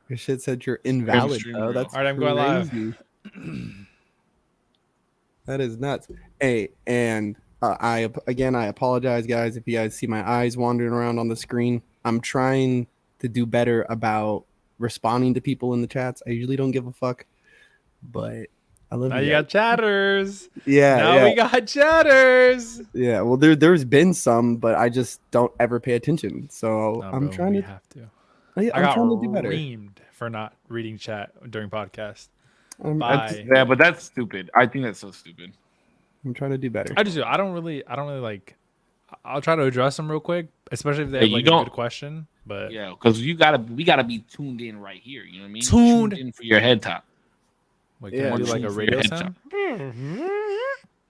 Your shit said you're invalid, bro. That's all right. I'm going live. That is nuts. Hey, and I apologize, guys, if you guys see my eyes wandering around on the screen. I'm trying to do better about responding to people in the chats. I usually don't give a fuck, but I love now you. You got chatters. Yeah, now we got chatters. Yeah, well, there's been some, but I just don't ever pay attention. So I'm trying to. Have to. I'm trying to do better. Reamed for not reading chat during podcast. Yeah, but that's stupid. I think that's so stupid. I'm trying to do better. I don't really like. I'll try to address them real quick, especially if they have like a good question. But yeah, because we gotta be tuned in right here. You know what I mean? Tuned in for your head top. Wait, can we do like a radio sound?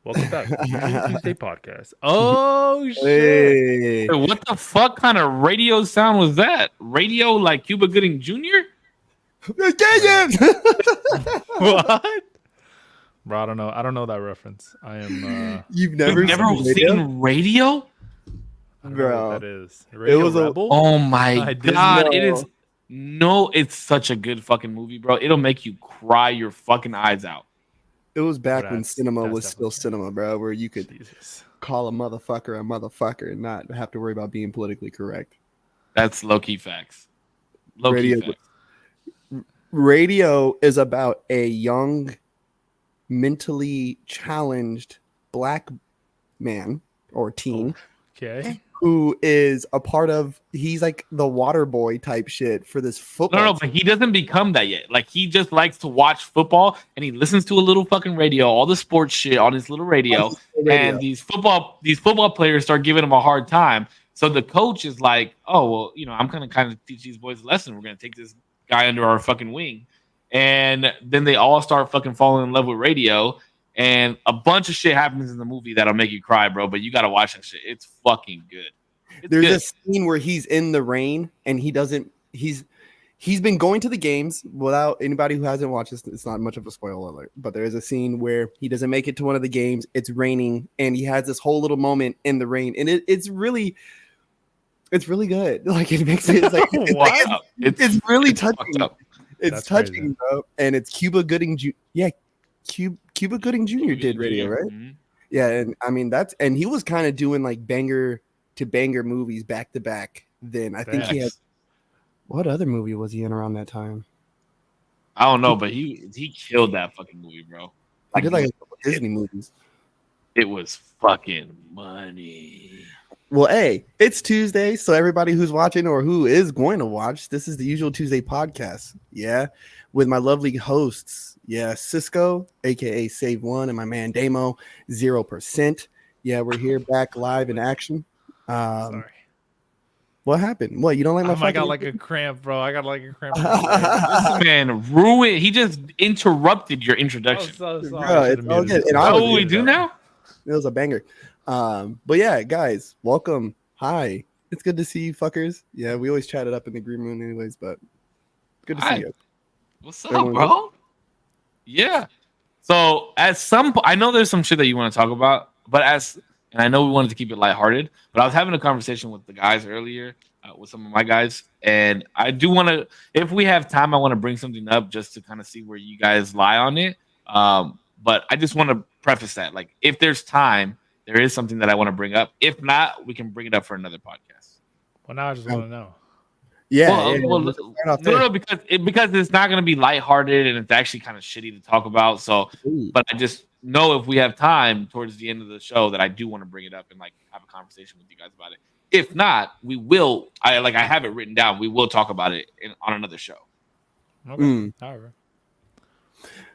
Welcome back to the Tuesday podcast. Oh shit! Hey, what the fuck kind of radio sound was that? Radio like Cuba Gooding Jr.? What? Bro, I don't know. I don't know that reference. I am. You've never seen radio? I don't know what that is. Radio it was Rebel? Oh my god! It is. No, it's such a good fucking movie, bro. It'll make you cry your fucking eyes out. It was back when cinema was still cinema, bro, where you could call a motherfucker and not have to worry about being politically correct. That's low-key facts. Low-key facts. Radio is about a young, mentally challenged black man or teen. Okay. Who is a part of, he's like the water boy type shit for this football. No, but he doesn't become that yet. Like, he just likes to watch football and he listens to a little fucking radio, all the sports shit on his little radio. And these football players start giving him a hard time. So the coach is like, oh, well, you know, I'm going to kind of teach these boys a lesson. We're going to take this guy under our fucking wing. And then they all start fucking falling in love with radio. And a bunch of shit happens in the movie that'll make you cry, bro. But you got to watch that shit. It's fucking good. There's a scene where he's in the rain and he's been going to the games without anybody who hasn't watched this. It's not much of a spoiler alert, but there is a scene where he doesn't make it to one of the games. It's raining and he has this whole little moment in the rain. And it's really good. Like it makes it, it's really touching. It's touching, crazy. Bro. And it's Cuba Gooding Jr. Yeah. Cuba Gooding Jr. did radio, right? Mm-hmm. Yeah, and I mean and he was kind of doing like banger to banger movies back to back. Then I think he had. What other movie was he in around that time? I don't know, but he killed that fucking movie, bro. I did like a couple Disney movies. It was fucking money. Well, hey, it's Tuesday, so everybody who's watching or who is going to watch, this is the Usual Tuesday podcast. Yeah, with my lovely hosts. Yeah, Cisco, aka Save One, and my man Damo, 0%. Yeah, we're here back live in action. Sorry. What happened? What, you don't like my I got like a cramp, bro. I got like a cramp. This man ruined. He just interrupted your introduction. So sorry. Bro, it's all good. And what we do now? It was a banger. But yeah, guys, welcome. Hi. It's good to see you fuckers. Yeah, we always chat it up in the green room anyways, but good to see you. What's up, bro? Yeah. So at some point, I know there's some shit that you want to talk about, but and I know we wanted to keep it lighthearted, but I was having a conversation with the guys earlier, with some of my guys, and I do want to, if we have time, I want to bring something up just to kind of see where you guys lie on it. But I just want to preface that, like, if there's time, there is something that I want to bring up. If not, we can bring it up for another podcast. Well, now I just want to know. Yeah, no, because it's not going to be lighthearted and it's actually kind of shitty to talk about. So, but I just know if we have time towards the end of the show that I do want to bring it up and like have a conversation with you guys about it. If not, we will. I have it written down. We will talk about it on another show. Okay. However,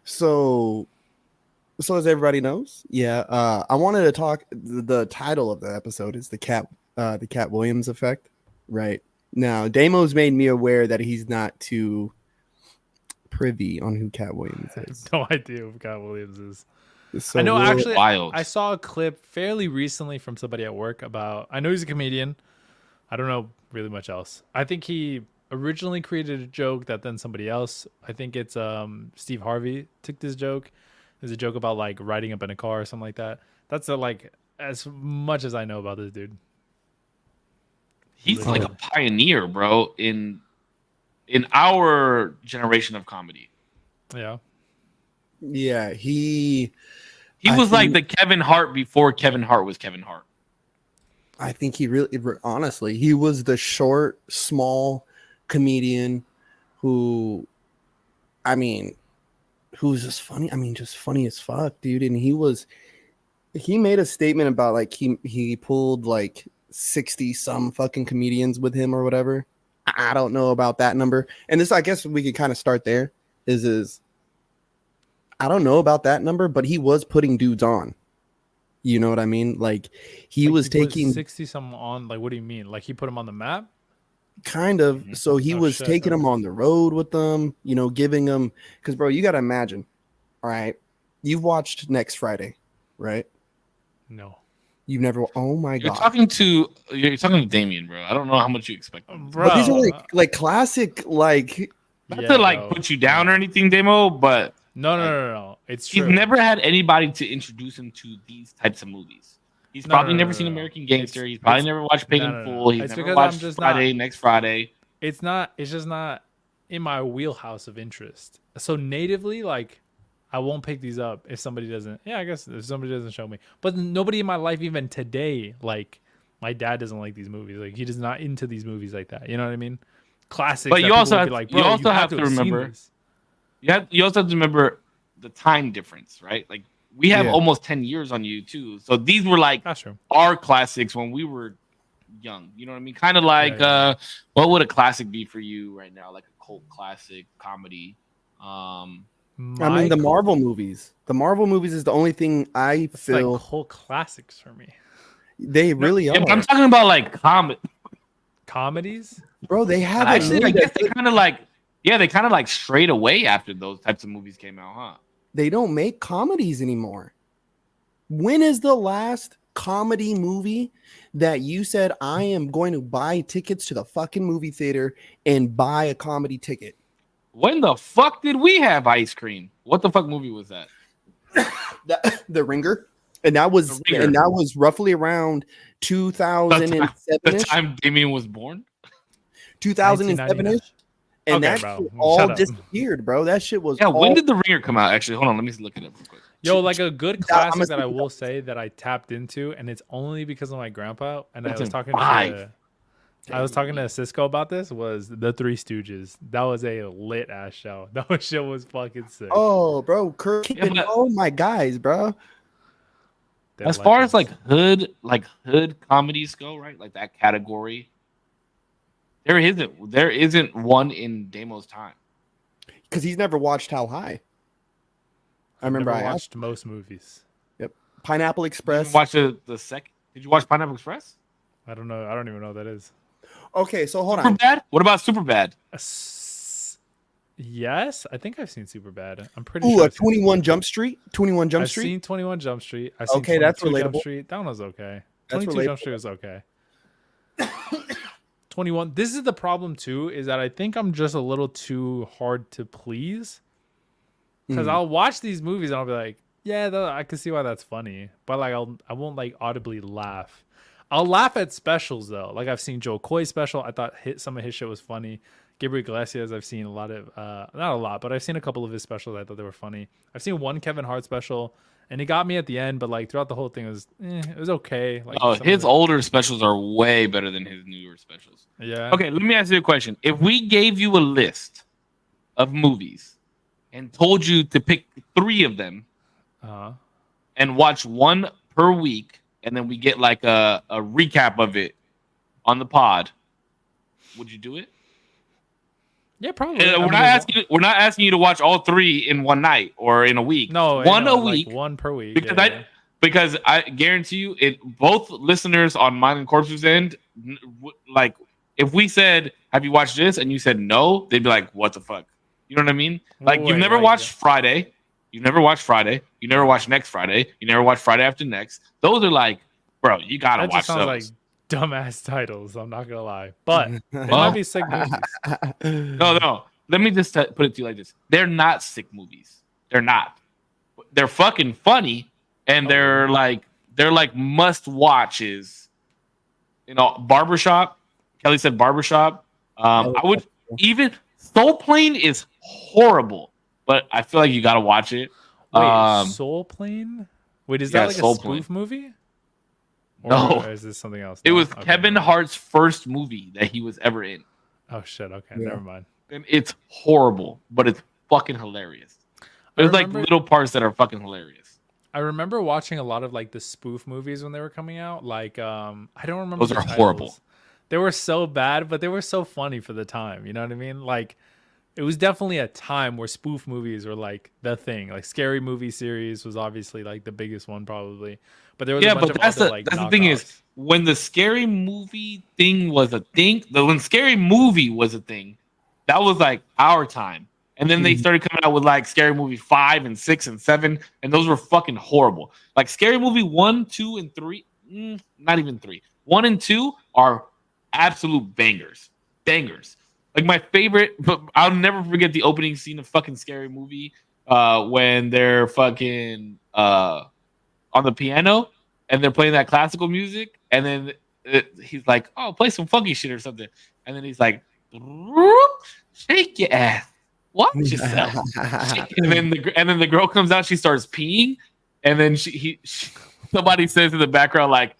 so as everybody knows, yeah, I wanted to talk. The title of the episode is the Katt Williams effect, right? Now, Damo's made me aware that he's not too privy on who Katt Williams is. No idea who Katt Williams is. So I know, actually, wild. I saw a clip fairly recently from somebody at work about, I know he's a comedian. I don't know really much else. I think he originally created a joke that then somebody else, I think it's Steve Harvey, took this joke. There's a joke about like riding up in a car or something like that. That's like as much as I know about this dude. He's like a pioneer, bro, in in our generation of comedy. Yeah. Yeah, He I was like think- the Kevin Hart before Kevin Hart was Kevin Hart. I think he really, honestly, he was the short, small comedian who, I mean, who's just funny. I mean, just funny as fuck, dude. And he made a statement about like he pulled like 60 some fucking comedians with him or whatever. I don't know about that number. And this, I guess we could kind of start there. Is I don't know about that number, but he was putting dudes on. You know what I mean? Like he Like, was he put taking 60 some on. Like, what do you mean? Like, he put him on the map? kind of. So he Oh, was shit. taking them on the road with them. You know, giving them because, bro, you got to imagine. All right, you've watched Next Friday, right? No. You've never. Oh my You're god. talking to Damien, bro. I don't know how much you expect. Bro. But these are like classic, like Not Yeah, to like bro. put you down or No. anything, Demo, but No, no, like, no, no, no. It's he's true. never had anybody to introduce him to these types of movies. He's No, probably no, no, never no, seen no. American Gangster. It's- He's probably it's- never watched Paid no, in no, no. Full. He's It's never because watched I'm just Friday, Next Friday. It's just not in my wheelhouse of interest. So natively, like, I won't pick these up if somebody doesn't. Yeah, I guess if somebody doesn't show me. But nobody in my life, even today, like, my dad doesn't like these movies. Like, he is not into these movies like that. You know what I mean? Classics. But that you people also would have- be like, you bro, also have to have seen remember- this. You also have to remember the time difference, right? Like we have Yeah. almost 10 years on you too. So these were like That's true. our classics when we were young. You know what I mean? Kind of like Yeah. what would a classic be for you right now? Like a cult classic comedy. I mean the Marvel movies. The Marvel movies is the only thing I It's feel like whole classics for me. they really Yeah, are. but I'm talking about like comedy. Comedies? Bro, they have Actually, I guess they kind of like strayed away after those types of movies came out, huh? they don't make comedies anymore. When is the last comedy movie that you said I am going to buy tickets to the fucking movie theater and buy a comedy ticket? When the fuck did we have ice cream? What the fuck movie was that? The Ringer, and that was The Ringer. roughly around 2007 The time Damien was born? 2007 ish, and Okay, that bro. shit all Shut up. disappeared, bro. That shit was Yeah, when all- did The Ringer come out? Actually, hold on, let me look it up real quick. Yo, like a good I'm classic that I assuming will say that I tapped into, and it's only because of my grandpa. And I That's was in talking five. to Cisco about this. Was the Three Stooges? That was a lit ass show. That shit was fucking sick. Oh, bro, Kirk Yeah, and but- oh my guys, bro. They're As far as legends. like hood comedies go, right? Like that category, there isn't one in Damo's time. Because he's never watched How High. I I've remember never I asked watched most movies. Pineapple Did Express. you watch the second? Did you watch Pineapple Express? I don't know. I don't even know what that is. Okay, so hold on. Superbad? What about Superbad? Yes, I think I've seen Superbad. I'm pretty Ooh, sure. a I've seen 21 Superbad. Jump Street. 21 Jump I've Street. seen 21 Jump Street. I've seen Okay, that's 22 Jump relatable. Street. That one was okay. That's 22 Jump relatable. Street was okay. 21. This is the problem too, is that I think I'm just a little too hard to please. Because I'll watch these movies and I'll be like, yeah, I can see why that's funny. But like I won't like audibly laugh. I'll laugh at specials though. Like I've seen Joe Coy's special. I thought some of his shit was funny. Gabriel Iglesias, I've seen a lot of not a lot, but I've seen a couple of his specials. I thought they were funny. I've seen one Kevin Hart special, and he got me at the end, but like throughout the whole thing it was okay. Like Oh, some of his it- older specials are way better than his newer specials. Yeah. Okay, let me ask you a question. If we gave you a list of movies and told you to pick 3 of them Uh-huh. and watch one per week, and then we get like a recap of it on the pod, would you do it? Yeah, probably. And I we're mean, not asking. We're not asking you to watch all 3 in one night or in a week. No, one no, a like week. one per week. Because yeah. because I guarantee you, it both listeners on mine and Korpsx end, like if we said, "Have you watched this?" and you said no, they'd be like, "What the fuck?" You know what I mean? Like you've Wait, never like- watched Friday, you've never watched Friday, you never watched next Friday, you never watched Friday after next. Those are like, bro, you gotta That watch just sounds those. like dumbass titles. I'm not gonna lie, but they Well- might be sick movies. No. Let me just put it to you like this: they're not sick movies. They're not. They're fucking funny, and they're like must watches. You know, Barbershop. Kelly said Barbershop. I would even Soul Plane is horrible, but I feel like you gotta watch it. Wait, Soul Plane? Wait, is that like a Soul spoof Plane. movie? No, Or is this something else? it No? was Okay, Kevin never mind. Hart's first movie that he was ever in, Oh shit. Okay, Yeah. never mind. and it's horrible, but it's fucking hilarious. I There's like remember- little parts that are fucking hilarious. I remember watching a lot of like the spoof movies when they were coming out. Like, I don't remember. Those the are titles. horrible. They were so bad, but they were so funny for the time. You know what I mean? Like, it was definitely a time where spoof movies were like the thing. Like, Scary Movie series was obviously like the biggest one, probably. But there was a bunch of that's other the like that's the thing is knockoffs. when the Scary Movie thing was a thing. When Scary Movie was a thing, that was like our time. And then they started coming out with like Scary Movie 5 and 6 and 7, and those were fucking horrible. Like Scary Movie 1, 2, and 3, not even 3. 1 and 2 are absolute bangers. Bangers. Like my favorite, but I'll never forget the opening scene of fucking Scary Movie when they're fucking on the piano and they're playing that classical music, and then he's like, "Oh, play some funky shit or something," and then he's like, "Shake your ass, watch yourself," and then the girl comes out, she starts peeing, and then somebody says in the background like,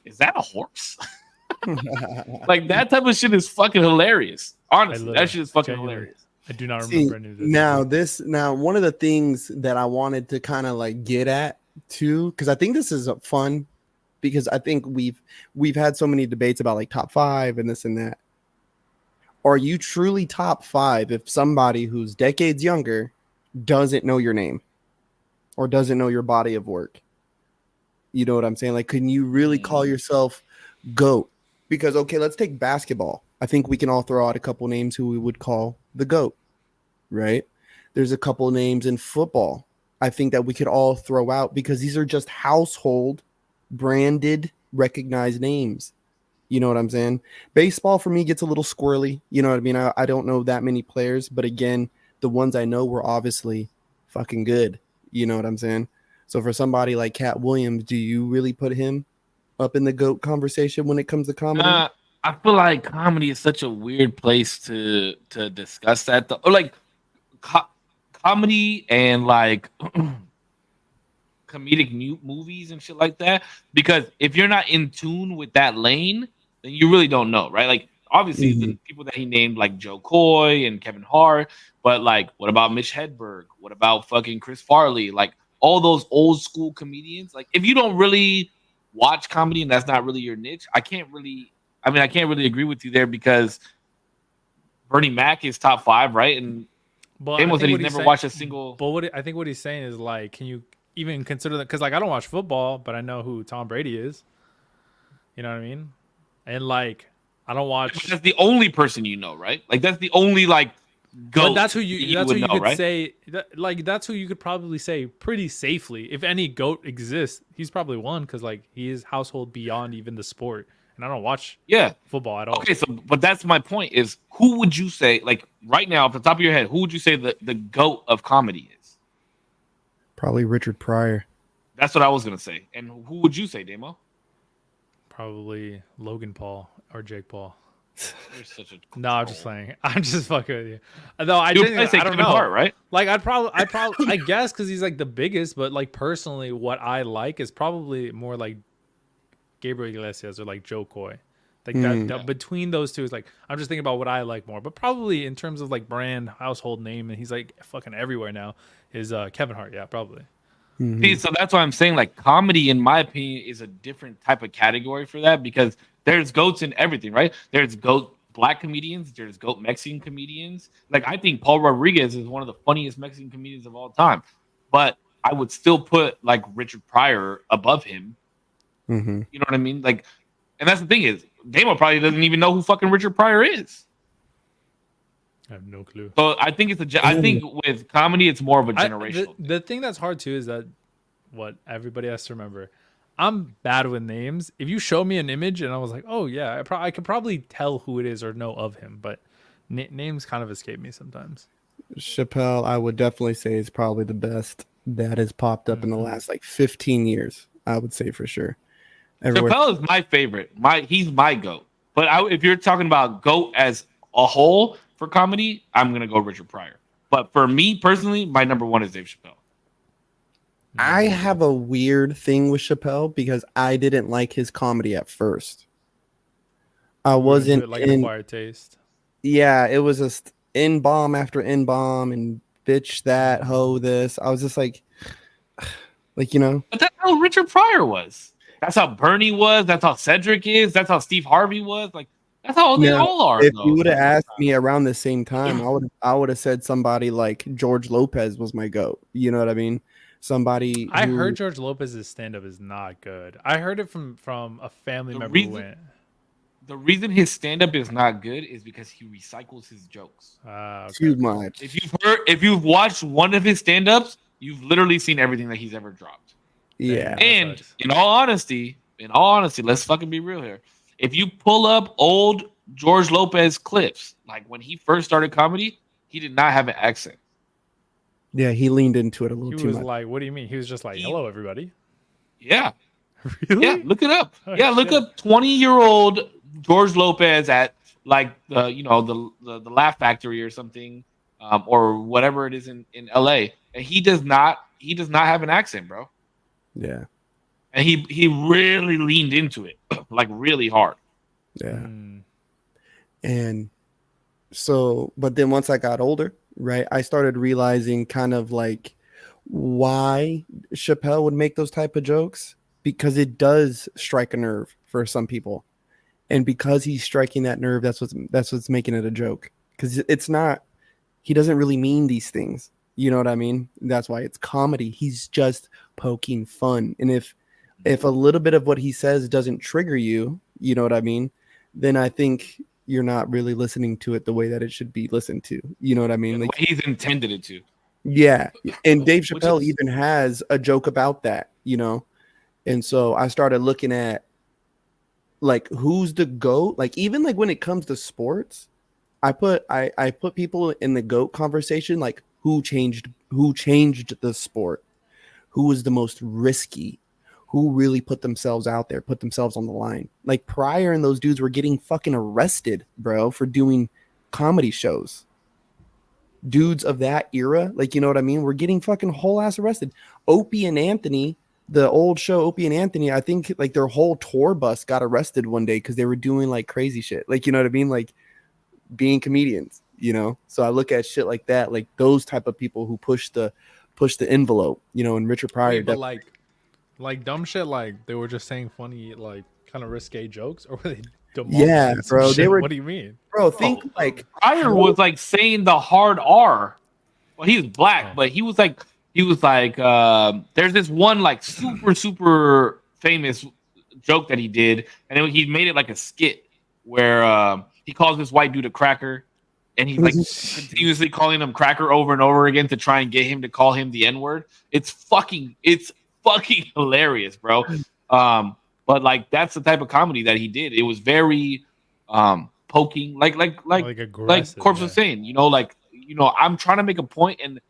"Is that a horse?" Like that type of shit is fucking hilarious. Honestly, that shit is fucking hilarious. I do not remember any of this. Now one of the things that I wanted to kind of like get at too, because I think this is fun, because I think we've had so many debates about like top 5 and this and that. Are you truly top 5 if somebody who's decades younger doesn't know your name or doesn't know your body of work? You know what I'm saying? Like, can you really call yourself GOAT? Because, okay, let's take basketball. I think we can all throw out a couple names who we would call the GOAT, right? There's a couple names in football I think that we could all throw out, because these are just household, branded, recognized names. You know what I'm saying? Baseball for me gets a little squirrely. You know what I mean? I don't know that many players, but again, the ones I know were obviously fucking good. You know what I'm saying? So for somebody like Katt Williams, do you really put him up in the GOAT conversation when it comes to comedy? I feel like comedy is such a weird place to discuss that. Though. Or like comedy and like comedic movies and shit like that. Because if you're not in tune with that lane, then you really don't know, right? Like obviously the people that he named, like Joe Coy and Kevin Hart, but like what about Mitch Hedberg? What about fucking Chris Farley? Like all those old school comedians. Like if you don't really watch comedy and that's not really your niche, I can't really agree with you there, because Bernie Mac is top 5, right? And Damo said he's never watched a single. But I think what he's saying is like, can you even consider that? Because like I don't watch football, but I know who Tom Brady is. You know what I mean? And like I don't watch. But that's the only person you know, right? Like that's the only like GOAT. But that's who you. That's would who you know, could right? say. Like that's who you could probably say pretty safely. If any GOAT exists, he's probably one, because like he is household beyond even the sport. And I don't watch football at all. Okay, so but that's my point is, who would you say, like right now off the top of your head, who would you say the GOAT of comedy is? Probably Richard Pryor. That's what I was gonna say. And who would you say, Damo? Probably Logan Paul or Jake Paul. You're such a No, I'm just saying. I'm just fucking with you. Though I you didn't. would say I don't Kevin know. Hart, right? Like I guess because he's like the biggest, but like personally, what I like is probably more like Gabriel Iglesias or like Joe Coy. Like that between those two is like, I'm just thinking about what I like more. But probably in terms of like brand, household name, and he's like fucking everywhere now, is Kevin Hart. Yeah, probably. See, so that's why I'm saying like comedy, in my opinion, is a different type of category for that, because there's GOATs in everything, right? There's GOAT black comedians, there's GOAT Mexican comedians. Like I think Paul Rodriguez is one of the funniest Mexican comedians of all time, but I would still put like Richard Pryor above him. You know what I mean? Like, and that's the thing is, Damo probably doesn't even know who fucking Richard Pryor is. I have no clue. So I think I think with comedy, it's more of a generational. The thing that's hard too is that what everybody has to remember. I'm bad with names. If you show me an image and I was like, oh yeah, I could probably tell who it is or know of him, but names kind of escape me sometimes. Chappelle, I would definitely say, is probably the best that has popped up in the last like 15 years. I would say for sure. Chappelle is my favorite. He's my GOAT. But if you're talking about GOAT as a whole, for comedy, I'm gonna go Richard Pryor. But for me personally, my number one is Dave Chappelle. I have a weird thing with Chappelle because I didn't like his comedy at first. I wasn't like in. Acquired Taste. Yeah, it was just in bomb after in bomb and bitch that hoe this. I was just like you know. But that's how Richard Pryor was. That's how Bernie was. That's how Cedric is. That's how Steve Harvey was. Like that's how they Now, all are. if Though. you would have asked me around the same time, I would have said somebody like George Lopez was my goat. You know what I mean? Somebody. I heard George Lopez's stand up is not good. I heard it from a family member who went. The reason his stand up is not good is because he recycles his jokes. Okay. Too much. If you've watched one of his stand ups, you've literally seen everything that he's ever dropped. Yeah. And in all honesty, let's fucking be real here. If you pull up old George Lopez clips, like when he first started comedy, he did not have an accent. Yeah, he leaned into it a little He too was much. like, what do you mean? He was just like, hello, everybody. Yeah. Really? Yeah, look it up. Oh, look shit. up 20-year-old George Lopez at like the Laugh Factory or something, or whatever it is in LA. And he does not have an accent, bro. Yeah. And he really leaned into it, like really hard. Yeah. And so, but then once I got older, right, I started realizing kind of like why Chappelle would make those type of jokes, because it does strike a nerve for some people. And because he's striking that nerve, that's what's making it a joke. Because it's not, he doesn't really mean these things. You know what I mean? That's why it's comedy. He's just poking fun. And if a little bit of what he says doesn't trigger you, you know what I mean? Then I think you're not really listening to it the way that it should be listened to. You know what I mean? The Like way he's intended it to. Yeah. And Dave Chappelle even has a joke about that, you know? And so I started looking at like who's the GOAT? Like even like when it comes to sports, I put people in the GOAT conversation, like who changed the sport, who was the most risky, who really put themselves out there, put themselves on the line. Like Pryor and those dudes were getting fucking arrested, bro, for doing comedy shows. Dudes of that era, like, you know what I mean? We're getting fucking whole ass arrested. Opie and Anthony, the old show Opie and Anthony, I think like their whole tour bus got arrested one day because they were doing like crazy shit. Like, you know what I mean? Like being comedians, you know? So I look at shit like that, like those type of people who push the envelope, you know, and Richard Pryor. Wait, but like dumb shit, like they were just saying funny, like kind of risque jokes, or were they yeah, bro. They were. What do you mean, bro? Think like Pryor was like saying the hard R. Well, he's black, but he was like, there's this one like super famous joke that he did, and he made it like a skit where he calls this white dude a cracker, and he's like continuously calling him cracker over and over again to try and get him to call him the N-word. It's fucking hilarious, bro. But like that's the type of comedy that he did. It was very poking, like Korpsx was saying, you know, I'm trying to make a point and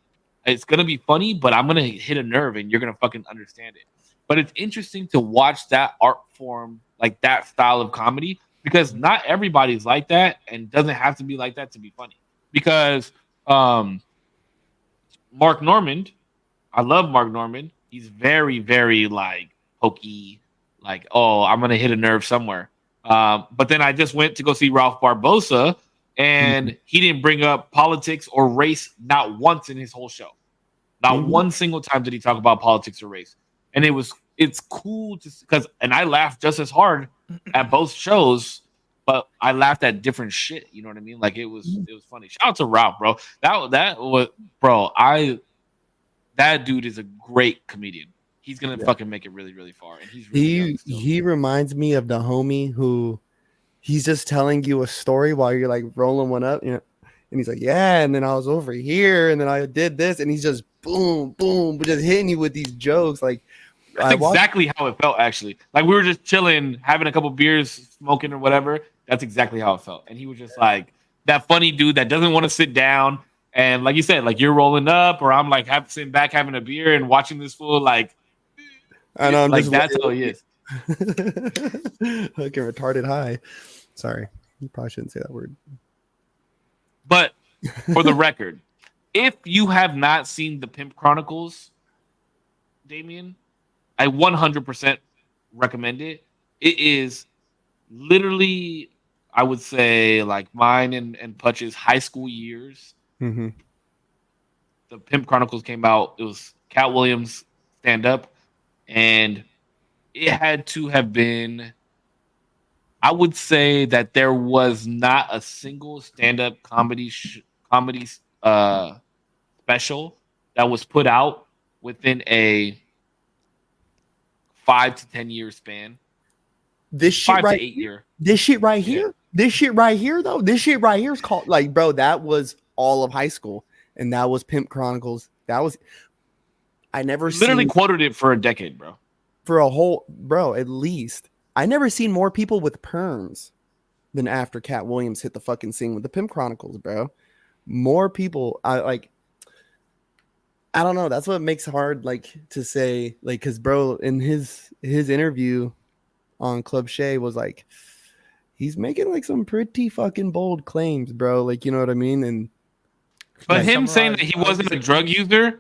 it's gonna be funny, but I'm gonna hit a nerve and you're gonna fucking understand it. But it's interesting to watch that art form, like that style of comedy, because not everybody's like that and doesn't have to be like that to be funny. Because Mark Normand, I love Mark Normand. He's very, very like pokey, like, oh, I'm gonna hit a nerve somewhere. But then I just went to go see Ralph Barbosa, and he didn't bring up politics or race not once in his whole show. Not one single time did he talk about politics or race. And it's cool and I laughed just as hard at both shows, but I laughed at different shit. You know what I mean? Like it was funny. Shout out to Ralph, bro. That dude is a great comedian. He's gonna fucking make it really, really far. And he's really he reminds me of the homie who he's just telling you a story while you're like rolling one up, you know, and he's like, yeah, and then I was over here, and then I did this, and he's just boom, boom, just hitting you with these jokes. Like that's exactly how it felt, actually. Like we were just chilling, having a couple beers, smoking or whatever. That's exactly how it felt. And he was just like that funny dude that doesn't want to sit down. And like you said, like you're rolling up, or I'm like sitting back having a beer and watching this fool, like, I know, I'm like just that's how he is. Fucking retarded high. Sorry, you probably shouldn't say that word. But for the record, if you have not seen the Pimp Chronicles, Damien, I 100% recommend it. It is literally, I would say, like mine and Putch's high school years. Mm-hmm. The Pimp Chronicles came out. It was Cat Williams stand up, and it had to have been. I would say that there was not a single stand up comedy special that was put out within a 5 to 10 year span. This shit 5 to 8 year. This shit right Yeah. here. This shit right here, though. This shit right here is called like, bro. That was all of high school, and that was Pimp Chronicles. That was. I never Literally seen quoted it for a decade, bro. for a whole, bro. At least I never seen more people with perms than after Cat Williams hit the fucking scene with the Pimp Chronicles, bro. More people. I like. I don't know. That's what makes it hard, like to say, like, because bro, in his interview on Club Shay was like, he's making like some pretty fucking bold claims, bro. Like, you know what I mean? And But him saying that he wasn't a drug user,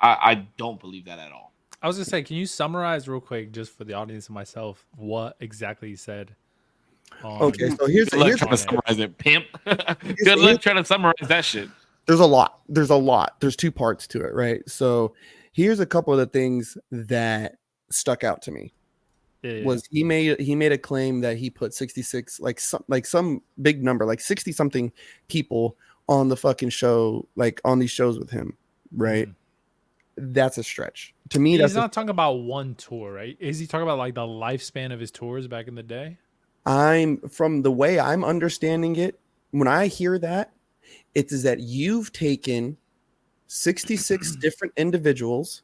I don't believe that at all. I was gonna say, can you summarize real quick, just for the audience and myself, what exactly he said? Okay, so here's Good luck trying to summarize it, pimp. Good luck trying to summarize that shit. There's a lot. There's two parts to it, right? So here's a couple of the things that stuck out to me. Yeah. Was he made a claim that he put 66 like some big number, like 60 something people on the fucking show, like on these shows with him, right? That's a stretch to me. He's not talking about one tour, right? Is he talking about like the lifespan of his tours back in the day? From the way I'm understanding it, when I hear that, it is that you've taken 66 different individuals.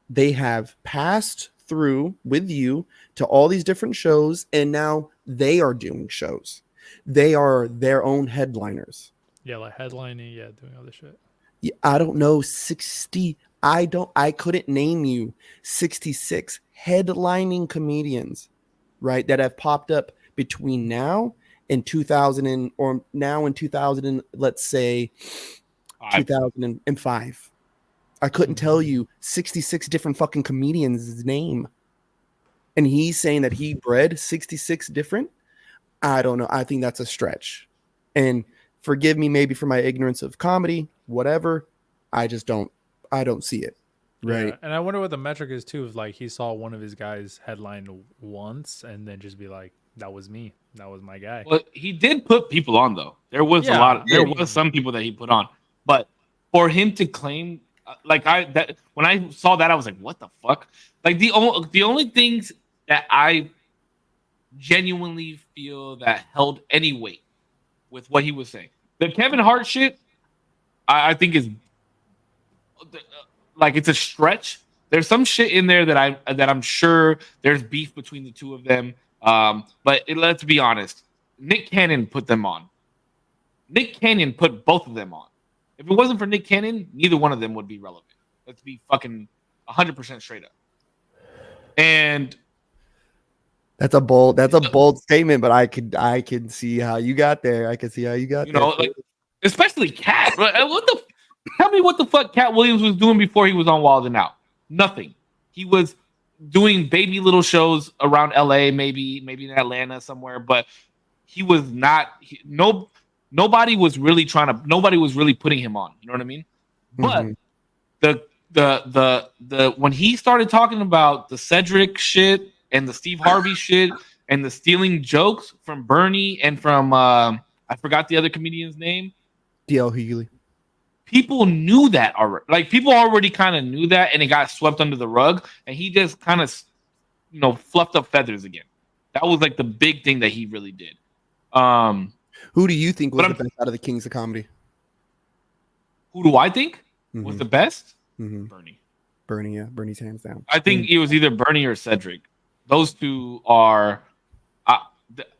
They have passed through with you to all these different shows, and now they are doing shows. They are their own headliners. Yeah, like headlining, yeah, doing all this shit. Yeah, I don't know 60. I couldn't name you 66 headlining comedians, right, that have popped up between now and 2000 or now in 2000, let's say 2005. I couldn't tell you 66 different fucking comedians' name. And he's saying that he bred 66 different. I don't know. I think that's a stretch. And forgive me maybe for my ignorance of comedy, whatever. I don't see it. Right. Yeah. And I wonder what the metric is too. If like he saw one of his guys headline once and then just be like, that was me. That was my guy. Well, he did put people on though. There was there was some people that he put on. But for him to claim when I saw that, I was like, what the fuck? Like the only things that I genuinely feel that held any weight with what he was saying. The Kevin Hart shit, I think is like it's a stretch. There's some shit in there that I'm sure there's beef between the two of them. But let's be honest. Nick Cannon put them on. Nick Cannon put both of them on. If it wasn't for Nick Cannon, neither one of them would be relevant. Let's be fucking 100% straight up. And that's a bold statement, but I could see how you got there. I could see how you got there. Like, especially Katt. Tell me what the fuck Katt Williams was doing before he was on Wild 'N Out. Nothing. He was doing baby little shows around LA, maybe in Atlanta somewhere, but he was not. Nobody was really putting him on. You know what I mean? Mm-hmm. But the when he started talking about the Cedric shit and the Steve Harvey shit and the stealing jokes from Bernie and from I forgot the other comedian's name, DL Hughley. People knew that already. Like people already kind of knew that, and it got swept under the rug. And he just kind of, fluffed up feathers again. That was like the big thing that he really did. Who do you think was the best out of the Kings of Comedy? Who do I think was the best? Mm-hmm. Bernie, yeah, Bernie's hands down. I think it was either Bernie or Cedric. Those two are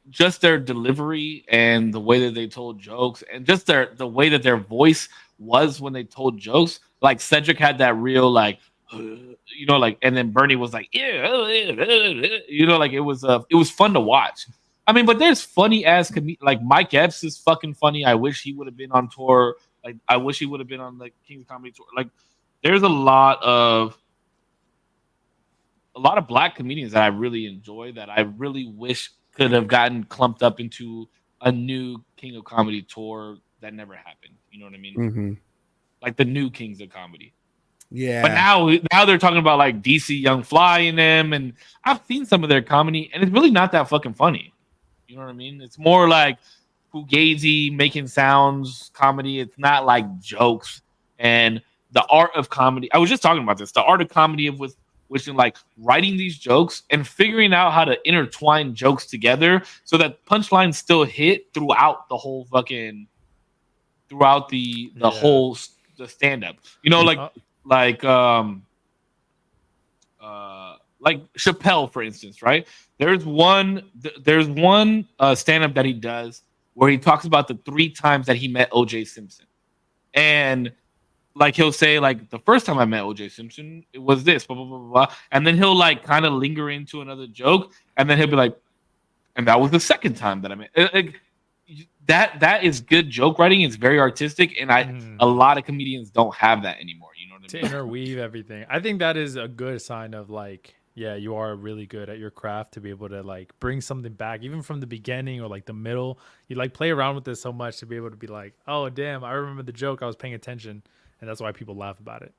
just their delivery and the way that they told jokes, and just the way that their voice was when they told jokes. Like Cedric had that real like, and then Bernie was like, like it was fun to watch. I mean, but there's funny ass like Mike Epps is fucking funny. I wish he would have been on tour. Like I wish he would have been on the King's Comedy Tour. Like there's a lot of black comedians that I really enjoy that I really wish could have gotten clumped up into a new King of Comedy tour that never happened. You know what I mean? Mm-hmm. Like the new Kings of Comedy. Yeah. But now they're talking about like DC Young Fly in them, and I've seen some of their comedy, and it's really not that fucking funny. You know what I mean? It's more like fugazi, making sounds comedy. It's not like jokes. And the art of comedy. I was just talking about this. The art of comedy of which is like writing these jokes and figuring out how to intertwine jokes together so that punchlines still hit throughout the whole fucking whole the stand up. You know, like Chappelle, for instance, right? There's one stand up that he does where he talks about the 3 times that he met OJ Simpson, and like he'll say like the first time I met OJ Simpson it was this blah blah blah blah, and then he'll like kind of linger into another joke, and then he'll be like, and that was the second time that I met. That is good joke writing. It's very artistic, and a lot of comedians don't have that anymore. You know what I mean? To interweave everything. I think that is a good sign of like, yeah, you are really good at your craft to be able to like bring something back, even from the beginning or like the middle. You like play around with this so much to be able to be like, oh damn, I remember the joke. I was paying attention, and that's why people laugh about it.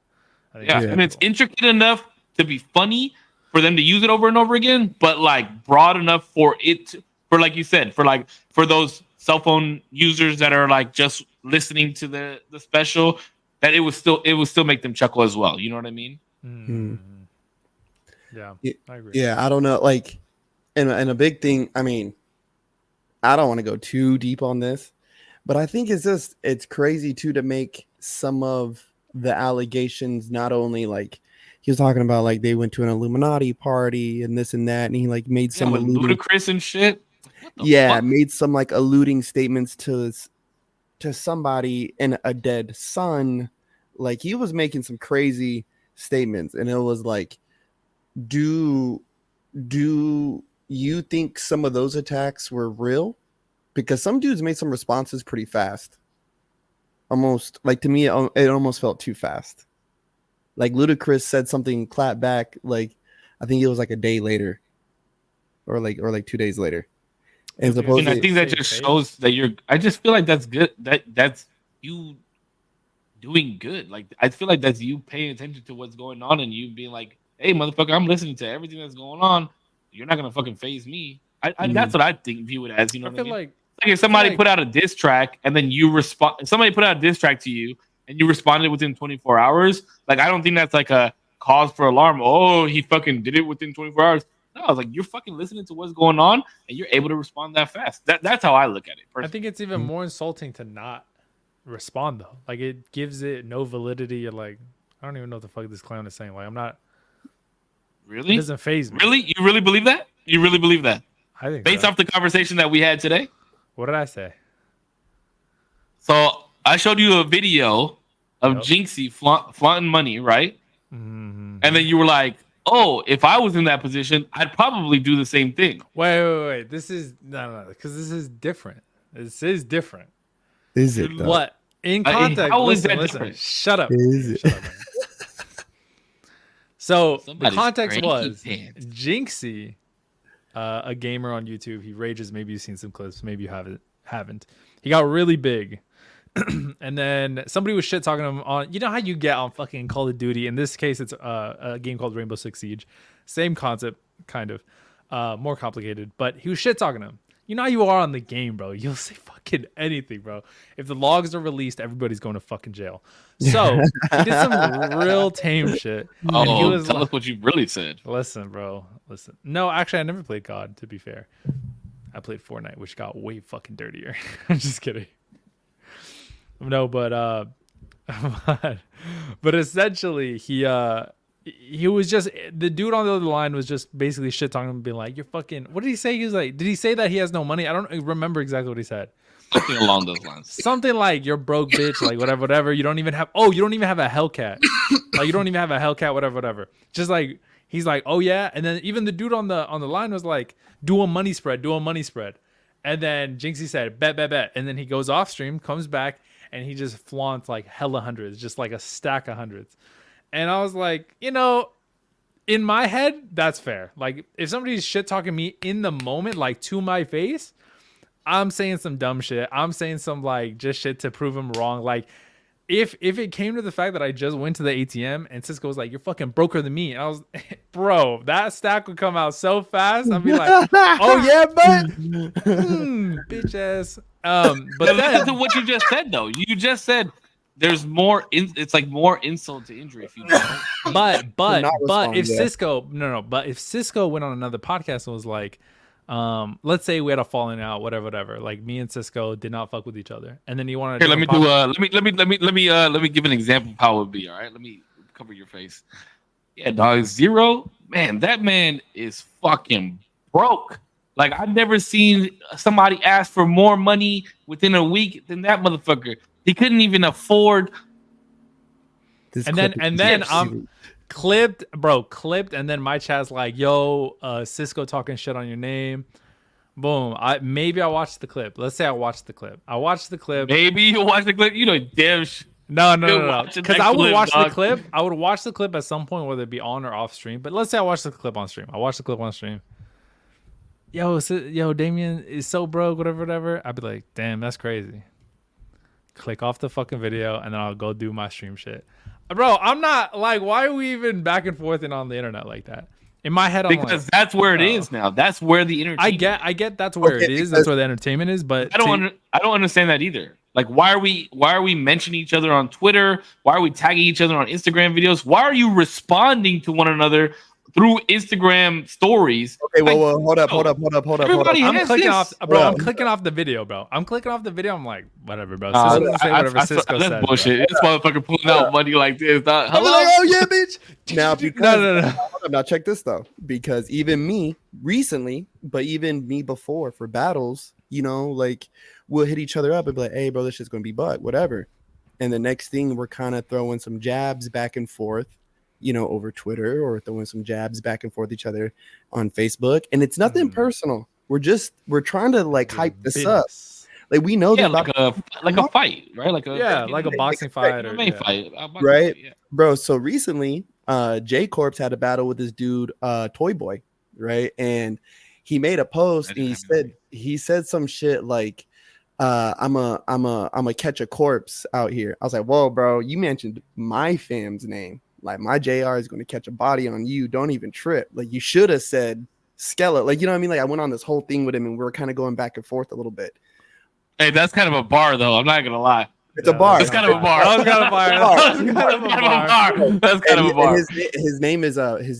I think and it's intricate enough to be funny for them to use it over and over again, but like broad enough for like you said, for those cell phone users that are like just listening to the special, that it would still make them chuckle as well. You know what I mean? Mm-hmm. Yeah, I agree. Yeah, I don't know. Like, and a big thing. I mean, I don't want to go too deep on this, but I think it's crazy too to make some of the allegations not only like he was talking about like they went to an Illuminati party and this and that, and he like made some ludicrous and shit. Yeah, made some like alluding statements to somebody and a dead son. Like he was making some crazy statements, and it was like, do you think some of those attacks were real? Because some dudes made some responses pretty fast. Almost like, to me, it almost felt too fast. Like Ludacris said something, clap back. Like I think it was like a day later, or like 2 days later. And I think that just shows that I just feel like that's good. That's you doing good. Like I feel like that's you paying attention to what's going on and you being like, hey, motherfucker, I'm listening to everything that's going on. You're not gonna fucking phase me. That's what I view it as. You know what I mean? Like if somebody put out a diss track and then you respond. Somebody put out a diss track to you and you responded within 24 hours. Like I don't think that's like a cause for alarm. Oh, he fucking did it within 24 hours. No, I was like, you're fucking listening to what's going on and you're able to respond that fast. That's how I look at it. Personally. I think it's even more insulting to not respond though. Like it gives it no validity. You're like, I don't even know what the fuck this clown is saying. Like I'm not. Really? It doesn't faze me. Really? You really believe that? You really believe that? I think based off the conversation that we had today. What did I say? So I showed you a video of Jinxie flaunting money, right? Mm-hmm. And then you were like, oh, if I was in that position, I'd probably do the same thing. Wait. This is no, because this is different. This is different. Is it? Though? What? In context, how is that different? Shut up. Is it? Shut up, man. So Somebody's the context was pants. Jinxie, a gamer on YouTube. He rages. Maybe you've seen some clips. Maybe you haven't. He got really big. And then somebody was shit talking him on, you know how you get on fucking Call of Duty. In this case, it's a game called Rainbow Six Siege. Same concept, kind of more complicated, but he was shit talking him. You know how you are on the game, bro. You'll say fucking anything, bro. If the logs are released, everybody's going to fucking jail. So he did some real tame shit. Oh, tell us what you really said. Listen, bro. Listen. No, actually, I never played COD, to be fair. I played Fortnite, which got way fucking dirtier. I'm just kidding. No, but essentially he was just, the dude on the other line was just basically shit talking him, being like, you're fucking, what did he say? He was like, did he say that he has no money? I don't remember exactly what he said. Something along those lines. Something like, you're broke, bitch, like whatever. You don't even have a Hellcat. Like you don't even have a Hellcat, whatever. Just like He's like, oh yeah, and then even the dude on the line was like, do a money spread, and then Jinxie said, bet, and then he goes off stream, comes back, and he just flaunts like hella hundreds, just like a stack of hundreds, and I was like, in my head, that's fair. Like if somebody's shit talking me in the moment, like to my face, I'm saying some dumb shit. I'm saying some like just shit to prove him wrong. Like if it came to the fact that I just went to the ATM and Cisco was like, you're fucking broker than me. And I was, bro, that stack would come out so fast. I'd be like, oh yeah, but bitch ass. But listen to what you just said though. You just said there's more. It's like more insult to injury if you don't. But if Cisco, but if Cisco went on another podcast and was like, let's say we had a falling out, whatever. Like me and Cisco did not fuck with each other, and then he wanted. Here, let me give an example of how it would be. All right, let me cover your face. Yeah, dog. Zero, man. That man is fucking broke. Like I've never seen somebody ask for more money within a week than that motherfucker. He couldn't even afford. And then I'm clipped, and then my chat's like, yo, Cisco talking shit on your name. Boom. Maybe I watched the clip. Let's say I watched the clip. Maybe you watched the clip. Damn. No. Because I would watch the clip. I would watch the clip at some point, whether it be on or off stream. But let's say I watched the clip on stream. Yo, Damien is so broke, whatever. I'd be like, damn, that's crazy. Click off the fucking video, and then I'll go do my stream shit. Bro, I'm not like, why are we even back and forth and on the internet like that? In my head, I'm because like, that's where it is now. That's where the entertainment. I get that's where it is. That's where the entertainment is. But I don't understand that either. Like, why are we mentioning each other on Twitter? Why are we tagging each other on Instagram videos? Why are you responding to one another through Instagram stories? Okay, well, hold up. I'm clicking off the video, bro. I'm like, whatever, bro. Cisco say whatever Cisco said. That's bullshit. This motherfucker pulling out money like this. I'm like, oh yeah, bitch. Now, no. Now check this though, because even me recently, but even me before for battles, like we'll hit each other up and be like, hey, bro, this shit's gonna be butt, whatever. And the next thing we're kind of throwing some jabs back and forth, over Twitter, or throwing some jabs back and forth each other on Facebook. And it's nothing personal. We're trying to like hype this up. Like we know that like a fight, right? Like a boxing fight or fight, right? Yeah. Bro, so recently Korpsx had a battle with this dude, Toy Boy, right? And he made a post and he said some shit like I'm a catch a corpse out here. I was like, whoa, bro, you mentioned my fam's name. Like my JR is going to catch a body on you. Don't even trip. Like you should have said skeleton. Like, you know what I mean? Like I went on this whole thing with him and we were kind of going back and forth a little bit. Hey, that's kind of a bar though. I'm not going to lie. It's a bar. It's kind of a bar. That's kind of a bar. His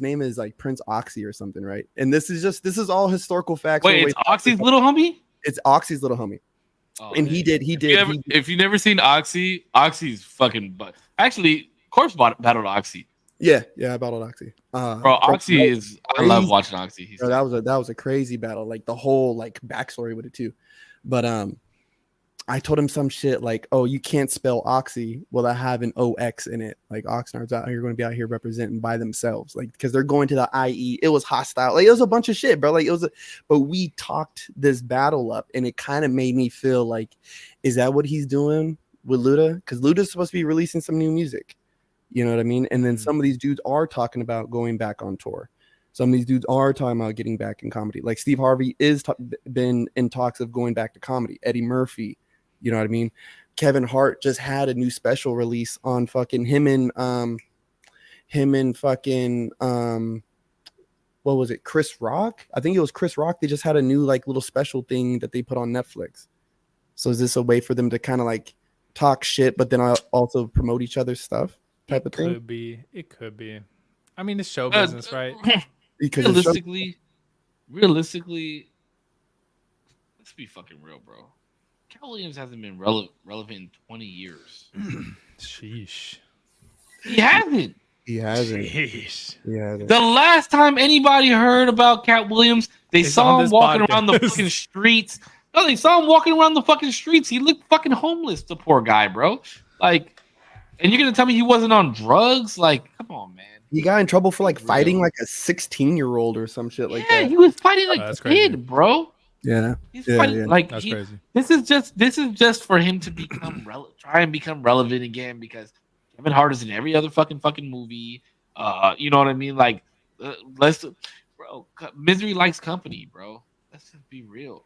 name is like Prince Oxy or something, right? And this is all historical facts. Wait, it's Oxy's little homie? It's Oxy's little homie. Oh, and he did. If you've never seen Oxy, Oxy's fucking butt. Actually, Korpsx battled Oxy. Yeah, I battled Oxy. Bro, Oxy is. I love watching Oxy. Bro, that was a crazy battle. Like the whole like backstory with it too. But I told him some shit like, "Oh, you can't spell Oxy without having OX in it. Like Oxnard's out here going to be out here representing by themselves, like because they're going to the IE. It was hostile. Like it was a bunch of shit, bro. Like it was. But we talked this battle up, and it kind of made me feel like, is that what he's doing with Luda? Because Luda's supposed to be releasing some new music. You know what I mean? And then some of these dudes are talking about going back on tour. Some of these dudes are talking about getting back in comedy. Like Steve Harvey is been in talks of going back to comedy. Eddie Murphy, you know what I mean? Kevin Hart just had a new special release on fucking him and fucking what was it? Chris Rock? I think it was Chris Rock. They just had a new like little special thing that they put on Netflix. So is this a way for them to kind of like talk shit, but then also promote each other's stuff? Type of thing. It could be. I mean, it's show business, right? Because realistically, let's be fucking real, bro. Katt Williams hasn't been relevant in 20 years. Sheesh. He hasn't. Sheesh. The last time anybody heard about Katt Williams, they saw him walking around the fucking streets. No, they saw him walking around the fucking streets. He looked fucking homeless, the poor guy, bro. Like, and you're gonna tell me he wasn't on drugs? Like, come on, man. He got in trouble for like Real. fighting like a 16-year-old or some shit like that. He was fighting like That's a crazy. kid, bro. Yeah. He's Yeah, fighting yeah. like That's crazy. This is just for him to become try and become relevant again because Kevin Hart is in every other fucking movie. You know what I mean? Like, let's, bro. Misery likes company, bro. Let's just be real.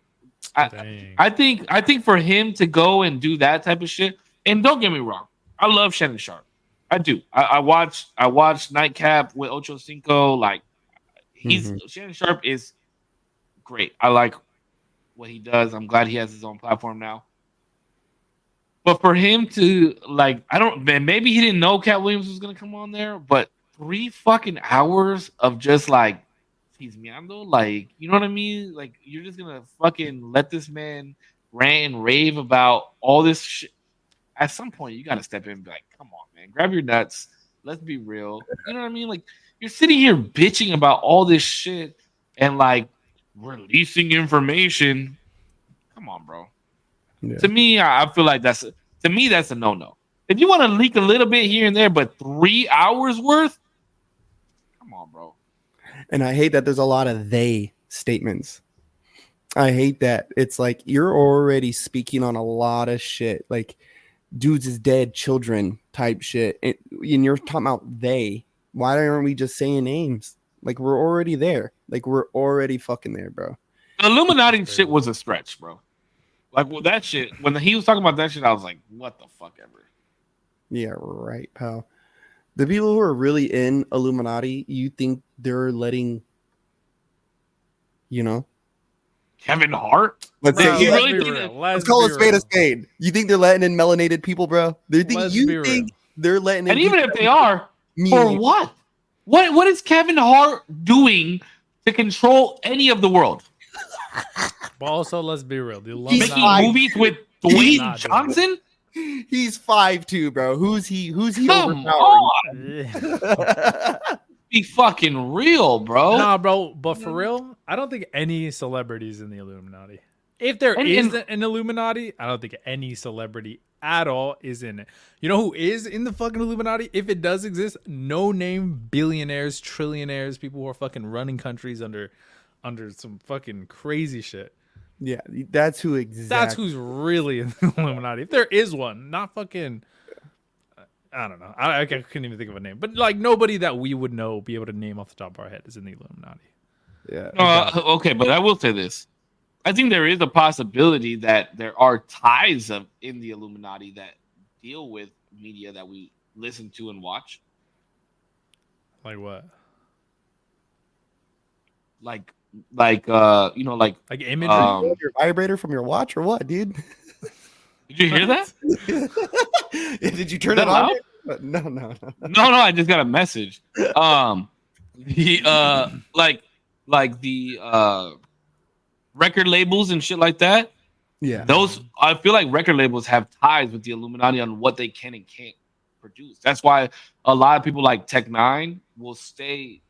Dang. I think for him to go and do that type of shit, and don't get me wrong, I love Shannon Sharp. I do. I watched Nightcap with Ocho Cinco. Like Shannon Sharp is great. I like what he does. I'm glad he has his own platform now. But for him to like, I don't. Man, maybe he didn't know Cat Williams was gonna come on there. But 3 fucking hours of just like he's meando, like you know what I mean? Like you're just gonna fucking let this man rant and rave about all this shit. At some point, you gotta step in and be like, "Come on, man, grab your nuts. Let's be real." You know what I mean? Like you're sitting here bitching about all this shit and like releasing information. Come on, bro. Yeah. To me, I feel like that's a no-no. If you want to leak a little bit here and there, but 3 hours worth, come on, bro. And I hate that there's a lot of they statements. I hate that. It's like you're already speaking on a lot of shit. Like dudes is dead, children type shit. And you're talking about they. Why aren't we just saying names? Like we're already there. Like we're already fucking there, bro. The Illuminati shit was a stretch, bro. Like well, that shit, when he was talking about that shit, I was like, what the fuck ever. Yeah, right, pal. The people who are really in Illuminati, you think they're letting, Kevin Hart? let's Bro, say, let's be real. let's call a spade a spade. You think they're letting in melanated people, bro? Let's be real. Think they're letting in And even people if they are, me for and- what? What is Kevin Hart doing to control any of the world? But also, let's be real. The He's Making Illuminati. movies with He's Dwayne not doing Johnson? He's 5'2", bro. Who's he Come overpowering? Yeah. Be fucking real, bro. Nah, bro. But for real, I don't think any celebrities in the Illuminati. If there And- is and- an Illuminati, I don't think any celebrity at all is in it. You know who is in the fucking Illuminati? If it does exist, no name billionaires, trillionaires, people who are fucking running countries under some fucking crazy shit. Yeah, that's who exactly. That's who's really in the Illuminati. If there is one, not fucking. I don't know. I couldn't even think of a name, but like nobody that we would know, be able to name off the top of our head, is in the Illuminati. Yeah. Okay, but I will say this. I think there is a possibility that there are ties in the Illuminati that deal with media that we listen to and watch. Like what? Like Like imagery. Your vibrator from your watch or what, dude? did you hear that? Did you turn Is it that on? loud? No. No, I just got a message. The record labels and shit like that. Yeah. Those I feel like record labels have ties with the Illuminati on what they can and can't produce. That's why a lot of people like Tech Nine will stay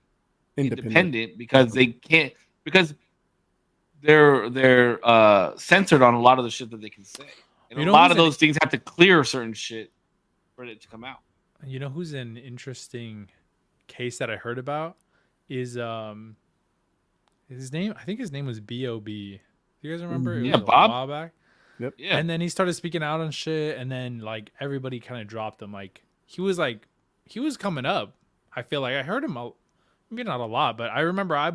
independent because they can't because they're censored on a lot of the shit that they can say. And You a know lot who's of those things have to clear certain shit for it to come out. You know who's an interesting case that I heard about is his name. I think his name was B.O.B. You guys remember? It Yeah, was a Bob. while back. Yep. Yeah. And then he started speaking out on shit, and then like everybody kind of dropped him. Like he was coming up. I feel like I heard him maybe not a lot, but I remember I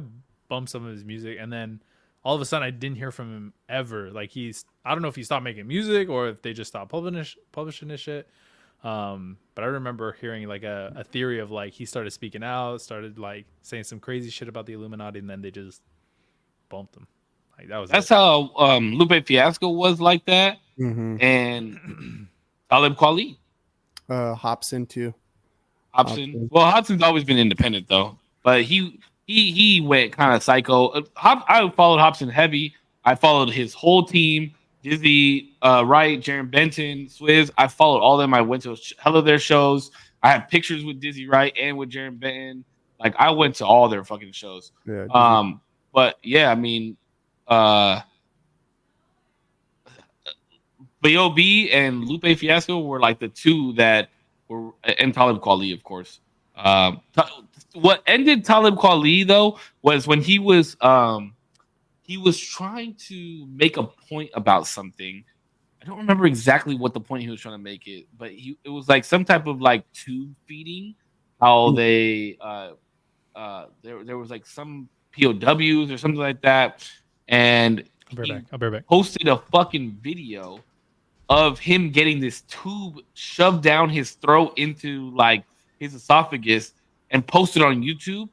bumped some of his music, and then all of a sudden I didn't hear from him ever. Like I don't know if he stopped making music or if they just stopped publishing his shit. But I remember hearing like a theory of like he started speaking out, started like saying some crazy shit about the Illuminati, and then they just bumped him. Like That's how Lupe Fiasco was like that, Mm-hmm. and Talib Kweli. Hobson too. Hobson. Well, Hobson's always been independent though, but he went kind of psycho. I followed Hobson heavy. I followed his whole team. Dizzy, Wright, Jaron Benton, Swizz. I followed all of them. I went to hell of their shows. I have pictures with Dizzy Wright and with Jaron Benton. Like I went to all their fucking shows. Yeah. But yeah, I mean, B.O.B. and Lupe Fiasco were like the two that were, and Talib Kweli, of course, What ended Talib Kweli though was when he was trying to make a point about something. I don't remember exactly what the point he was trying to make it, but it was like some type of like tube feeding. How they there was like some POWs or something like that, and he I'll be right back. posted a fucking video of him getting this tube shoved down his throat into like his esophagus and posted on YouTube.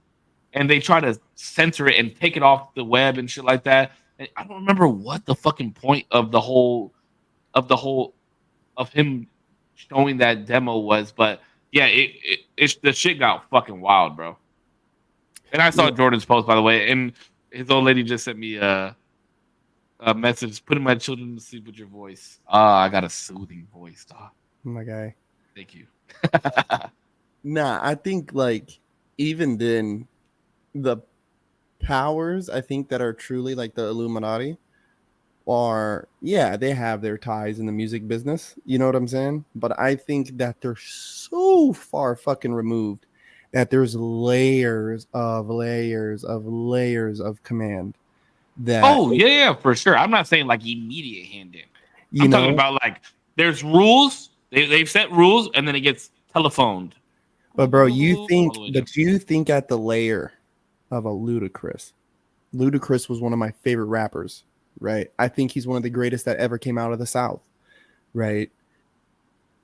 And they try to censor it and take it off the web and shit like that. And I don't remember what the fucking point of the whole of him showing that demo was, but yeah, the shit got fucking wild, bro. And I saw Jordan's post, by the way, and his old lady just sent me a message putting my children to sleep with your voice. I got a soothing voice, dog. My guy. Thank you. Nah, I think like even then, the powers I think that are truly like the Illuminati are, yeah, they have their ties in the music business. You know what I'm saying? But I think that they're so far fucking removed that there's layers of command. That Yeah, for sure. I'm not saying like immediate hand in. I'm know, talking about like there's rules. They've set rules, and then it gets telephoned. but bro, All the way down. you think at the layer of a Ludacris. Ludacris was one of my favorite rappers, right? I think he's one of the greatest that ever came out of the South, right?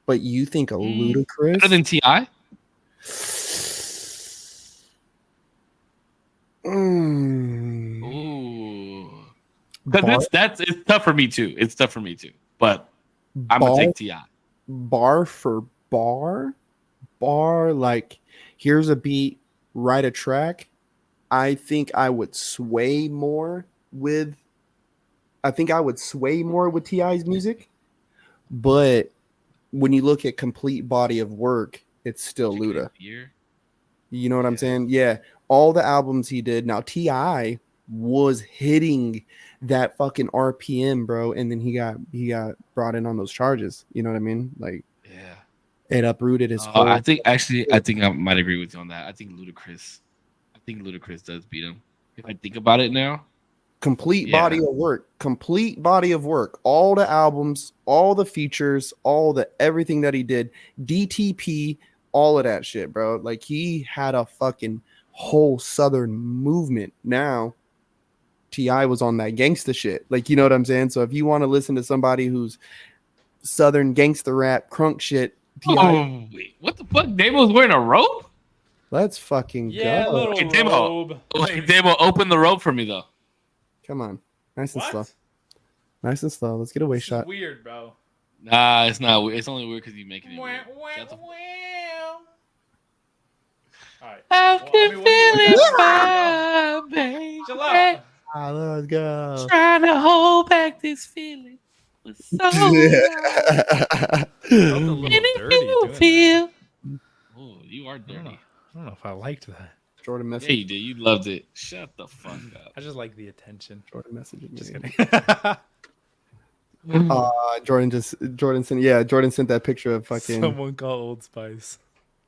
But you think a Ludacris better than T.I.? Ooh. Because it's tough for me too. It's tough for me too. But I'm gonna take T.I. Bar for bar, like here's a beat, write a track. I think I would sway more with T.I.'s music. But when you look at complete body of work, it's still Luda. You know what I'm saying? Yeah. All the albums he did. Now T.I. was hitting that fucking RPM, bro, and then he got brought in on those charges. You know what I mean? Like, yeah, it uprooted his whole. I think I might agree with you on that. I think Ludacris does beat him. If I think about it now, complete body of work, all the albums, all the features, all the everything that he did, DTP, all of that shit, bro. Like he had a fucking whole Southern movement. Now T.I. was on that gangsta shit. Like, you know what I'm saying? So if you want to listen to somebody who's Southern gangster rap, crunk shit, T.I. Wait, what the fuck? Damo's wearing a robe? Let's fucking go. Hey, Damo, open the robe for me, though. Come on. Nice and slow. Nice and slow. Let's get a waist shot. Weird, bro. Nah, it's not weird. It's only weird because you're making it weird. All right. I can feel it, baby. Chill out. Let's go. Trying to hold back this feeling. So a little dirty feel. Oh, you are dirty. I don't know if I liked that. Jordan message. Yeah, you did. You loved it. Shut the fuck up. I just like the attention. Jordan messaging. Just kidding. Jordan sent that picture of fucking someone call Old Spice.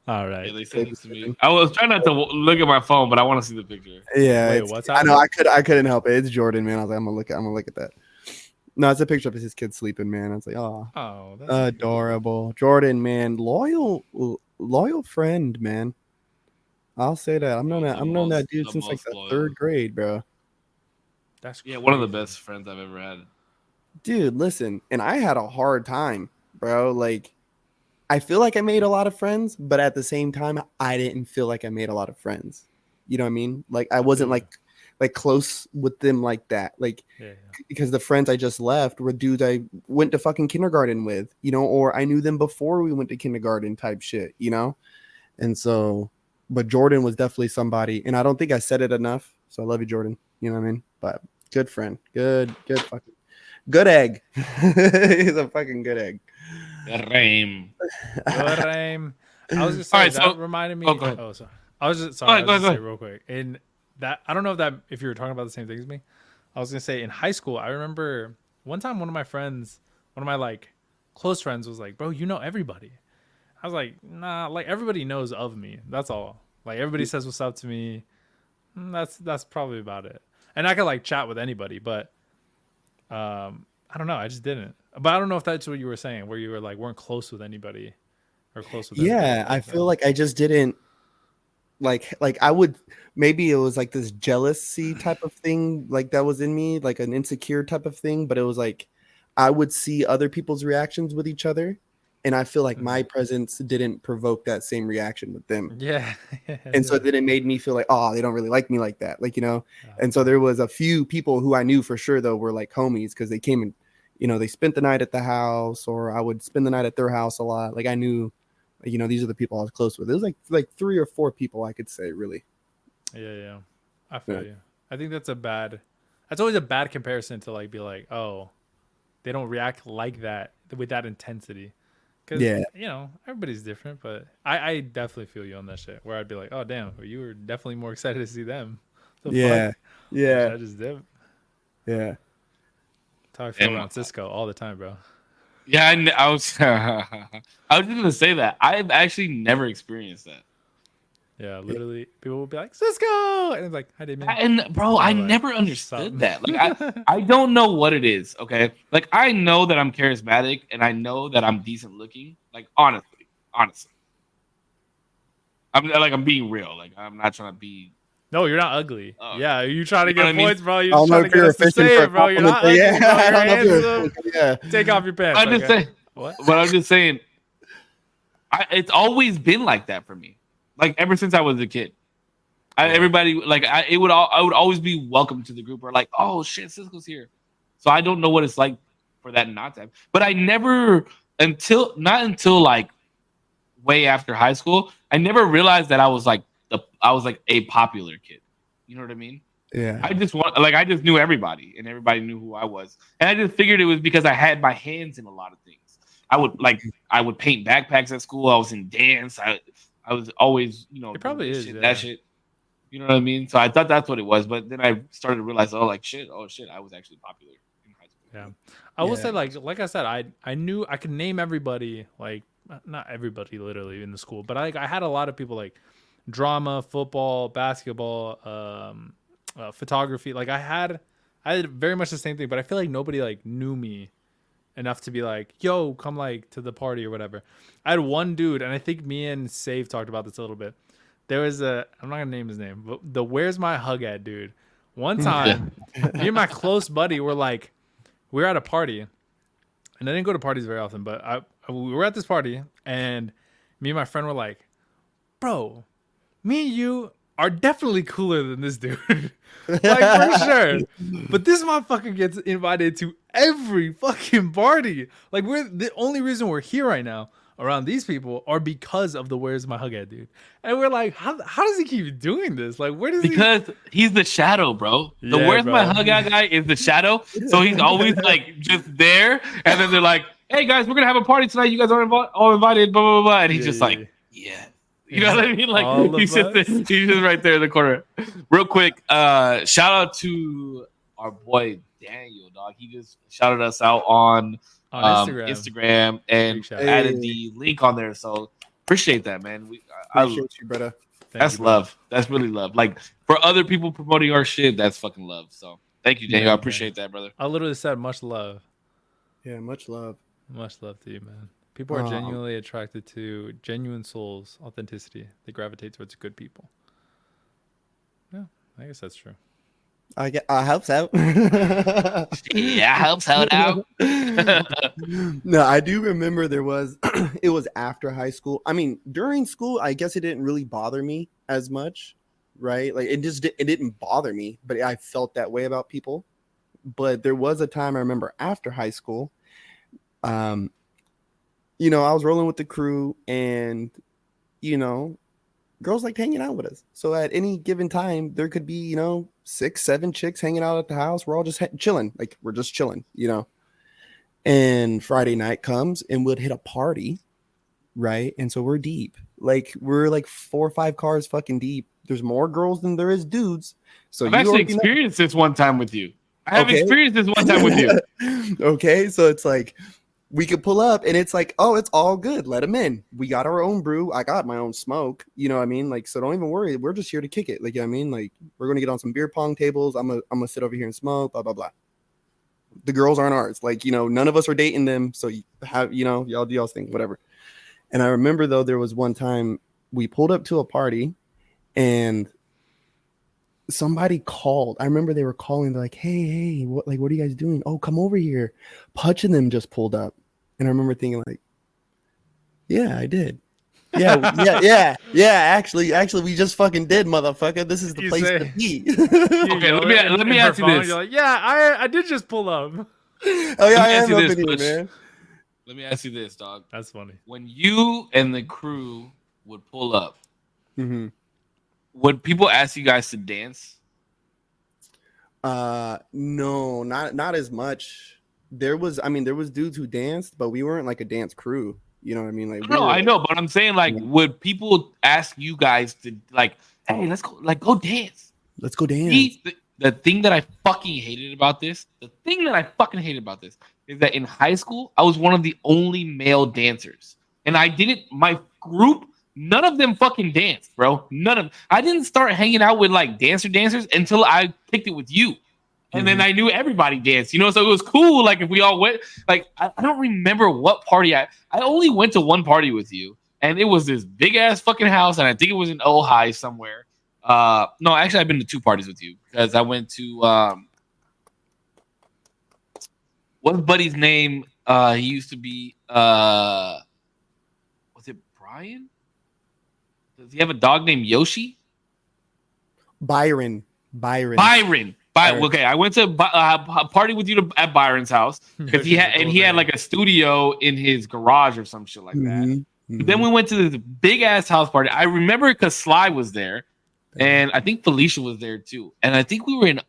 All right. Yeah, they sent it to me. I was trying not to look at my phone, but I want to see the picture. Yeah, wait, what's I know. I couldn't help it. It's Jordan, man. I was like, I'm gonna look at that. No, it's a picture of his kid sleeping, man. I was like, oh, that's adorable. Cute. Jordan, man, loyal friend, man. I'll say that. I've known that dude since like the third grade, bro. That's crazy. One of the best friends I've ever had. Dude, listen, and I had a hard time, bro. Like, I feel like I made a lot of friends, but at the same time, I didn't feel like I made a lot of friends. You know what I mean? Like, I wasn't like close with them like that. Like, because the friends I just left were dudes I went to fucking kindergarten with, you know, or I knew them before we went to kindergarten type shit, you know? And so, but Jordan was definitely somebody, and I don't think I said it enough. So I love you, Jordan. You know what I mean? But good friend. Good egg. He's a fucking good egg. Good rame. I was just saying, that reminded me. Oh, sorry. I was just say real quick. And that, I don't know if you were talking about the same thing as me. I was gonna say in high school, I remember one time one of my like close friends was like, "Bro, you know everybody." I was like, nah, like everybody knows of me. That's all. Like everybody says what's up to me. That's probably about it. And I could like chat with anybody, but I don't know. I just didn't. But I don't know if that's what you were saying, where you were like weren't close with anybody or close with anybody. Yeah, I feel like I just didn't like I would, maybe it was like this jealousy type of thing like that was in me, like an insecure type of thing, but it was like I would see other people's reactions with each other, and I feel like my presence didn't provoke that same reaction with them. Yeah. And so then it made me feel like, oh, they don't really like me like that, like, you know. And so there was a few people who I knew for sure though were like homies, because they came and, you know, they spent the night at the house, or I would spend the night at their house a lot. Like I knew, you know, these are the people I was close with. It was like 3 or 4 people I could say, really. Yeah. I feel you. I think that's always a bad comparison to like be like, oh, they don't react like that with that intensity. Because, you know, everybody's different, but I definitely feel you on that shit, where I'd be like, oh, damn, you were definitely more excited to see them. Yeah. I just did. Yeah. That's how I feel around Cisco all the time, bro. Yeah, I was I was just gonna say that I've actually never experienced that. Yeah, literally, people will be like Cisco, and it's like, hi, Damien. And bro, I like, never understood that. Like, I don't know what it is. Okay, like I know that I'm charismatic and I know that I'm decent looking. Like honestly, I'm being real. Like I'm not trying to be. No, you're not ugly. Yeah, you trying to get points, bro. You're just trying to get us to say it, bro. You're not ugly, bro. You're handsome. Take off your pants. I'm just saying. What? But I'm just saying. It's always been like that for me. Like ever since I was a kid, everybody like I would always be welcome to the group, or like, oh shit, Cisco's here. So I don't know what it's like for that not to happen. But I never until like way after high school, I never realized that I was like a popular kid. You know what I mean? Yeah. I just knew everybody, and everybody knew who I was, and I just figured it was because I had my hands in a lot of things. I would paint backpacks at school. I was in dance. I was always, you know, it probably is that shit. You know what I mean? So I thought that's what it was, but then I started to realize, oh shit, I was actually popular in high school. Yeah, I will say, like I said, I knew I could name everybody, like not everybody literally in the school, but I had a lot of people like drama, football, basketball, photography. Like I had very much the same thing, but I feel like nobody like knew me enough to be like, yo, come like to the party or whatever. I had one dude, and I think me and Save talked about this a little bit. There was I'm not gonna name his name, but the where's my hug at dude. One time, me and my close buddy were at a party, and I didn't go to parties very often, but we were at this party, and me and my friend were like, bro, me and you are definitely cooler than this dude. Like for sure. But this motherfucker gets invited to every fucking party. Like we're the only reason we're here right now around these people are because of the where's my hug at dude. And we're like, how does he keep doing this? Like where does because he's the shadow, bro. The where's my hug at guy is the shadow. So he's always like just there. And then they're like, hey guys, we're gonna have a party tonight. You guys are all invited, blah blah blah. And he's just like, yeah. You know what I mean? Like he's just right there in the corner. Real quick, shout out to our boy Daniel, dog. He just shouted us out on Instagram and added the link on there. So appreciate that, man. I appreciate you, brother. That's love. That's really love. Like for other people promoting our shit, that's fucking love. So thank you, Daniel. I appreciate that, brother. I literally said much love. Yeah, much love. Much love to you, man. People are genuinely attracted to genuine souls, authenticity. They gravitate towards good people. Yeah, I guess that's true. I helps out. Yeah, helps out. No, I do remember it was after high school. I mean, during school, I guess it didn't really bother me as much, right? Like it didn't bother me, but I felt that way about people. But there was a time I remember after high school, you know, I was rolling with the crew, and you know, girls liked hanging out with us. So at any given time, there could be, you know, 6-7 chicks hanging out at the house. We're all just chilling. Like we're just chilling, you know. And Friday night comes and we'd hit a party, right? And so we're deep. Like we're like 4 or 5 cars fucking deep. There's more girls than there is dudes. So I've actually experienced this one time with you. I have experienced this one time with you. Okay, so it's like we could pull up and it's like, oh, it's all good. Let them in. We got our own brew. I got my own smoke. You know what I mean? Like, so don't even worry. We're just here to kick it. Like, you know what I mean? Like, we're going to get on some beer pong tables. I'm gonna sit over here and smoke, blah, blah, blah. The girls aren't ours. Like, you know, none of us are dating them. So you have, you know, y'all do y'all's thing, whatever. And I remember though, there was one time we pulled up to a party and somebody called. I remember they were calling. They're like, hey, what are you guys doing? Oh, come over here. Putch and them just pulled up. And I remember thinking like, yeah, I did. Yeah. Actually, we just fucking did, motherfucker. This is the place to be. Okay, let me ask you this. You're like, yeah, I did just pull up. Oh yeah, I am up in here, man. Let me ask you this, dog. That's funny. When you and the crew would pull up, mm-hmm. would people ask you guys to dance? No, not as much. There was dudes who danced, but we weren't like a dance crew. You know what I mean? Like, I know, but I'm saying, like, would people ask you guys to, like, hey, let's go, like, go dance? Let's go dance. The thing that I fucking hated about this, is that in high school, I was one of the only male dancers. And my group, none of them fucking danced, bro. I didn't start hanging out with, like, dancers until I picked it with you. And then I knew everybody danced, you know, so it was cool. Like, if we all went, like, I don't remember what party I only went to one party with you, and it was this big ass fucking house, and I think it was in Ojai somewhere. No, actually, I've been to 2 parties with you because I went to what's Buddy's name? He used to be was it Brian? Does he have a dog named Yoshi? Byron. Okay, I went to a party with you at Byron's house because he had like a studio in his garage or some shit like that. Mm-hmm. Then we went to this big ass house party. I remember because Sly was there, and I think Felicia was there too. And I think we were in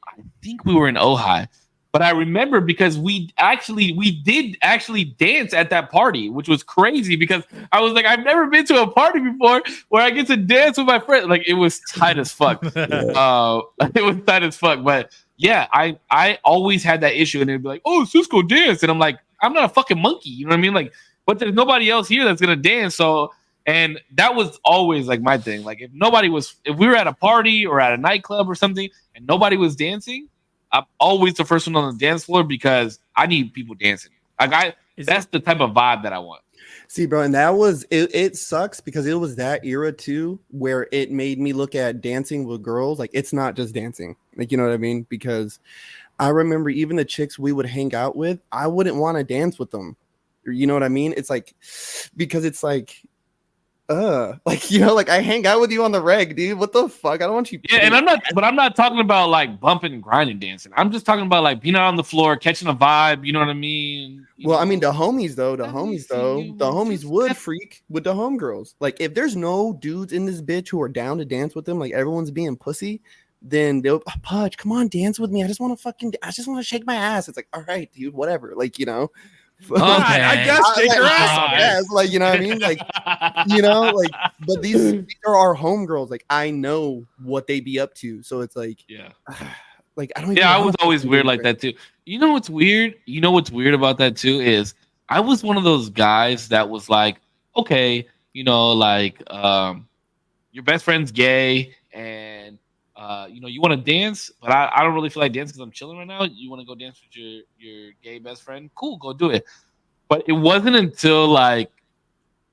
Ojai. But I remember because we did actually dance at that party, which was crazy because I was like, I've never been to a party before where I get to dance with my friends. Like, it was tight as fuck. It was tight as fuck. But yeah, I always had that issue, and they'd be like, "Oh, Cisco dance," and I'm like, I'm not a fucking monkey, you know what I mean? Like, but there's nobody else here that's gonna dance. So, and that was always like my thing. Like, if we were at a party or at a nightclub or something, and nobody was dancing, I'm always the first one on the dance floor because I need people dancing. That's the type of vibe that I want. See, bro, and that was it sucks because it was that era too where it made me look at dancing with girls like it's not just dancing. Like, you know what I mean? Because I remember even the chicks we would hang out with, I wouldn't want to dance with them. You know what I mean? It's like because it's like like, you know, like I hang out with you on the reg, dude. What the fuck? I don't want you. Yeah, and I'm not talking about like bumping and grinding dancing. I'm just talking about like being out on the floor, catching a vibe. You know what I mean? I mean, the homies would freak with the homegirls. Like, if there's no dudes in this bitch who are down to dance with them, like everyone's being pussy, then they'll Pudge, come on, dance with me. I just want to shake my ass. It's like, all right, dude, whatever. Like, you know. Okay. I guess shake your ass. Like, you know what I mean? Like, you know, like, but these are our homegirls. Like, I know what they be up to. So it's like, yeah. Like, I don't. Yeah, I was always weird like that too. You know what's weird? You know what's weird about that too is I was one of those guys that was like, okay, you know, like your best friend's gay and you know, you want to dance, but I don't really feel like dancing because I'm chilling right now. You want to go dance with your gay best friend? Cool, go do it. But it wasn't until like,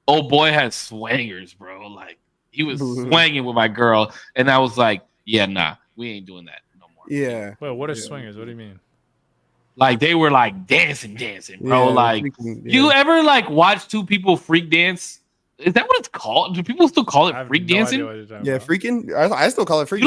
old boy had swangers, bro. Like, he was swanging with my girl, and I was like, yeah, nah, we ain't doing that no more. Yeah. Well, what are swingers? What do you mean? Like, they were like dancing, bro. Yeah, like, you ever like watch 2 people freak dance? Is that what it's called? Do people still call it freak dancing? Yeah, freaking. I still call it freaking.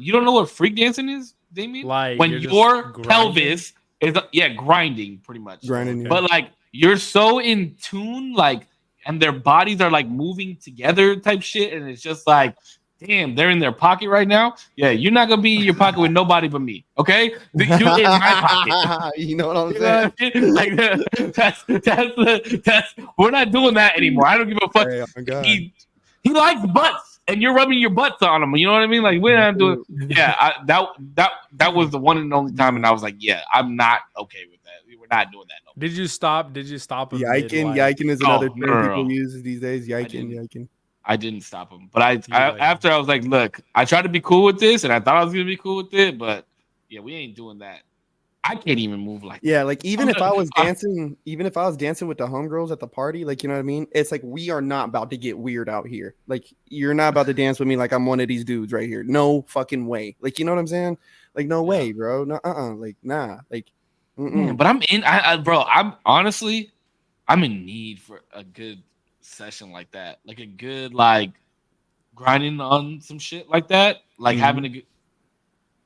You don't know what freak dancing is, Damien? Like, when your pelvis is grinding, pretty much. Grinding, yeah. But like, you're so in tune, like, and their bodies are like moving together, type shit, and it's just like, damn, they're in their pocket right now. Yeah, you're not gonna be in your pocket with nobody but me, okay? You're in my pocket. You know what I'm saying? Like, that's we're not doing that anymore. I don't give a fuck. Hey, oh my God. He likes butts, and you're rubbing your butts on him. You know what I mean? Like, we're not doing. Yeah, that was the one and only time, and I was like, yeah, I'm not okay with that. We're not doing that no more. Did you stop? Did you stop him? Yiking, mid-life? yiking is another no, term no, people no. use these days. Yiking, didn't. yiking. I didn't stop him, but I like- after I was like, look, I tried to be cool with this, and I thought I was gonna be cool with it, but yeah, we ain't doing that. I can't even move like Yeah, like even I'm if I not- was dancing, even if I was dancing with the homegirls at the party, like you know what I mean? It's like we are not about to get weird out here. Like you're not about to dance with me like I'm one of these dudes right here. No fucking way. Like you know what I'm saying? Like no way, bro. No, like nah. Like, Yeah, but I'm in. Bro, I'm honestly, I'm in need for a good session like that, like a good like grinding on some shit like that, like having a good.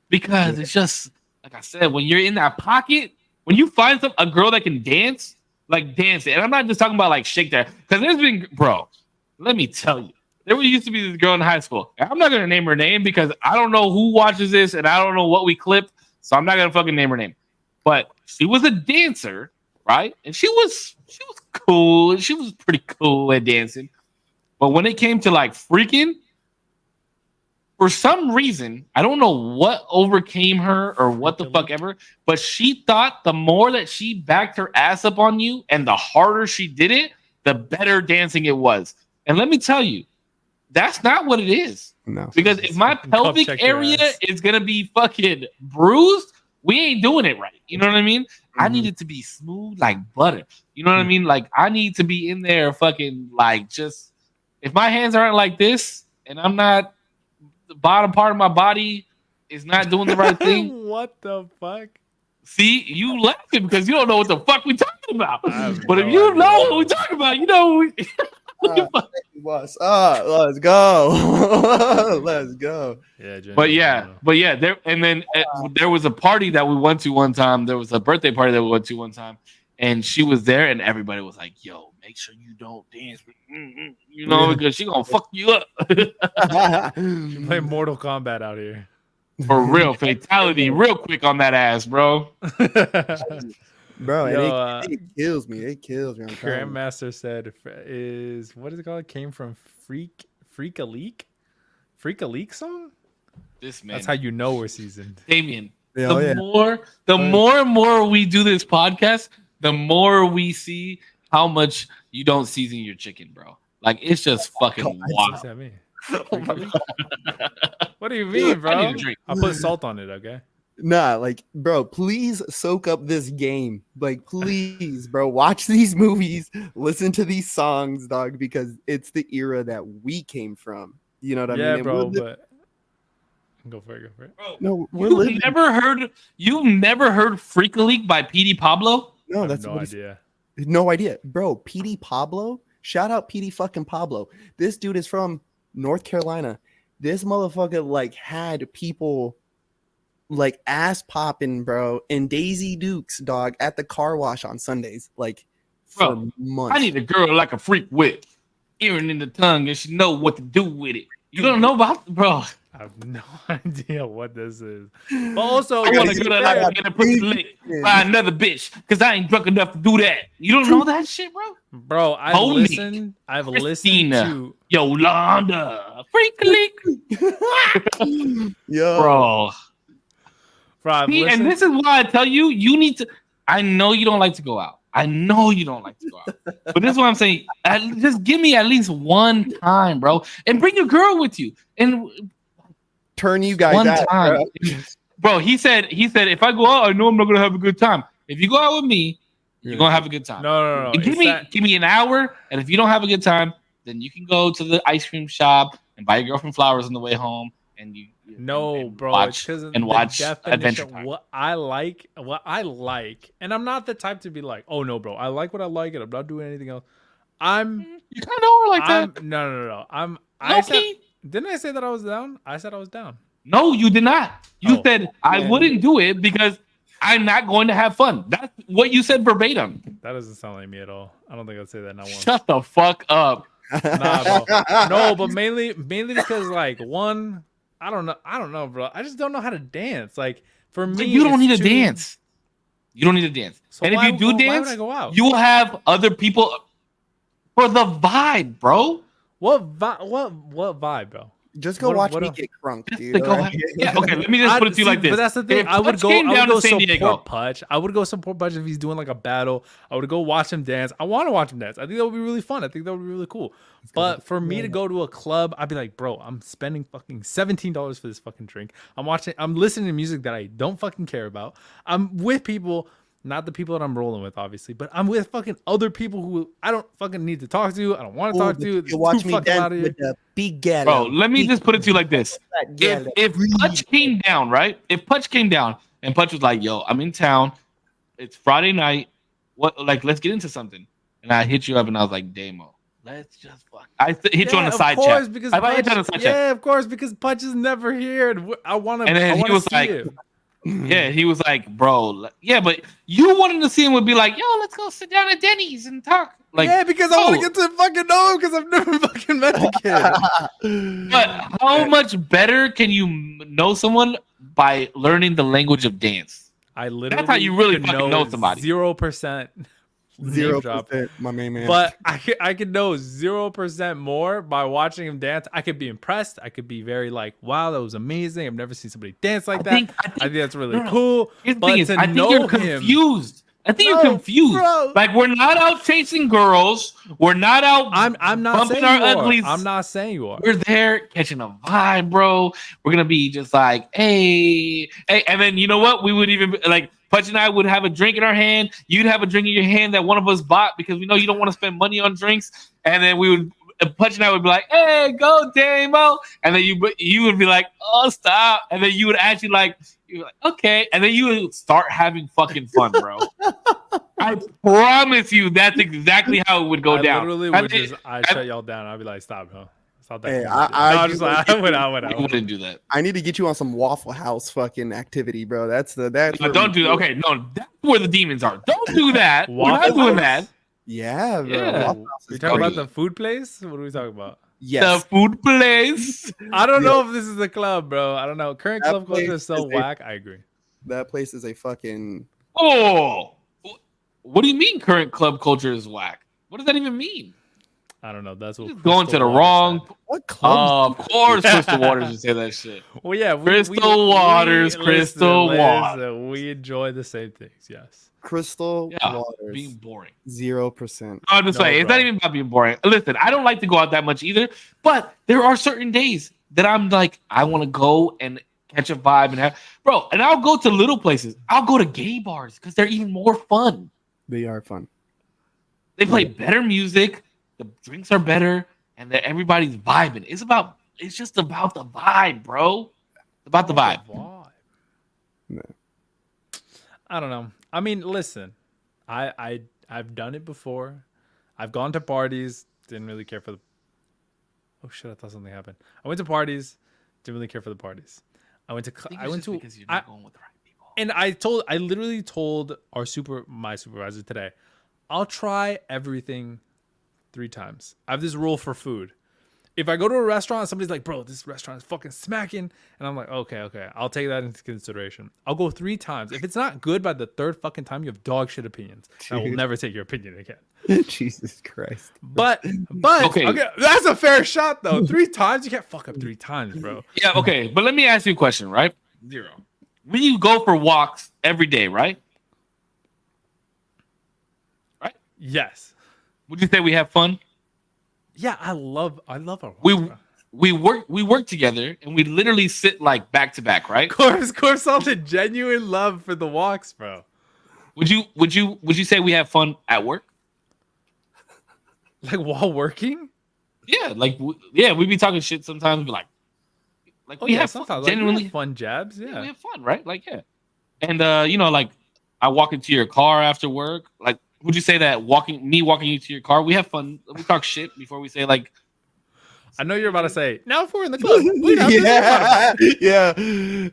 Because it's just like I said, when you're in that pocket, when you find a girl that can dance, like dance it, and I'm not just talking about like shake that, because there's been, bro. Let me tell you, there used to be this girl in high school. I'm not gonna name her name because I don't know who watches this and I don't know what we clipped, so I'm not gonna fucking name her name. But she was a dancer, right? And she was cool. She was pretty cool at dancing. But when it came to like freaking, for some reason, I don't know what overcame her or what the fuck ever, but she thought the more that she backed her ass up on you and the harder she did it, the better dancing it was. And let me tell you, that's not what it is. No. Because if my pelvic check your area ass. is gonna be fucking bruised, we ain't doing it right. You know what I mean? I need it to be smooth like butter. You know what I mean? Like I need to be in there fucking like just if my hands aren't like this and I'm not the bottom part of my body is not doing the right thing. What the fuck? See, you laughing because you don't know what the fuck we talking about. But if no you idea. know what we talking about, you know. Let's go. Let's go. Yeah, But yeah, there and then there was a party that we went to one time. There was a birthday party that we went to one time, and she was there, and everybody was like, "Yo, make sure you don't dance, you know, because she gonna fuck you up." You play Mortal Kombat out here. For real, fatality, real quick on that ass, bro. Bro, Yo, and it kills me. It kills me. I'm telling you. Grandmaster said is what is it called? Came from Freak a Leak song? This man, That's how you know we're seasoned. Damien. Yeah, The more and more we do this podcast, the more we see how much you don't season your chicken, bro. Like it's just fucking What wild. does that mean? What do you mean, bro? I need a drink. I'll put salt on it, okay? Nah, like, bro, please soak up this game. Like, please, bro, watch these movies, listen to these songs, dog, because it's the era that we came from. You know what I mean? Yeah, And bro, we're but go for it. Bro, no, we're you've living. never heard Freak a Leak by PD Pablo? No, I have that's no what he's- idea. No idea, bro. PD Pablo, shout out PD fucking Pablo. This dude is from North Carolina. This motherfucker like had people like ass popping, bro, and Daisy Dukes, dog, at the car wash on Sundays, like for Bro, months. I need a girl like a freak with earring in the tongue and she know what to do with it. You don't know about, bro. I have no idea what this is. But also, I want like, to go to like get a pussy lick by another bitch because I ain't drunk enough to do that. You don't know that shit, bro? bro, I've Monique, listened Christina, to Yolanda, Freak a Leak, Yo, bro. I've See, and listened- this is why I tell you, you need to. I know you don't like to go out. I know you don't like to go out. But this is what I'm saying. Just give me at least one time, bro. And bring your girl with you. And turn you guys one out, time. bro. Bro, he said, if I go out, I know I'm not gonna have a good time. If you go out with me, you're gonna have a good time. No. And give me an hour, and if you don't have a good time, then you can go to the ice cream shop and buy your girlfriend flowers on the way home. And you bro, watch it's and watch Adventure definition. Time. What I like, and I'm not the type to be like, oh no, bro, I like what I like, and I'm not doing anything else. You kind of are like that. No. Didn't I say that I was down? I said I was down. No, you did not. You Oh. said I wouldn't do it because I'm not going to have fun. That's what you said verbatim. That doesn't sound like me at all. I don't think I'd say that not once. Shut the fuck up. Nah, bro. No, but mainly because like one, I don't know, bro. I just don't know how to dance. Like for me, You don't it's need to too- dance. You don't need to dance. So And if why you do why dance, would I go out? you will have other people for the vibe, bro. What vibe, bro? Just go watch me get crunk, dude. Yeah, okay. Let me just put it to you like this. But that's the thing. If I would Putsch go. came I down would to go San support Diego. Putsch. I would go support Putsch if he's doing like a battle. I would go watch him dance. I want to watch him dance. I think that would be really fun. I think that would be really cool. But for me to go to a club, I'd be like, bro, I'm spending fucking $17 for this fucking drink. I'm listening to music that I don't fucking care about. I'm with people. Not the people that I'm rolling with, obviously, but I'm with fucking other people who I don't fucking need to talk to. I don't want to talk to. You watch me dance with the big gal. Bro, let me just put it to you like this. If Putsch came down, right? If Putsch came down and Putsch was like, yo, I'm in town. It's Friday night. Let's get into something. And I hit you up and I was like, Damo, let's just fuck. I hit you on the side chat. Yeah, of course, because Putsch is never here. And I want to. And then he was like, yeah, he was like, bro, yeah, but you wanting to see him would be like, yo, let's go sit down at Denny's and talk. Like, yeah, because I want to get to fucking know him because I've never fucking met the kid. But how much better can you know someone by learning the language of dance? That's how you really fucking know somebody. 0%. 0%, my main man. But I could know 0% more by watching him dance. I could be impressed. I could be very like, wow, that was amazing. I've never seen somebody dance like that. I think that's really cool. Here's the thing is, I think you're confused. You're confused. Bro. Like, we're not out chasing girls. We're not out. I'm not saying our you are. uglies. I'm not saying you are. We're there catching a vibe, bro. We're gonna be just like, hey, and then you know what? We would even be, like, Putsch and I would have a drink in our hand. You'd have a drink in your hand that one of us bought because we know you don't want to spend money on drinks. And then Putsch and I would be like, hey, go Damo. And then you would be like, oh, stop. And then you would actually you're like, okay. And then you would start having fucking fun, bro. I promise you that's exactly how it would go down. Literally would I'd shut y'all down. I'd be like, stop, bro. Stop that. Hey, I wouldn't do that. I need to get you on some Waffle House fucking activity, bro. That's don't do that. Okay, no, that's where the demons are. Don't do that. We're not doing that. Yeah, bro. Yeah. We talking about the food place? What are we talking about? Yes. The food place. I don't know if this is a club, bro. I don't know. Current club culture is so whack. I agree. That place is a fucking. Oh, what do you mean? Current club culture is whack? What does that even mean? I don't know. That's what going to the wrong. What club? Of course, Crystal Waters would say that shit. Well, yeah, Crystal Waters. We enjoy the same things. Yes. Crystal Waters. Being boring. 0%. I'm just saying, it's not even about being boring. Listen, I don't like to go out that much either, but there are certain days that I'm like, I want to go and catch a vibe and have, bro. And I'll go to little places. I'll go to gay bars because they're even more fun. They are fun. They play better music. The drinks are better, and everybody's vibing. It's just about the vibe, bro. It's about the vibe. No. I don't know. I mean, listen, I've done it before. I've gone to parties, didn't really care for the. Oh shit! I thought something happened. I went to parties, didn't really care for the parties. I went to because you're not going with the right people. And I literally told my supervisor today, I'll try everything 3 times. I have this rule for food. If I go to a restaurant, somebody's like, bro, this restaurant is fucking smacking. And I'm like, okay. I'll take that into consideration. I'll go 3 times. If it's not good by the 3rd fucking time, you have dog shit opinions. I will never take your opinion again. Jesus Christ. But okay, that's a fair shot though. 3 times? You can't fuck up 3 times, bro. Yeah, okay. But let me ask you a question, right? 0. When you go for walks every day, right? Right? Yes. Would you say we have fun? Yeah, I love our walks, we work together and we literally sit like back to back, right? Korpsx saw the genuine love for the walks, bro. Would you say we have fun at work? Like while working? Yeah, we'd be talking shit sometimes, be like we have sometimes genuinely we have fun jabs. Yeah, we have fun, right? Like, yeah. And like I walk into your car after work, like. Would you say that walking you to your car, we have fun? We talk shit before we say like. I know you're about to say now. If we're in the club, we yeah.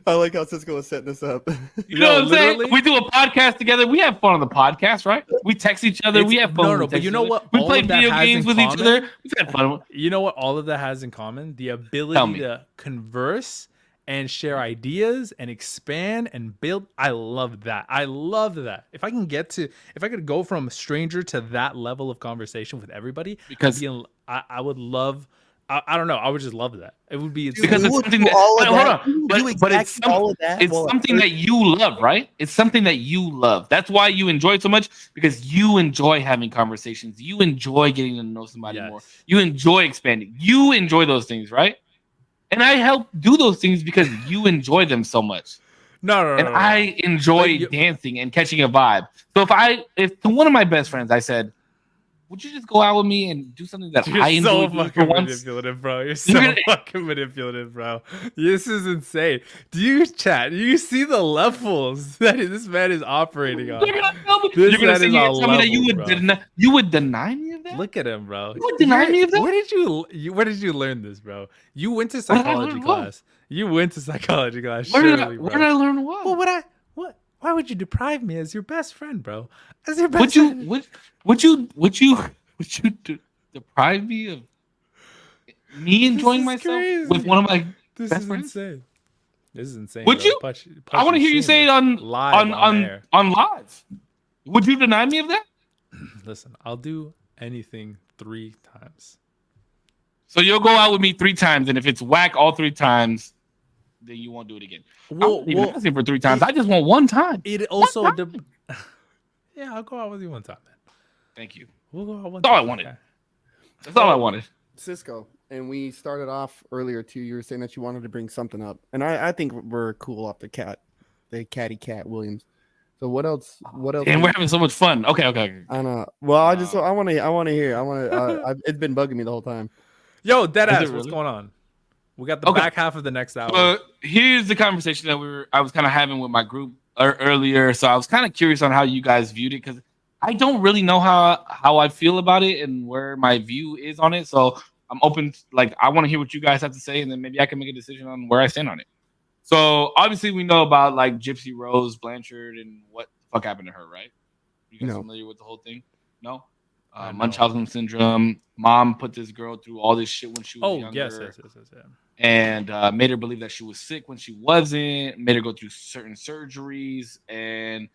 I like how Cisco was setting this up. You know what I'm saying? We do a podcast together. We have fun on the podcast, right? We text each other. We have fun. No, but you know what? We play video games with each other. We've had fun. You know what? All of that has in common: the ability to converse and share ideas and expand and build. I love that. If I could go from a stranger to that level of conversation with everybody, because I would love I don't know. I would just love that. It would be Dude, because we it's would something do that all of hold that. on, We would do but it's exactly all of that. it's Well, something that you love, right? It's something that you love. That's why you enjoy it so much, because you enjoy having conversations. You enjoy getting to know somebody more. Yes. You enjoy expanding. You enjoy those things, right? And I help do those things because you enjoy them so much. No, no, And no, no, no. I enjoy dancing and catching a vibe. So if to one of my best friends I said, would you just go out with me and do something that You're I enjoy so doing for fucking once? manipulative, bro. You're You're so gonna- fucking manipulative, bro. This is insane. Do you see the levels that this man is operating on? You're gonna tell me, This you're gonna man sit is here on and tell me that levels, bro. you would deny me of that? Look at him, bro. You would deny me of that? Where did you learn this, bro? You went to Where did I psychology learn what? class. You went to psychology class. Where did Surely, I, bro. where did I learn what? Well, what? Why would you deprive me as your best friend, bro? As your best would you friend. would you deprive me of me enjoying is myself crazy. with one of my This best is friends? insane. This is insane. Would bro. you? I want to hear you say it on live on air. live. Would you deny me of that? Listen, I'll do anything 3 times. So you'll go out with me 3 times, and if it's whack all 3 times, then you won't do it again. I'm not even asking for 3 times. I just want 1 time. It also yeah, I'll go out with you 1 time, man. Thank you. We'll go out 1 That's all time. I wanted. Okay. That's all I wanted. Cisco, and we started off earlier too. You were saying that you wanted to bring something up, and I think we're cool off the Catty Cat Williams. So what else? What else? And we're having so much fun. Okay. I know. Well, I want to hear. It's been bugging me the whole time. Yo, deadass, really? what's going on? We got the back half of the next hour. Here's the conversation that I was kind of having with my group earlier. So I was kind of curious on how you guys viewed it, because I don't really know how I feel about it and where my view is on it. So I'm open. Like, I want to hear what you guys have to say, and then maybe I can make a decision on where I stand on it. So obviously we know about like Gypsy Rose Blanchard and what the fuck happened to her, right? You guys familiar with the whole thing? No? Munchausen syndrome. Mom put this girl through all this shit when she was younger. Yes. And made her believe that she was sick when she wasn't. Made her go through certain surgeries, and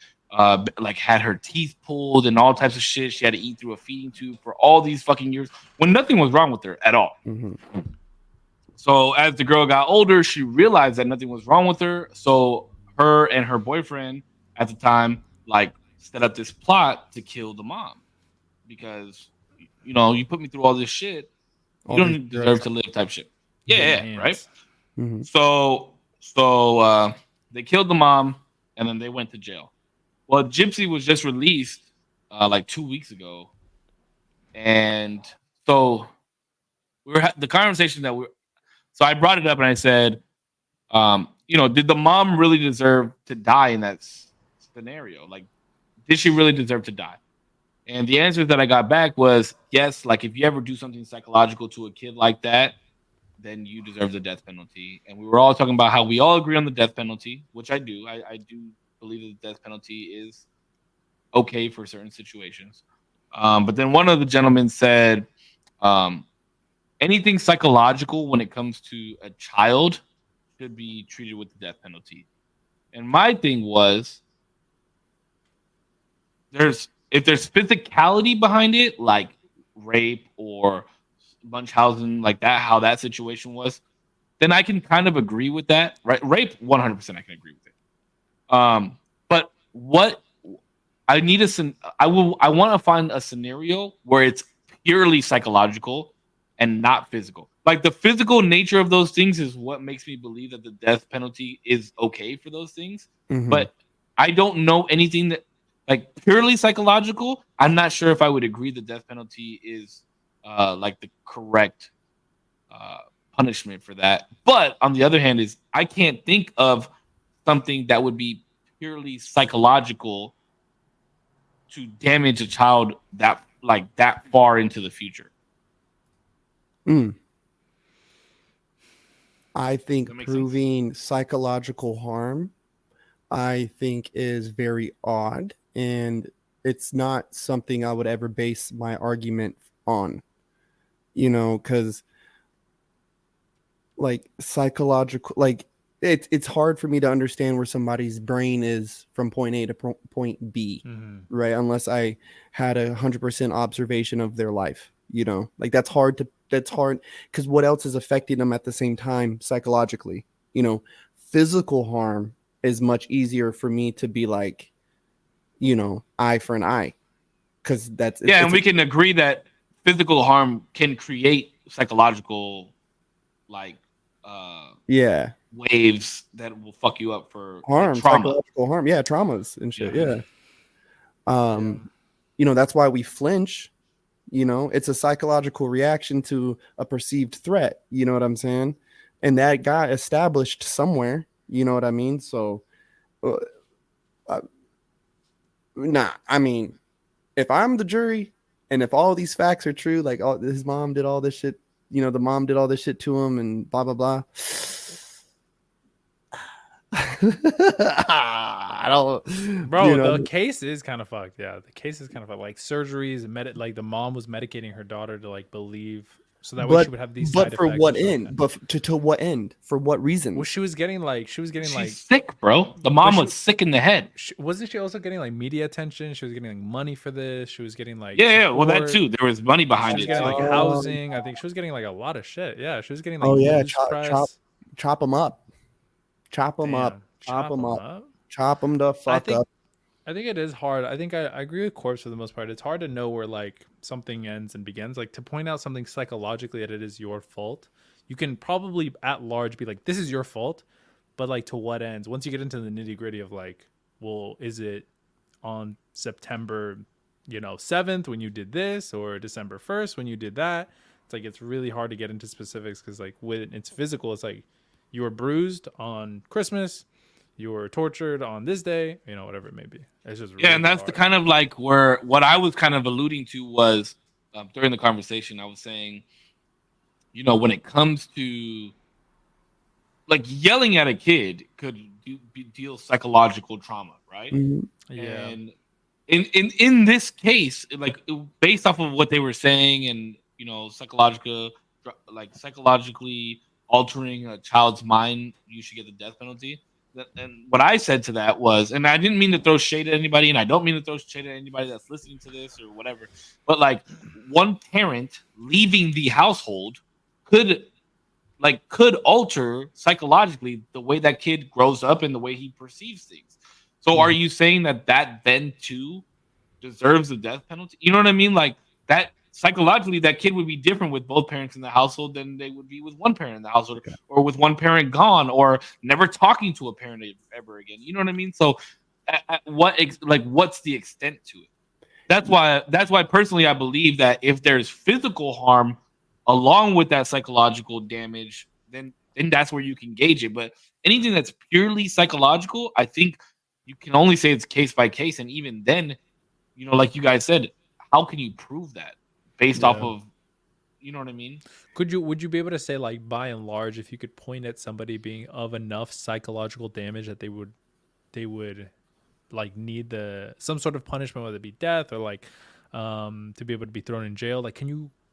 like had her teeth pulled and all types of shit. She had to eat through a feeding tube for all these fucking years when nothing was wrong with her at all. Mm-hmm. So as the girl got older, she realized that nothing was wrong with her. So her and her boyfriend at the time like set up this plot to kill the mom, because you put me through all this shit, you don't deserve to live type shit. Yeah, right. Mm-hmm. So they killed the mom, and then they went to jail. Well, Gypsy was just released like 2 weeks ago, and so the conversation that so I brought it up and I said, did the mom really deserve to die in that scenario? Like, did she really deserve to die? And the answer that I got back was yes. Like, if you ever do something psychological to a kid like that, then you deserve the death penalty. And we were all talking about how we all agree on the death penalty, which I do. I do believe that the death penalty is okay for certain situations. But then one of the gentlemen said, anything psychological when it comes to a child should be treated with the death penalty. And my thing was, if there's physicality behind it, like rape or Munchausen, like that, how that situation was, then I can kind of agree with that, right? Rape, 100% I can agree with it. But what I need I want to find a scenario where it's purely psychological and not physical. Like, the physical nature of those things is what makes me believe that the death penalty is okay for those things. Mm-hmm. But I don't know anything that, like, purely psychological. I'm not sure if I would agree the death penalty is like the correct punishment for that. But on the other hand, I can't think of something that would be purely psychological to damage a child that far into the future. I think proving psychological harm, I think, is very odd, and it's not something I would ever base my argument on. Because like psychological, like it's hard for me to understand where somebody's brain is from point A to point B, right? Unless I had 100% observation of their life, like that's hard that's hard because what else is affecting them at the same time psychologically? You know, physical harm is much easier for me to be like, you know, eye for an eye, because and we can agree that physical harm can create psychological, like, yeah, waves that will fuck you up for harm, like, trauma. psychological harm, yeah, traumas and shit, Yeah. You know, that's why we flinch. You know, it's a psychological reaction to a perceived threat. You know what I'm saying? And that got established somewhere. You know what I mean? So, nah, I mean, if I'm the jury and if all these facts are true, like his mom did all this shit, you know, the mom did all this shit to him and blah, blah, blah. I don't, bro. you know, The case is kind of fucked. Yeah, the case is kind of fucked. Like surgeries and like the mom was medicating her daughter to like believe so that way she would have these side but for effects. what end? But to what end? For what reason? Well, she was getting like She's sick, bro. The mom was sick in the head. Wasn't she also getting like media attention? She was getting like money for this. She was getting like yeah. Well, that too. There was money behind it. She was getting like housing. I think she was getting like a lot of shit. Yeah, she was getting like chop them up, chop them up, chop them up, chop them the fuck up. I think it is hard. I think I agree with Korpsx for the most part. It's hard to know where like something ends and begins. Like to point out something psychologically that it is your fault. You can probably at large be like, this is your fault. But like to what ends? Once you get into the nitty gritty of like, well, is it on September, 7th when you did this or December 1st when you did that? It's like, it's really hard to get into specifics because like when it's physical, it's like you were bruised on Christmas. You were tortured on this day, whatever it may be. It's just really and that's hard. The kind of like where what I was kind of alluding to was during the conversation, I was saying, when it comes to like yelling at a kid could deal psychological trauma, right? Mm-hmm. Yeah. And in this case, like based off of what they were saying, and psychologically altering a child's mind, you should get the death penalty. And what I said to that was, and I didn't mean to throw shade at anybody, and I don't mean to throw shade at anybody that's listening to this or whatever, but like one parent leaving the household could alter psychologically the way that kid grows up and the way he perceives things. So are you saying that then too deserves the death penalty? You know what I mean? Like that psychologically, that kid would be different with both parents in the household than they would be with one parent in the household, or with one parent gone, or never talking to a parent ever again. You know what I mean? So, what's the extent to it? That's why personally I believe that if there's physical harm along with that psychological damage, then that's where you can gauge it. But anything that's purely psychological, I think you can only say it's case by case, and even then, like you guys said, how can you prove that? Based off of, you know what I mean? Would you be able to say, like, by and large, if you could point at somebody being of enough psychological damage that they would like need some sort of punishment, whether it be death or like to be able to be thrown in jail? Like,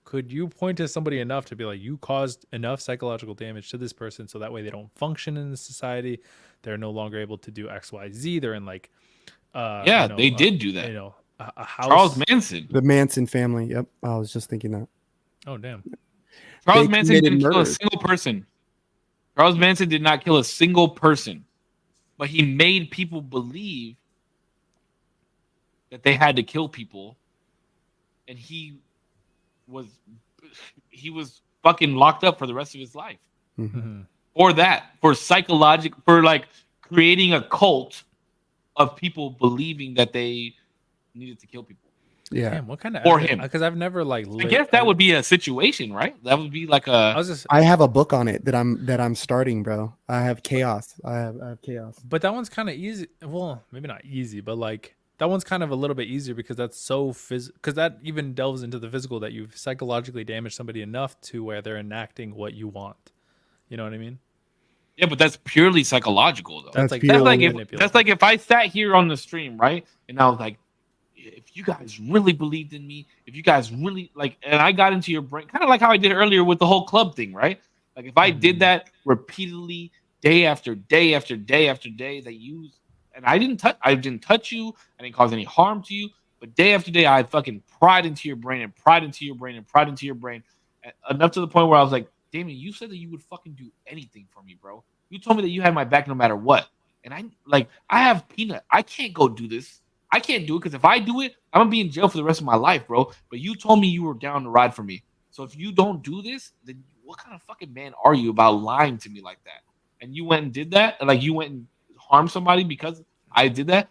could you point to somebody enough to be like, you caused enough psychological damage to this person so that way they don't function in the society, they're no longer able to do XYZ, they're in like they did do that. A house. Charles Manson. The Manson family. Yep. I was just thinking that. Oh, damn. Charles Manson didn't kill a single person. Charles Manson did not kill a single person. But he made people believe that they had to kill people. And he was fucking locked up for the rest of his life. Mm-hmm. For like creating a cult of people believing that they needed to kill people. Yeah. Damn, what kind of for him? Because I've never like. I guess that would be a situation, right? That would be like a. I have a book on it that I'm starting, bro. I have chaos. I have chaos. But that one's kind of easy. Well, maybe not easy, but like that one's kind of a little bit easier because that's so because that even delves into the physical, that you've psychologically damaged somebody enough to where they're enacting what you want. You know what I mean? Yeah, but that's purely psychological, though. That's like if I sat here on the stream, right, and I was like, if you guys really believed in me, if you guys really like, and I got into your brain, kind of like how I did earlier with the whole club thing, right? Like if I did that repeatedly, day after day after day after day, and I didn't touch you, I didn't cause any harm to you, but day after day, I fucking pried into your brain and pried into your brain and pried into your brain, enough to the point where I was like, Damien, you said that you would fucking do anything for me, bro. You told me that you had my back no matter what. And I have Peanut. I can't go do this. I can't do it because if I do it, I'm gonna be in jail for the rest of my life, bro. But you told me you were down to ride for me. So if you don't do this, then what kind of fucking man are you about lying to me like that? And you went and did that? Like you went and harmed somebody because I did that?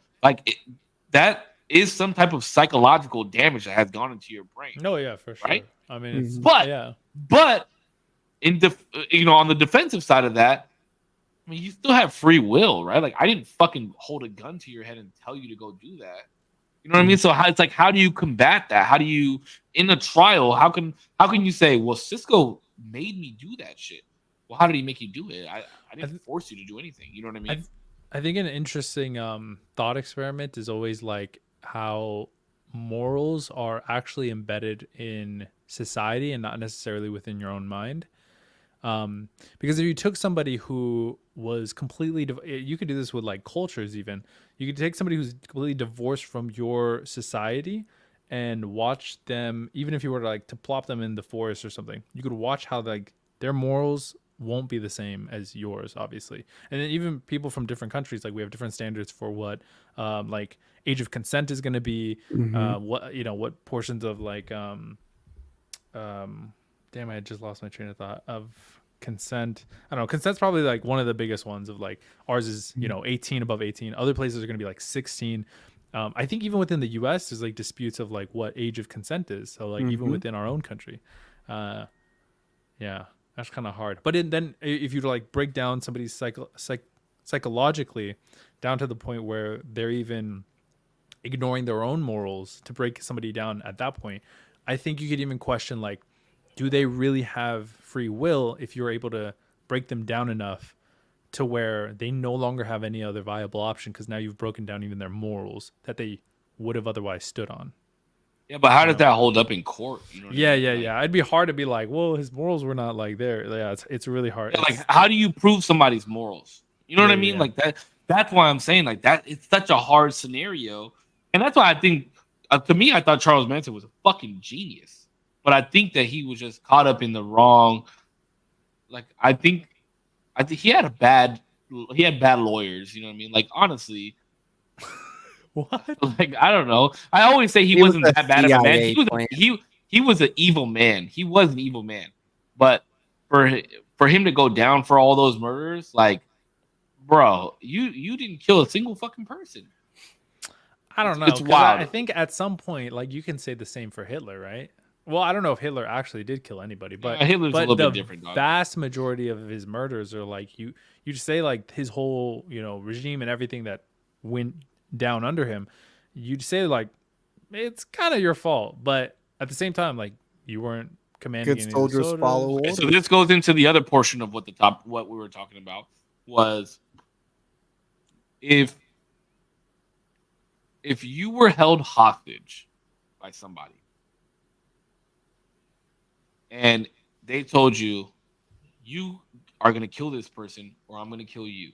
That is some type of psychological damage that has gone into your brain. No, yeah, for sure. Right? I mean, it's, But yeah. On the defensive side of that, I mean, you still have free will, right? Like I didn't fucking hold a gun to your head and tell you to go do that. You know what I mean? So how do you combat that? How do you in a trial? How can you say, well, Cisco made me do that shit? Well, how did he make you do it? I didn't force you to do anything. You know what I mean? I think an interesting thought experiment is always like how morals are actually embedded in society and not necessarily within your own mind. Because if you took somebody who was completely, you could do this with like cultures even. You could take somebody who's completely divorced from your society and watch them, even if you were to like to plop them in the forest or something, you could watch how like their morals won't be the same as yours, obviously. And then even people from different countries, like we have different standards for what like age of consent is going to be, what portions of like damn, I just lost my train of thought of consent. I don't know. Consent's probably like one of the biggest ones of like ours is, 18 above 18. Other places are going to be like 16. I think even within the US, there's like disputes of like what age of consent is. So like even within our own country. Yeah, that's kind of hard. But then if you like break down somebody's psychologically down to the point where they're even ignoring their own morals to break somebody down at that point, I think you could even question like, do they really have free will if you're able to break them down enough to where they no longer have any other viable option because now you've broken down even their morals that they would have otherwise stood on? Yeah, but how does that hold up in court? You know what I mean? Yeah. It'd be hard to be like, well, his morals were not like there. Yeah, it's really hard. Yeah, like, how do you prove somebody's morals? You know what I mean? Yeah. Like that. That's why I'm saying like that. It's such a hard scenario, and that's why I think, to me, I thought Charles Manson was a fucking genius. But I think that he was just caught up in the wrong. Like I think he had bad lawyers. You know what I mean? Like honestly, what? Like I don't know. I always say he wasn't that bad of a man. He was an evil man. He was an evil man. But for him to go down for all those murders, like, bro, you didn't kill a single fucking person. I don't know. It's wild. I think at some point, like you can say the same for Hitler, right? Well, I don't know if Hitler actually did kill anybody, but Hitler's a little bit different. The vast majority of his murders are like you say like his whole regime and everything that went down under him. You'd say like it's kind of your fault, but at the same time, like you weren't commanding. Good soldiers follow orders. So this goes into the other portion of what we were talking about was if you were held hostage by somebody. And they told you are going to kill this person or I'm going to kill you.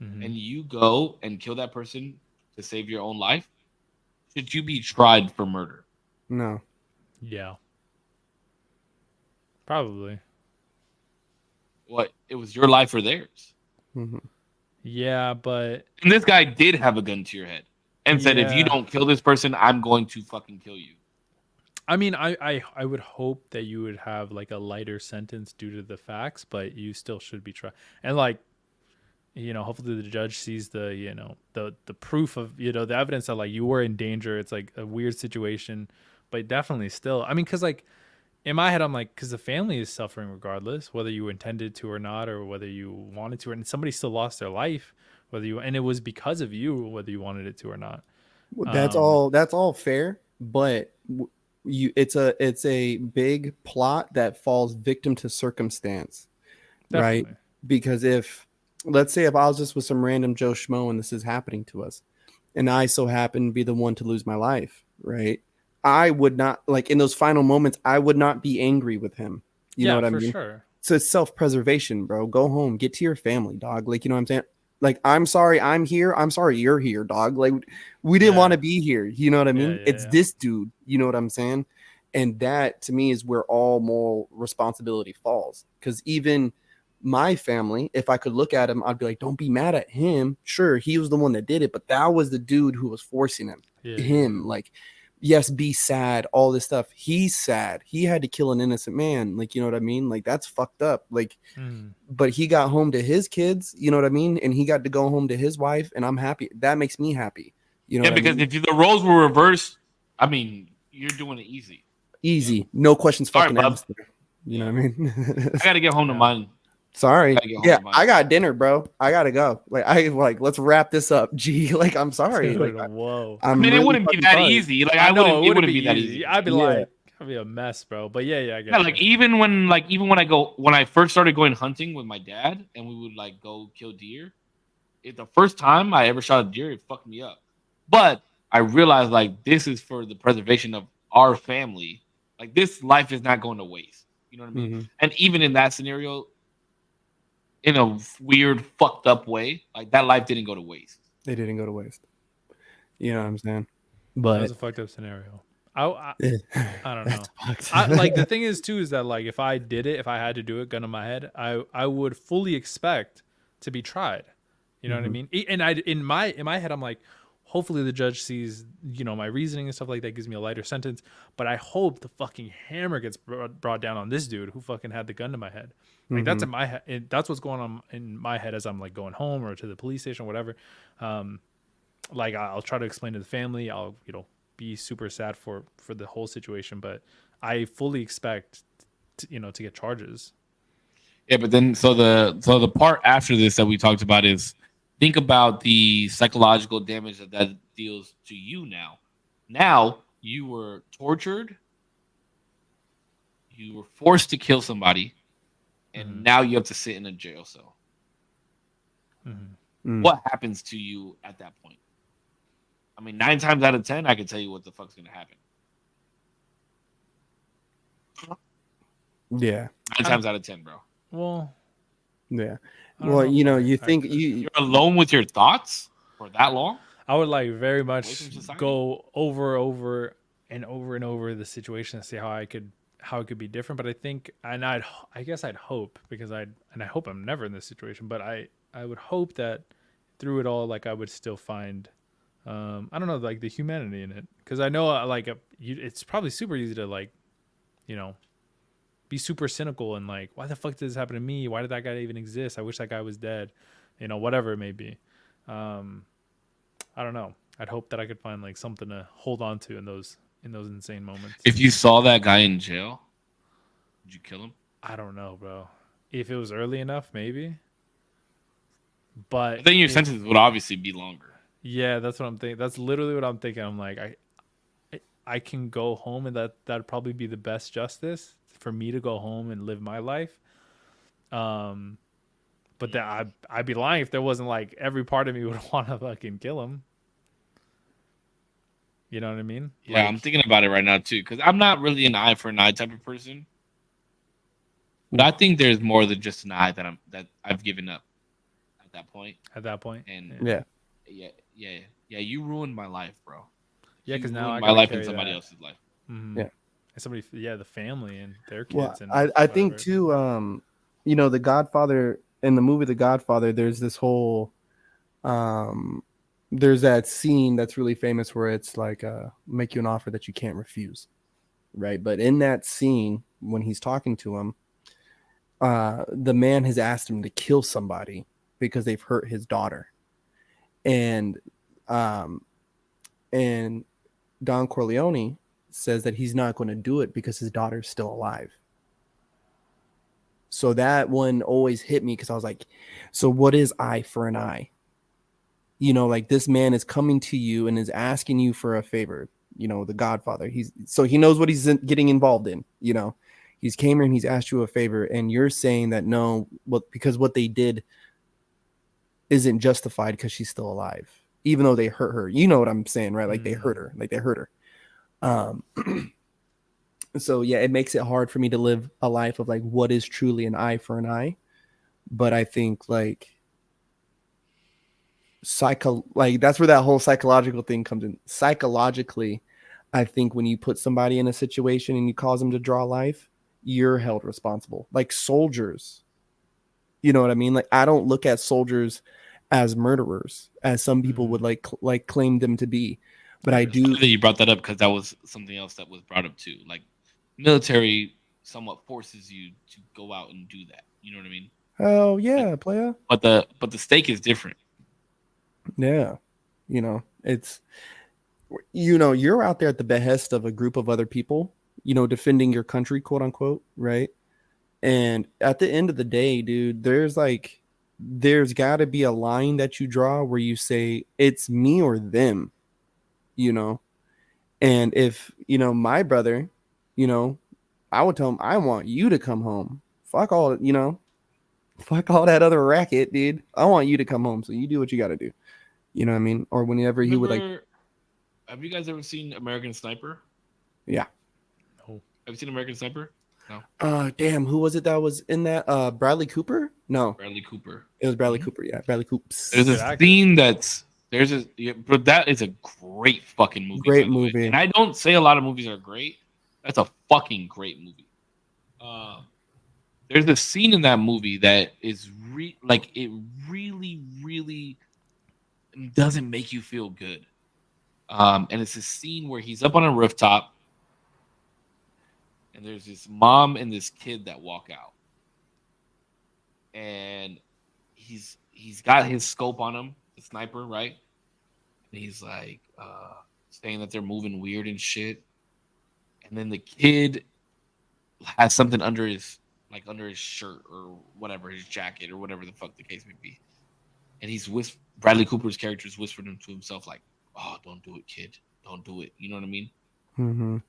Mm-hmm. And you go and kill that person to save your own life. Should you be tried for murder? No. Yeah. Probably. What? It was your life or theirs. Mm-hmm. Yeah, but... And this guy did have a gun to your head and said, if you don't kill this person, I'm going to fucking kill you. I mean, I would hope that you would have like a lighter sentence due to the facts, but you still should be tried. And like, hopefully the judge sees the proof of, the evidence that like you were in danger. It's like a weird situation, but definitely still. I mean, because like in my head, I'm like, because the family is suffering regardless, whether you intended to or not, or whether you wanted to, and somebody still lost their life, and it was because of you, whether you wanted it to or not. Well, that's all fair, but it's a big plot that falls victim to circumstance. Definitely. Right? Because let's say if I was just with some random Joe Schmo and this is happening to us, and I so happen to be the one to lose my life, right? I would not, like in those final moments, I would not be angry with him. You know what I mean? Sure. So it's self-preservation, bro. Go home, get to your family, dog. Like, you know what I'm saying? Like, I'm sorry I'm here. I'm sorry you're here, dog. Like, we didn't want to be here. You know what I mean? It's this dude. You know what I'm saying? And that to me is where all moral responsibility falls. Because even my family, if I could look at him, I'd be like, don't be mad at him. Sure, he was the one that did it, but that was the dude who was forcing him. Like, yes, be sad, all this stuff. He's sad. He had to kill an innocent man. Like, you know what I mean? Like, that's fucked up. Like, but he got home to his kids, you know what I mean? And he got to go home to his wife, and I'm happy. That makes me happy. You know, because if the roles were reversed, I mean, you're doing it easy. Easy, no questions fucking asked. You know what I mean? I gotta get home to mine. Sorry. Yeah, I got dinner, bro. I gotta go. Let's wrap this up. Gee, I'm sorry. Dude, whoa. I mean, it wouldn't be that easy. Like, I know it wouldn't be that easy. I'd be like, I'd be a mess, bro. But yeah, I guess. Like even when I first started going hunting with my dad, and we would like go kill deer. The first time I ever shot a deer, it fucked me up. But I realized like this is for the preservation of our family. Like this life is not going to waste. You know what I mean? Mm-hmm. And even in that scenario, in a weird, fucked up way, like that life didn't go to waste. They didn't go to waste. You know what I'm saying? But that was a fucked up scenario. I don't know. Like the thing is too is that like if I did it, if I had to do it, gun in my head, I would fully expect to be tried. You know what I mean? And in my head, I'm like, hopefully the judge sees, you know, my reasoning and stuff like that, gives me a lighter sentence. But I hope the fucking hammer gets brought down on this dude who fucking had the gun to my head. Like that's in my head. That's what's going on in my head as I'm like going home or to the police station or whatever. Like I'll try to explain to the family. I'll, you know, be super sad for the whole situation. But I fully expect, to get charges. Yeah, but then so the part after this that we talked about is, think about the psychological damage that deals to you now. Now you were tortured. You were forced to kill somebody. And now you have to sit in a jail cell. What happens to you at that point? I mean, 9 times out of 10, I can tell you what the fuck's going to happen. Yeah. 9 times out of 10, bro. Well, yeah. Well, you know, you think you're alone with your thoughts for that long? I would like very much go over and over the situation and see how it could be different. But I think, and I guess I'd hope, because I hope I'm never in this situation, but I would hope that through it all, like I would still find, I don't know, like the humanity in it. Because I know like it's probably super easy to like, you know, be super cynical and like, why the fuck did this happen to me? Why did that guy even exist? I wish that guy was dead, you know, whatever it may be. I don't know. I'd hope that I could find like something to hold on to in those insane moments. If you saw that guy in jail, would you kill him? I don't know, bro. If it was early enough, maybe. But then your sentence would obviously be longer. Yeah, that's what I'm thinking. That's literally what I'm thinking. I'm like, I can go home, and that'd probably be the best justice for me to go home and live my life. But then I'd be lying if there wasn't like every part of me would want to fucking kill him. You know what I mean? Yeah, like, I'm thinking about it right now too, because I'm not really an eye for an eye type of person. But I think there's more than just an eye that I've given up at that point. And yeah, you ruined my life, bro. Yeah, because now my life and somebody else's life. Mm-hmm. Yeah, and somebody, the family and their kids. Well, and I think too, you know, The Godfather, in the movie The Godfather, there's this whole, there's that scene that's really famous where it's like, make you an offer that you can't refuse, right? But in that scene, when he's talking to him, the man has asked him to kill somebody because they've hurt his daughter, and Don Corleone says that he's not going to do it because his daughter's still alive. So that one always hit me, because I was like, so what is eye for an eye? You know, like this man is coming to you and is asking you for a favor, you know, The Godfather. He knows what he's getting involved in, you know. He's came here and he's asked you a favor, and you're saying that no, well, because what they did isn't justified because she's still alive, even though they hurt her. You know what I'm saying, right? Like they hurt her. So yeah, it makes it hard for me to live a life of like what is truly an eye for an eye. But I think like that's where that whole psychological thing comes in. Psychologically, I think when you put somebody in a situation and you cause them to draw life, you're held responsible. Like soldiers, you know what I mean? Like I don't look at soldiers as murderers, as some people would like claim them to be, but I It's funny do. that you brought that up because that was something else that was brought up too. Like military somewhat forces you to go out and do that. You know what I mean? Oh yeah, playa. But the stake is different. Yeah, you know it's you're out there at the behest of a group of other people, defending your country, quote unquote, right? And at the end of the day, dude, there's got to be a line that you draw where you say it's me or them, you know. And if my brother, you know, I would tell him I want you to come home. Fuck all that other racket, dude. I want you to come home, so you do what you got to do. You know what I mean? Or whenever he would like, Have you guys ever seen American Sniper? yeah. No. Have you seen American Sniper? No. Damn, who was it that was in that? Bradley Cooper? No, Bradley Cooper. it was Bradley Cooper. Yeah, Bradley Coops. There's a scene but that is a great fucking movie. Great movie. And I don't say a lot of movies are great. That's a fucking great movie. There's a scene in that movie that is it really, really doesn't make you feel good. And it's a scene where he's up on a rooftop and there's this mom and this kid that walk out. And he's got his scope on him, the sniper, right? And he's like saying that they're moving weird and shit. And then the kid has something under his shirt or whatever, his jacket or whatever the fuck the case may be. And Bradley Cooper's character is whispering to himself like, "Oh, don't do it, kid. Don't do it." You know what I mean? Mm-hmm. And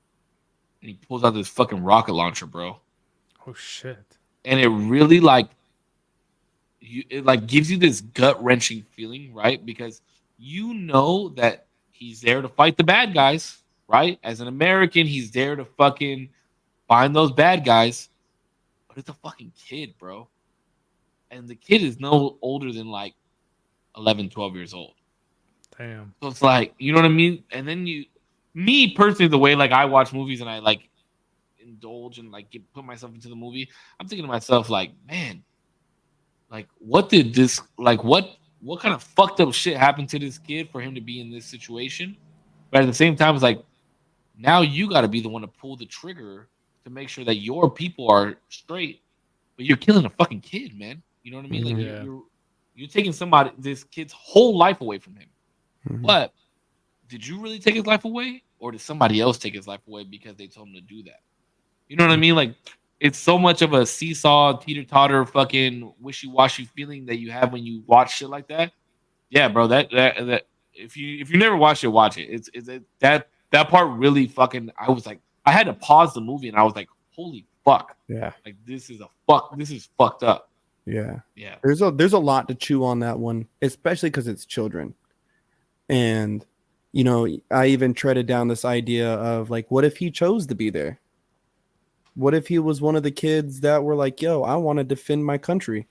he pulls out this fucking rocket launcher, bro. Oh shit! And it really it gives you this gut wrenching feeling, right? Because you know that he's there to fight the bad guys, right? As an American, he's there to fucking find those bad guys. But it's a fucking kid, bro. And the kid is no older than like 11, 12 years old. Damn. So it's like, you know what I mean? And then me personally, the way like I watch movies and I like indulge and like put myself into the movie, I'm thinking to myself like, man, like what did this, like what kind of fucked up shit happened to this kid for him to be in this situation? But at the same time, it's like, now you got to be the one to pull the trigger to make sure that your people are straight, but you're killing a fucking kid, man. You know what I mean? Like you're taking this kid's whole life away from him. Mm-hmm. But did you really take his life away, or did somebody else take his life away because they told him to do that? You know what I mean? Like it's so much of a seesaw, teeter totter, fucking wishy washy feeling that you have when you watch shit like that. Yeah, bro. That if you never watched it, watch it. That part really fucking. I was like, I had to pause the movie and I was like, holy fuck. Yeah. Like this is fucked up. Yeah. Yeah. There's a lot to chew on that one, especially because it's children. And, I even treaded down this idea of like, what if he chose to be there? What if he was one of the kids that were like, yo, I want to defend my country?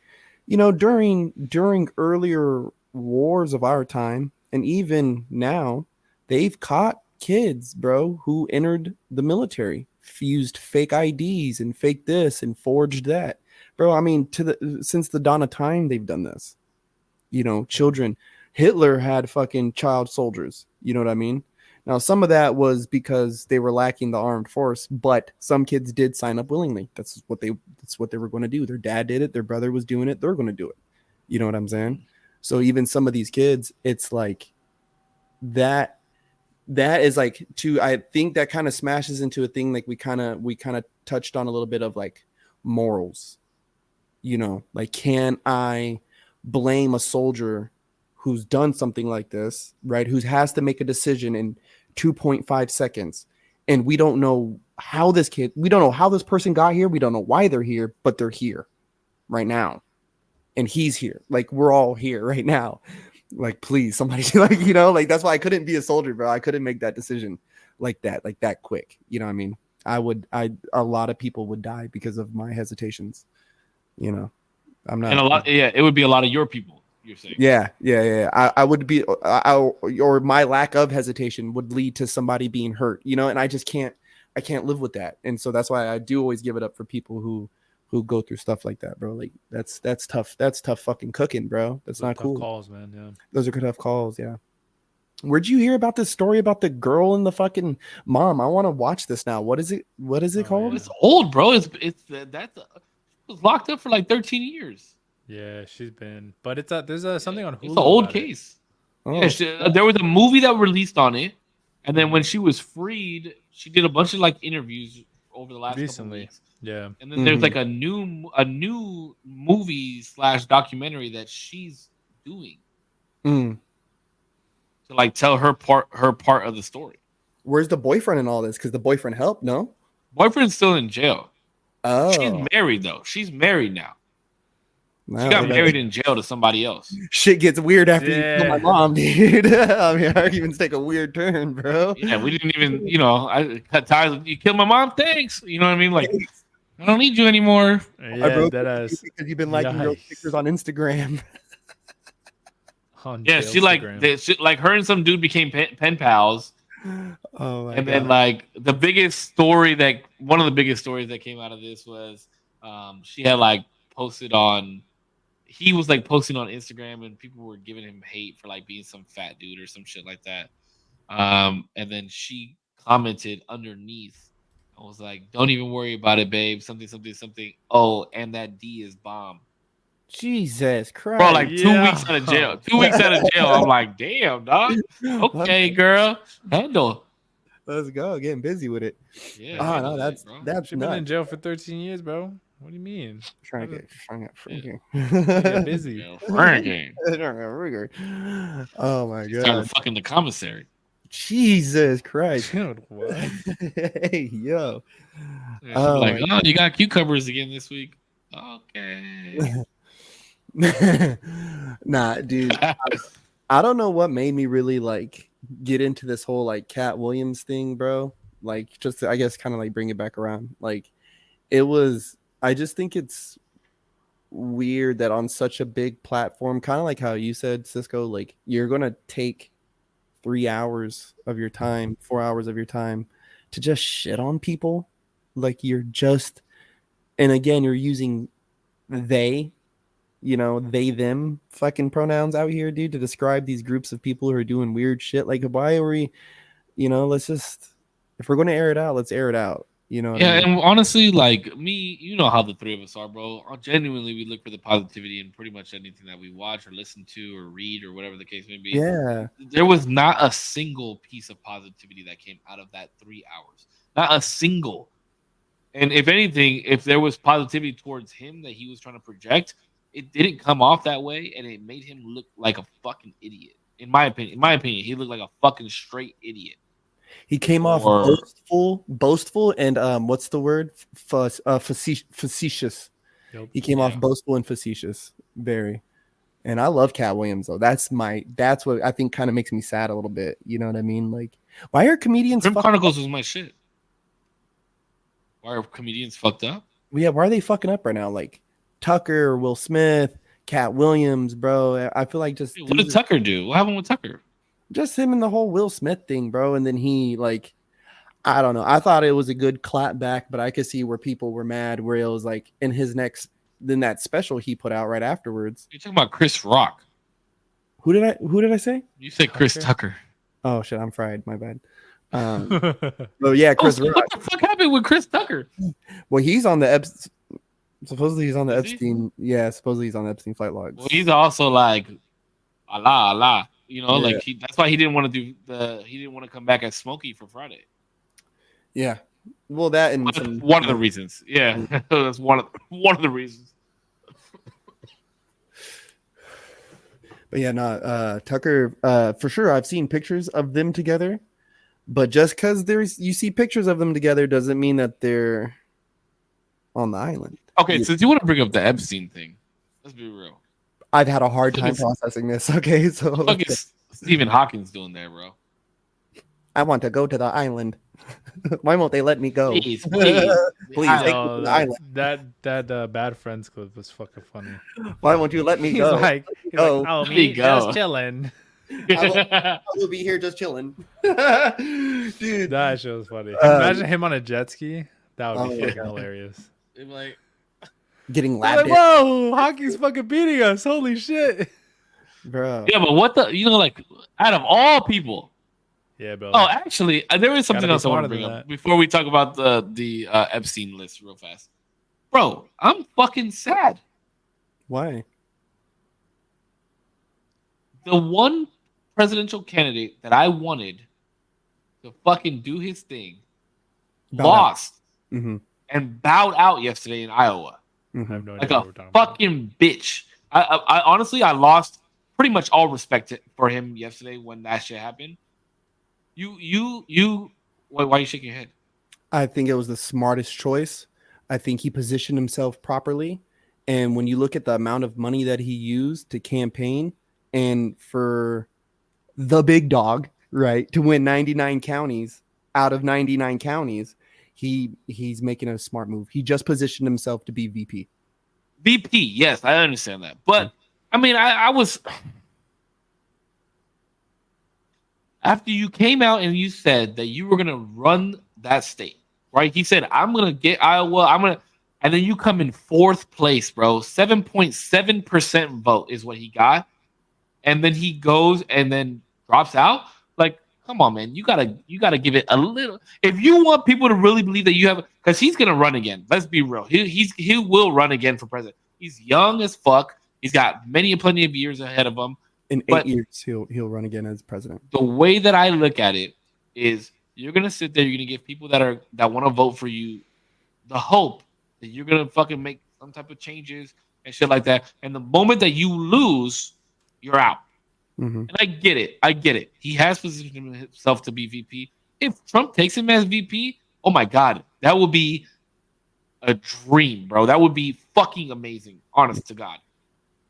During earlier wars of our time, and even now, they've caught kids, bro, who entered the military, used fake IDs and fake this and forged that. Bro, I mean, since the dawn of time, they've done this. Children. Hitler had fucking child soldiers. You know what I mean? Now, some of that was because they were lacking the armed force, but some kids did sign up willingly. That's what they were going to do. Their dad did it. Their brother was doing it. They're going to do it. You know what I'm saying? So even some of these kids, it's like that is like I think that kind of smashes into a thing like we kind of touched on a little bit of like morals. Like, can I blame a soldier who's done something like this, right? Who has to make a decision in 2.5 seconds. And we don't know how this person got here. We don't know why they're here, but they're here right now. And he's here. Like, we're all here right now. Like, please, somebody, like, that's why I couldn't be a soldier, bro. I couldn't make that decision like that quick. You know what I mean? A lot of people would die because of my hesitations. I'm not. And it would be a lot of your people. You're saying. Yeah. I would be, or my lack of hesitation would lead to somebody being hurt, you know, and I can't live with that. And so that's why I do always give it up for people who go through stuff like that, bro. Like that's tough. That's tough fucking cooking, bro. That's not cool. Calls, man. Yeah. Those are tough calls. Yeah. Where'd you hear about this story about the girl and the fucking mom? I want to watch this now. What is it? What is it called? Yeah. It's old, bro. It was locked up for like 13 years. Yeah, she's been, but there's something on Hulu. It's an old case. Oh. Yeah, there was a movie that released on it, and then when she was freed, she did a bunch of like interviews over the last couple weeks. Yeah, and then there's like a new movie / documentary that she's doing to like tell her part of the story. Where's the boyfriend in all this? Because the boyfriend helped. No, boyfriend's still in jail. Oh, she's married though. She's married now. Wow, she got married in jail to somebody else. Shit gets weird after you kill my mom, dude. I mean, arguments take a weird turn, bro. Yeah, we didn't even, I cut ties. You killed my mom. Thanks. You know what I mean? Like, I don't need you anymore. Yeah, because you've been liking your pictures on Instagram. She like her and some dude became pen pals. Oh my and God. Then like one of the biggest stories that came out of this was she had like he was like posting on Instagram and people were giving him hate for like being some fat dude or some shit like that. And then she commented underneath. I was like, don't even worry about it, babe. Something. Oh, and that D is bomb. Jesus Christ. Bro, like 2 weeks out of jail. 2 weeks out of jail. I'm like, damn, dog. Okay, girl. Handle. Let's go. Getting busy with it. Yeah. Oh, no, that's She's been in jail for 13 years, bro. What do you mean? Trying to get freaking busy. Oh my God. Started fucking the commissary. Jesus Christ. Dude, what? Hey, yo. Yeah, you got cucumbers again this week. Okay. Nah, dude. I don't know what made me really like get into this whole like Katt Williams thing, bro. Like just to, I guess kind of like bring it back around. Like I just think it's weird that on such a big platform, kind of like how you said, Cisco, like you're gonna take 3 hours of your time, 4 hours of your time to just shit on people. Like and again, you're using they, them fucking pronouns out here, dude, to describe these groups of people who are doing weird shit. Like, why are we, let's just, if we're going to air it out, let's air it out. You know? Yeah, and honestly, like me, you know how the three of us are, bro. Genuinely, we look for the positivity in pretty much anything that we watch or listen to or read or whatever the case may be. Yeah. There was not a single piece of positivity that came out of that 3 hours. Not a single. And if anything, if there was positivity towards him that he was trying to project, it didn't come off that way, and it made him look like a fucking idiot. In my opinion, he looked like a fucking straight idiot. He came off boastful, and what's the word? Facetious. Yep. He came off boastful and facetious, very. And I love Katt Williams though. That's what I think kind of makes me sad a little bit. You know what I mean? Like, why are comedians? Grim Chronicles was my shit. Why are comedians fucked up? Yeah, why are they fucking up right now? Like Tucker, Will Smith, Katt Williams, bro. I feel like just. What did Tucker do? What happened with Tucker? Just him and the whole Will Smith thing, bro. And then he, like, I don't know. I thought it was a good clap back, but I could see where people were mad, where it was like in that special he put out right afterwards. You're talking about Chris Rock. Who did I say? You said Chris Tucker. Oh shit, I'm fried. My bad. Well, yeah, Chris Rock. What the fuck happened with Chris Tucker? Well, he's on the supposedly he's on the Epstein. Yeah, supposedly he's on the Epstein flight logs. Well, he's also like Allah. Like that's why he didn't want to he didn't want to come back as Smokey for Friday. Yeah. Well, that and one of the reasons. Yeah, that's one of the reasons. But yeah, no, Tucker, for sure. I've seen pictures of them together, but just because you see pictures of them together doesn't mean that they're on the island. Okay, since you want to bring up the Epstein thing, let's be real. I've had a hard time processing this. Okay, so what is Stephen Hawking's doing there, bro? I want to go to the island. Why won't they let me go? Please, please. Please I- take me to the island. That Bad Friends clip was fucking funny. Why won't you let me He's go? like, Go. oh, Let me me go." just chilling. I will be here just chilling. Dude. That shit was funny. Uh, Imagine him on a jet ski. That would be Oh, fucking hilarious. I'm like, getting They're like, lapped whoa, hockey's fucking beating us. Holy shit. bro. yeah, but what the like out of all people. Yeah, bro. Oh, actually, there is something Gotta be else I want to smarter bring than up that. before we talk about the Epstein list real fast. Bro, I'm fucking sad. Why? The one presidential candidate that I wanted to fucking do his thing lost Mm-hmm. and bowed out yesterday in Iowa. I Mm-hmm. have no idea Like what a we're talking about. fucking bitch. I honestly, I lost pretty much all respect for him yesterday when that shit happened. Why are you shaking your head? I think it was the smartest choice. I think he positioned himself properly. And when you look at the amount of money that he used to campaign and for the big dog, right, to win 99 counties out of 99 counties, he's making a smart move. He just positioned himself to be VP. VP, yes, I understand that. But I mean, I was after you came out and you said that you were gonna run that state, right? He said, I'm gonna get Iowa, and then you come in fourth place, bro. 7.7% vote is what he got. And then he goes and then drops out. Like, come on, man. You gotta give it a little. If you want people to really believe that you have, because he's gonna run again. Let's be real. He will run again for president. He's young as fuck. He's got plenty of years ahead of him. In 8 But- years, he'll run again as president. The way that I look at it is you're gonna sit there, you're gonna give people that want to vote for you the hope that you're gonna fucking make some type of changes and shit like that. And the moment that you lose, you're out. Mm-hmm. And I get it. He has positioned himself to be VP. If Trump takes him as VP, oh my God, that would be a dream, bro. That would be fucking amazing, honest to God.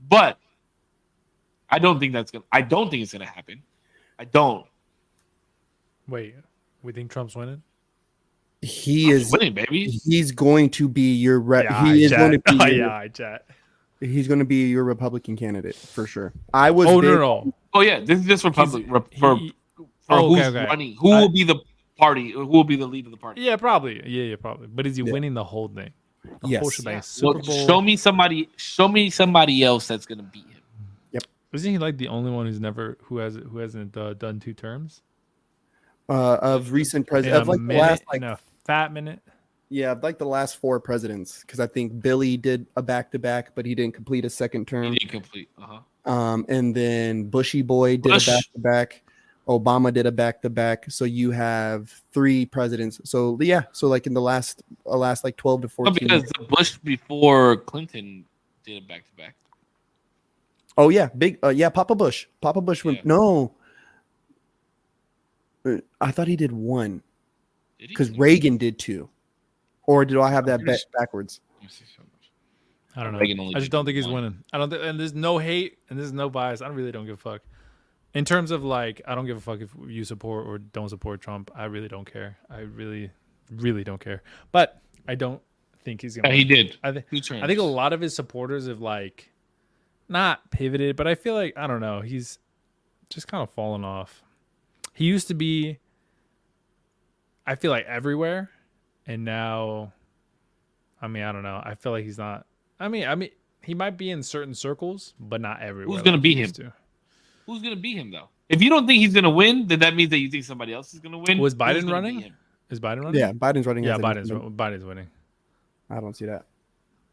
But I don't think it's gonna happen. I don't. Wait, we think Trump's winning? He I'm is winning, baby. he's going to be your Yeah, he is going to be Oh, your, yeah, I chat. he's going to be your Republican candidate for sure. I was Oh, big- no. Oh yeah, this is just Republic for He- who's okay. running. Who will be the party? Who will be the lead of the party? Yeah, probably. Yeah, probably. But is he Yeah. winning the whole thing? The Yes. whole shebang. Yeah. Super Well, Bowl. show me somebody else that's gonna beat him. Isn't he like the only one who hasn't done 2 terms? Of recent In president a of like the minute, last like in a fat minute. yeah, of like the last 4 presidents because I think Billy did a back-to-back but he didn't complete a second term. He didn't complete. And then Bushy Boy did Bush. a back-to-back. Obama did a back-to-back. So you have 3 presidents. So yeah, so like in the last like 12 to 14 No, because the Bush before Clinton did a back to back. Oh yeah, big Papa Bush. Papa Bush went Yeah. no. I thought he did 1 Did he? because Reagan did 2. Or do I have that bet backwards? Let me see so much. I don't know. Reagan only I just did don't think he's 1. winning. I don't. And there's no hate and there's no bias. I really don't give a fuck. In terms of like, I don't give a fuck if you support or don't support Trump. I really don't care. I really, really don't care. But I don't think he's gonna. Yeah, he win. did. I think. 2 terms. I think a lot of his supporters have like, not pivoted, but I feel like I don't know. He's just kind of fallen off. He used to be. I feel like everywhere, and now. I mean, I don't know. I feel like he's not. I mean, he might be in certain circles, but not everywhere. Who's gonna like beat he him? used to. Who's gonna beat him though? If you don't think he's gonna win, then that means that you think somebody else is gonna win. Was Who's Biden gonna running? beat him? Is Biden running? Yeah, Biden's running. Yeah, as independent. Biden's winning. I don't see that.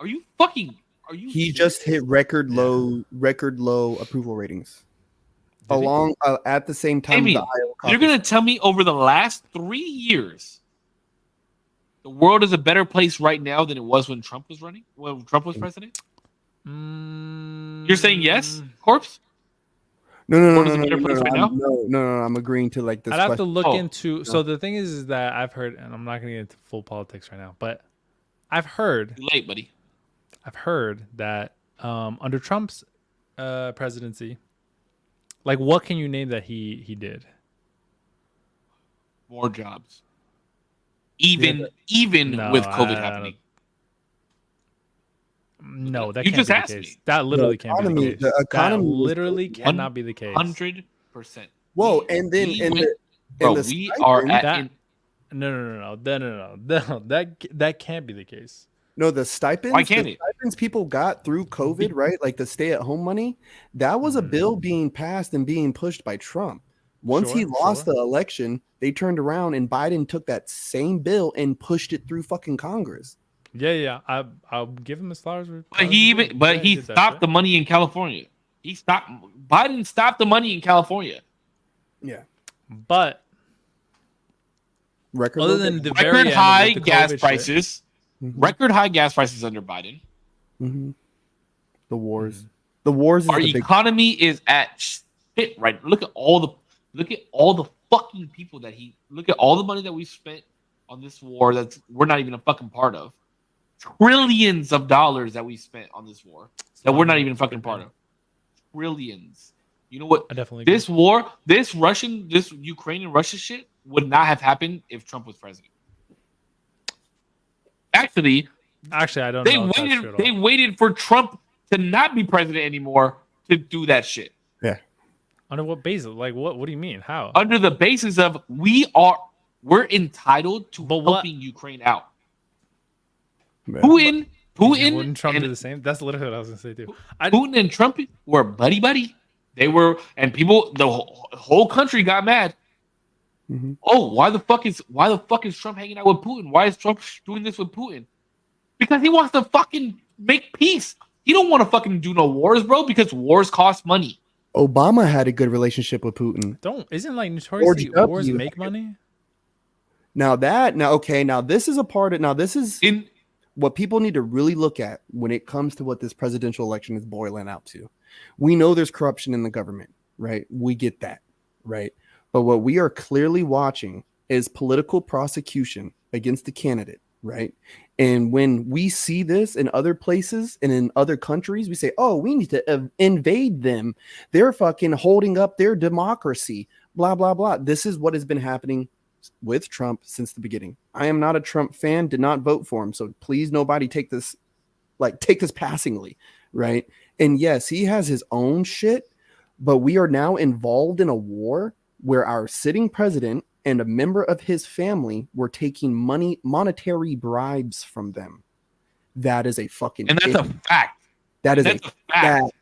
Are you fucking? Are you? He serious? just hit record low approval ratings. Did he? Along at the same time, Amy, the Iowa You're caucus. gonna tell me over the last 3 years, the world is a better place right now than it was when Trump was running? When Trump was president? You're saying yes, Corpse? No, no, no, World no, is a no, better no, place no, right I'm- now? no. I'm agreeing to like this. I'd have to question. look Oh, into. So the thing is that I've heard, and I'm not going to get into full politics right now, but I've heard Too late, buddy. that under Trump's presidency, like what can you name that he did? more jobs, even No, with COVID happening. No, that You can't just be the asked case. me. That literally can't be the case. The That economy was literally cannot be the case. 100%. Whoa, and then We are at that. No. That can't be the case. No, the stipends. Why can't the it? stipends people got through COVID, right? Like the stay-at-home money. That was a bill being passed and being pushed by Trump. Once he lost the election, they turned around and Biden took that same bill and pushed it through fucking Congress. Yeah. I'll give him his flowers. But he stopped the money in California. Biden stopped the money in California. Yeah. But record high gas prices. Mm-hmm. Record high gas prices under Biden. Mm-hmm. The wars. The wars. Our economy is at shit right. Look at all the fucking people that look at all the money that we spent on this war that we're not even a fucking part of. Trillions of dollars that we spent on this war that we're not even a fucking part of. Trillions. You know what? I definitely this agree. War, this Ukraine and Russia shit would not have happened if Trump was president. Actually, I don't know. They waited for Trump to not be president anymore to do that shit. Yeah. Under what basis? Like what do you mean? How? Under the basis of we're entitled to helping Ukraine out. Man. Putin wouldn't Trump do the same? That's literally what I was gonna say too. Putin and Trump were buddy. They were, and people, the whole country got mad. Mm-hmm. Oh, why the fuck is Trump hanging out with Putin? Why is Trump doing this with Putin? Because he wants to fucking make peace. He don't want to fucking do no wars, bro, because wars cost money. Obama had a good relationship with Putin. Isn't like notoriously wars make money? Now this is what people need to really look at when it comes to what this presidential election is boiling out to. We know there's corruption in the government, right? We get that, right? But what we are clearly watching is political prosecution against the candidate, right? And when we see this in other places and in other countries, we say, oh, we need to invade them. They're fucking holding up their democracy, blah, blah, blah. This is what has been happening with Trump since the beginning. I am not a Trump fan, did not vote for him. So please, nobody take this passingly, right? And yes, he has his own shit, but we are now involved in a war where our sitting president and a member of his family were taking monetary bribes from them. That is a fucking and that's a fact. That's a fact.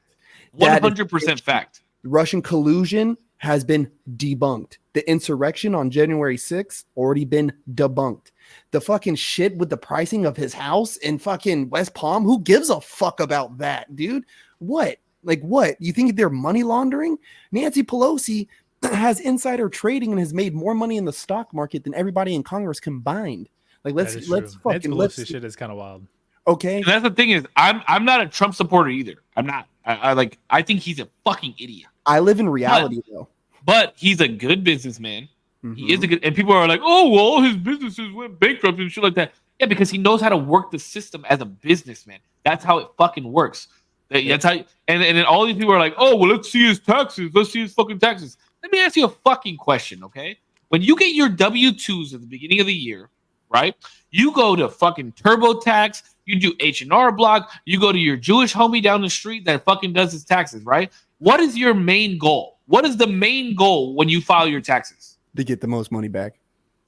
100% fact. Russian collusion has been debunked. The insurrection on January 6th already been debunked. The fucking shit with the pricing of his house in fucking West Palm, who gives a fuck about that, dude? What? Like what? You think they're money laundering? Nancy Pelosi has insider trading and has made more money in the stock market than everybody in Congress combined. Like let's shit is kind of wild. Okay. And that's the thing is I'm not a Trump supporter either. I'm not. I think he's a fucking idiot. I live in reality though. But he's a good businessman. Mm-hmm. He is a good, and people are like, oh, well, all his businesses went bankrupt and shit like that. Yeah, because he knows how to work the system as a businessman. That's how it fucking works. That's how. And then all these people are like, oh, well, let's see his taxes. Let's see his fucking taxes. Let me ask you a fucking question, okay? When you get your W-2s at the beginning of the year, right? You go to fucking TurboTax. You do H&R Block. You go to your Jewish homie down the street that fucking does his taxes, right? What is your main goal? What is the main goal when you file your taxes? To get the most money back.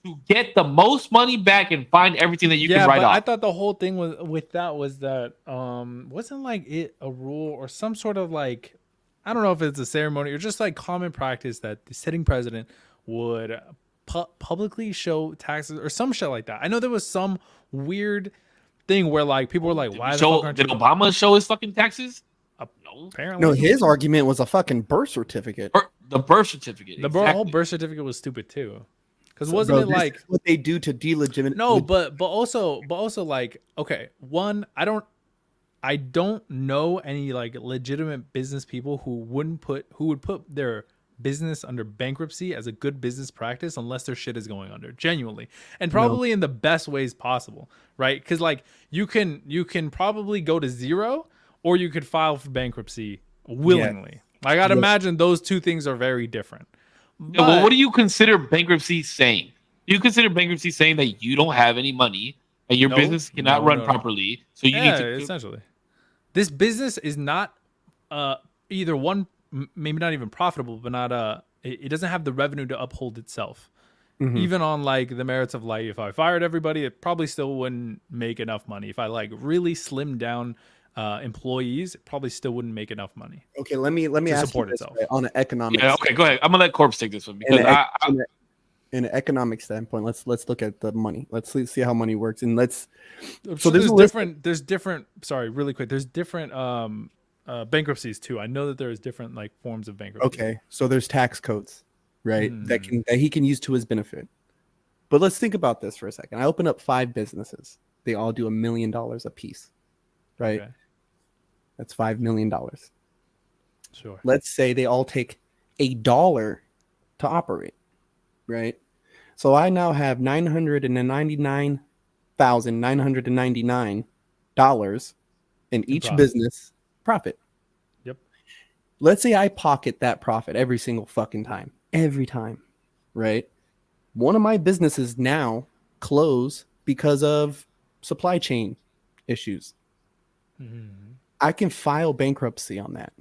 To get the most money back and find everything that you can write off. I thought the whole thing with that was that wasn't like it a rule or some sort of like, I don't know if it's a ceremony or just like common practice that the sitting president would publicly show taxes or some shit like that. I know there was some weird thing where like people were like, did Obama show his fucking taxes? No, apparently. No, his argument was a fucking birth certificate. The birth certificate. The whole birth certificate was stupid too. Because wasn't it like what they do to delegitimate? No, but also like, okay, one, I don't know any like legitimate business people who would put their business under bankruptcy as a good business practice unless their shit is going under, genuinely, and probably in the best ways possible, right? Because like you can probably go to zero or you could file for bankruptcy willingly. Yeah. I gotta imagine those two things are very different. Yeah, well, what do you consider bankruptcy saying? you consider bankruptcy saying that you don't have any money and your business cannot run properly, so you need to essentially. This business is not either one, maybe not even profitable, but not it doesn't have the revenue to uphold itself. Mhm. Even on like the merits of like, if I fired everybody, it probably still wouldn't make enough money. If I like really slimmed down employees, it probably still wouldn't make enough money. Okay, let me ask you this, right, on an economic. Yeah, okay, go ahead. I'm gonna let Korpsx take this one because in an economic standpoint, let's look at the money. Let's see how money works, and let's. So there's different. Sorry, really quick. There's different bankruptcies too. I know that there's different like forms of bankruptcy. Okay, so there's tax codes, right? That he can use to his benefit. But let's think about this for a second. I open up 5 businesses. They all do $1 million a piece, right? Okay. That's $5 million. Sure. Let's say they all take $1 to operate, right? So I now have $999,999 in each business profit. Yep. Let's say I pocket that profit every single fucking time. Every time, right? One of my businesses now close because of supply chain issues. I can file bankruptcy on that,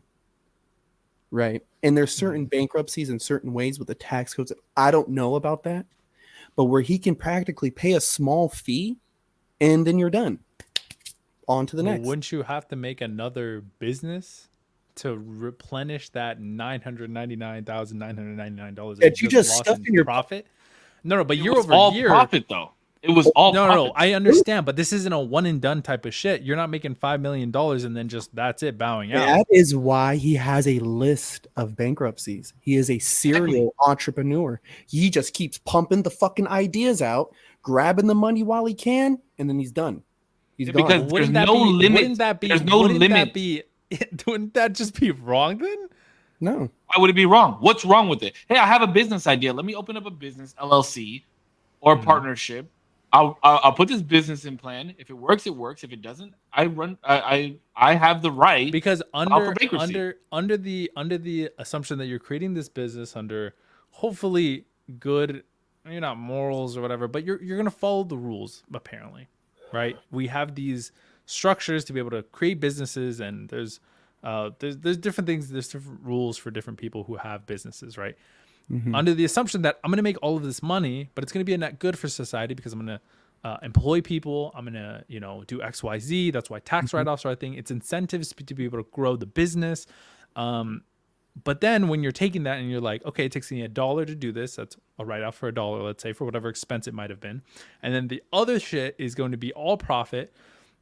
right? And there's certain bankruptcies in certain ways with the tax codes. I don't know about that, but where he can practically pay a small fee and then you're done. On to the next. Wouldn't you have to make another business to replenish that $999,999 that you just stuffed in your profit? No, but year over all year, profit though. It was all no. I understand, but this isn't a one and done type of shit. You're not making $5 million and then just that's it, bowing out. That is why he has a list of bankruptcies. He is a serial entrepreneur. He just keeps pumping the fucking ideas out, grabbing the money while he can, and then he's done. He's gone. Because there's no limit. Wouldn't that be? There's no limit. Wouldn't that just be wrong then? No. Why would it be wrong? What's wrong with it? Hey, I have a business idea. Let me open up a business LLC or partnership. I'll put this business in plan. If it works, it works. If it doesn't, I have the right, because under the assumption that you're creating this business under hopefully good, you're not morals or whatever, but you're gonna follow the rules apparently, right? We have these structures to be able to create businesses, and there's different things, there's different rules for different people who have businesses, right? Under the assumption that I'm going to make all of this money, but it's going to be a net good for society because I'm going to employ people. I'm going to, do X, Y, Z. That's why tax write-offs are a thing. It's incentives to be able to grow the business. But then when you're taking that and you're like, okay, it takes me $1 to do this. That's a write-off for $1, let's say, for whatever expense it might have been. And then the other shit is going to be all profit,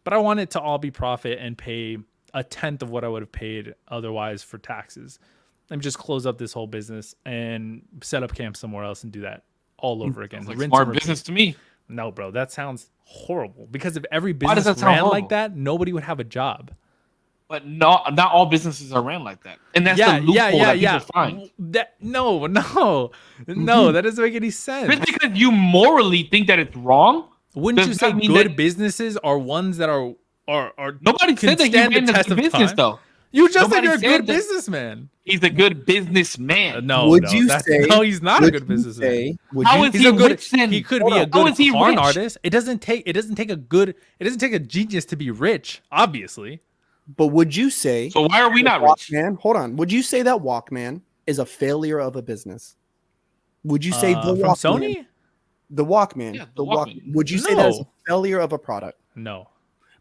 but I want it to all be profit and pay 1/10 of what I would have paid otherwise for taxes. Let me just close up this whole business and set up camp somewhere else and do that all over again. Like smart business to me. No, bro, that sounds horrible. Because if every business ran like that, nobody would have a job. But not all businesses are ran like that, and that's the loophole that people find. No, that doesn't make any sense. Just because you morally think that it's wrong, wouldn't you say good businesses are ones that are nobody said that he ran the business though. You just said you're a good businessman. He's a good businessman. No, he's not a good businessman. How is he good? He could be a good con artist. It doesn't take a genius to be rich, obviously. But would you say? So why are we not rich? Man, hold on. Would you say that Walkman is a failure of a business? Would you say the from Walkman? Sony? The Walkman. Yeah, the Walkman. Would you say that's a failure of a product? No.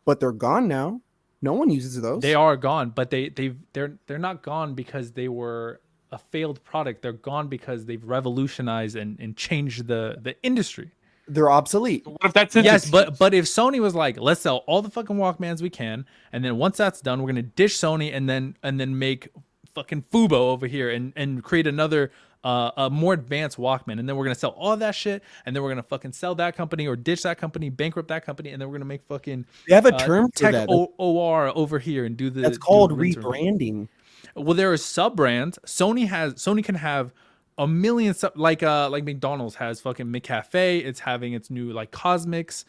But they're gone now. No one uses those. They are gone, but they're not gone because they were a failed product. They're gone because they've revolutionized and changed the industry. They're obsolete. What if that's it? Yes, but if Sony was like, let's sell all the fucking Walkmans we can, and then once that's done, we're gonna ditch Sony and then make fucking Fubo over here and create another a more advanced Walkman, and then we're gonna sell all of that shit, and then we're gonna fucking sell that company or ditch that company, bankrupt that company, and then we're gonna make fucking they have a term for tech that. OR over here and do the that's called rebranding. Well, there are sub brands. Sony can have a million like McDonald's has fucking McCafe. It's having its new like Cosmix.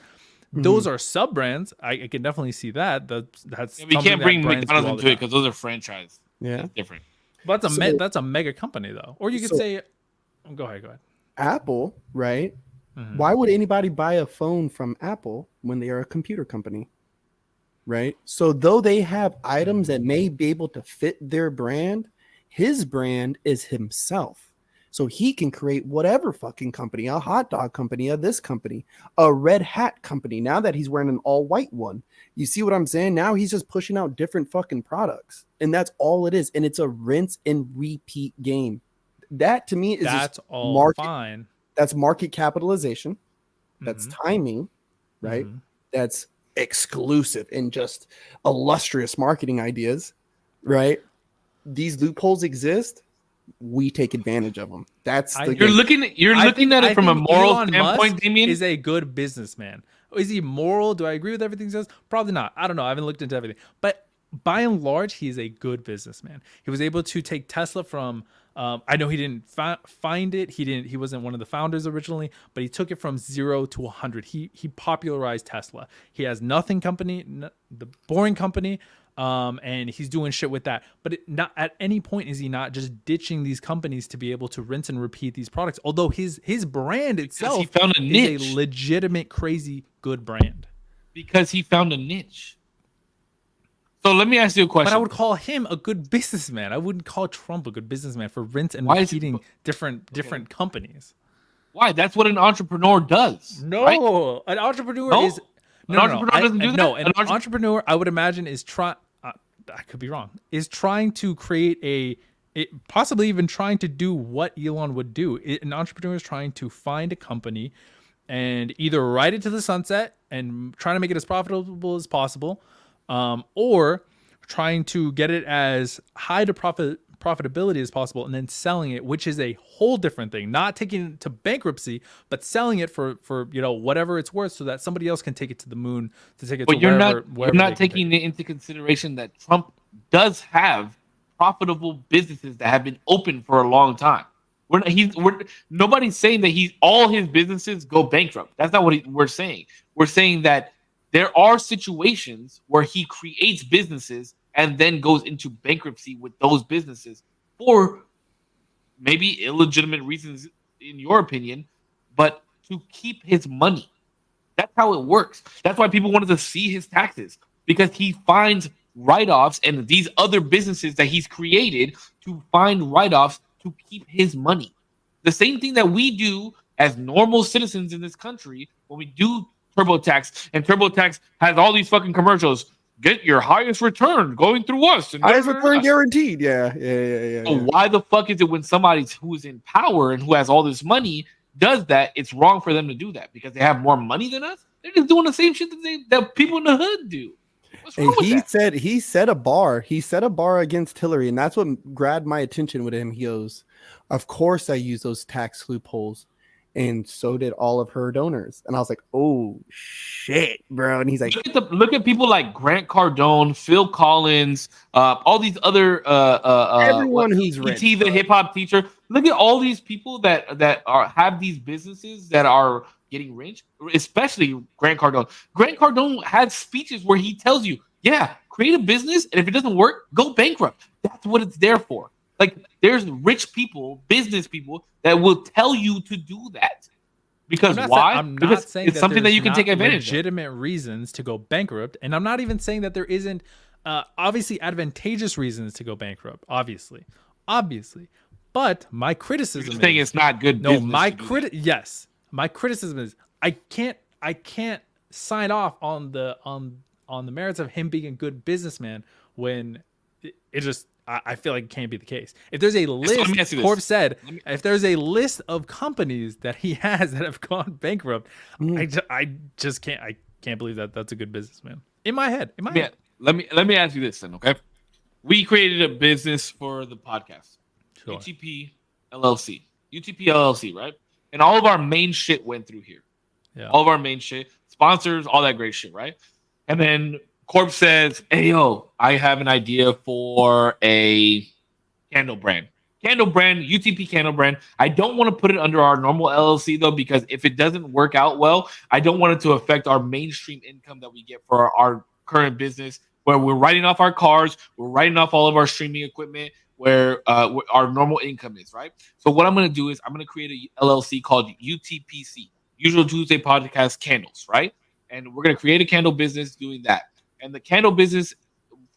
Those are sub brands. I can definitely see that. That's we can't bring McDonald's into it because those are franchise. Yeah, that's different. But that's a mega company though. Or you could say, go ahead. Apple, right, Mhm. Why would anybody buy a phone from Apple when they are a computer company? Right. So though they have items that may be able to fit their brand, his brand is himself. So he can create whatever fucking company, a hot dog company, a this company, a red hat company. Now that he's wearing an all white one, you see what I'm saying? Now he's just pushing out different fucking products, and that's all it is. And it's a rinse and repeat game. That to me is That's just all market. fine. That's market capitalization. That's Mhm. timing, right? Mhm. That's exclusive and just illustrious marketing ideas, right? These loopholes exist. We take advantage of them. That's I the You're game. think looking at it I from a think moral Elon Musk standpoint, Damien. is a good businessman. Is he moral? Do I agree with everything he says? Probably not. I don't know. I haven't looked into everything. But by and large, he's a good businessman. He was able to take Tesla from I know he didn't find it. He wasn't one of the founders originally, but he took it from 0 to 100. He popularized Tesla. He has nothing company, the boring company, and he's doing shit with that. But not at any point is he not just ditching these companies to be able to rinse and repeat these products. Although his brand Because he itself found a is niche. a legitimate, crazy good brand. Because he found a niche. So let me ask you a question. But I would call him a good businessman. I wouldn't call Trump a good businessman for rinse and Why is he- repeating different companies. Why? That's what an entrepreneur does. No, right? an entrepreneur No? is An entrepreneur doesn't do that? No, an An entre- entrepreneur, I would imagine, is trying. I could be wrong. Is trying to create possibly even trying to do what Elon would do. An entrepreneur is trying to find a company and either ride it to the sunset and trying to make it as profitable as possible, or trying to get it as high to profitability as possible and then selling it, which is a whole different thing. Not taking it to bankruptcy, but selling it for whatever it's worth, so that somebody else can take it to the moon, to take it But to you're wherever. not taking into consideration that Trump does have profitable businesses that have been open for a long time. Nobody's saying that all his businesses go bankrupt. That's not what we're saying. We're saying that there are situations where he creates businesses and then goes into bankruptcy with those businesses for maybe illegitimate reasons, in your opinion, but to keep his money. That's how it works. That's why people wanted to see his taxes, because he finds write-offs and these other businesses that he's created to find write-offs to keep his money. The same thing that we do as normal citizens in this country when we do TurboTax, and TurboTax has all these fucking commercials. Get your highest return going through us. Highest return guaranteed. Yeah. So why the fuck is it when somebody who is in power and who has all this money does that, it's wrong for them to do that because they have more money than us? They're just doing the same shit that people in the hood do. What's wrong with that? He set a bar. He set a bar against Hillary, and that's what grabbed my attention with him. He goes, "Of course, I use those tax loopholes, and so did all of her donors." And I was like, "Oh shit, bro!" And he's like, Look at people like Grant Cardone, Phil Collins, all these other everyone who's rich, the hip hop teacher. Look at all these people that have these businesses that are getting rich, especially Grant Cardone. Grant Cardone had speeches where he tells you, "Yeah, create a business, and if it doesn't work, go bankrupt." That's what it's there for. Like, there's rich people, business people that will tell you to do that. Because why? I'm not because saying it's something that you can take advantage of. Legitimate reasons to go bankrupt, and I'm not even saying that there isn't obviously advantageous reasons to go bankrupt. Obviously, but my criticism is saying it's not good. No, my criticism is I can't sign off on the merits of him being a good businessman when it just. I feel like it can't be the case. If there's a list, Korpsx said, if there's a list of companies that he has that have gone bankrupt, I just can't. I can't believe that that's a good businessman. In my head. Let me ask you this then, okay? We created a business for the podcast, Sure. UTP LLC, right? And all of our main shit went through here. Yeah. All of our main shit, sponsors, all that great shit, right? And then Corp says, "Hey, yo, I have an idea for a candle brand, UTP candle brand. I don't want to put it under our normal LLC, though, because if it doesn't work out well, I don't want it to affect our mainstream income that we get for our current business, where we're writing off our cars, we're writing off all of our streaming equipment, where our normal income is, right? So what I'm going to do is I'm going to create a LLC called UTPC, Usual Tuesday podcast candles, right? And we're gonna create a candle business doing that. And the candle business,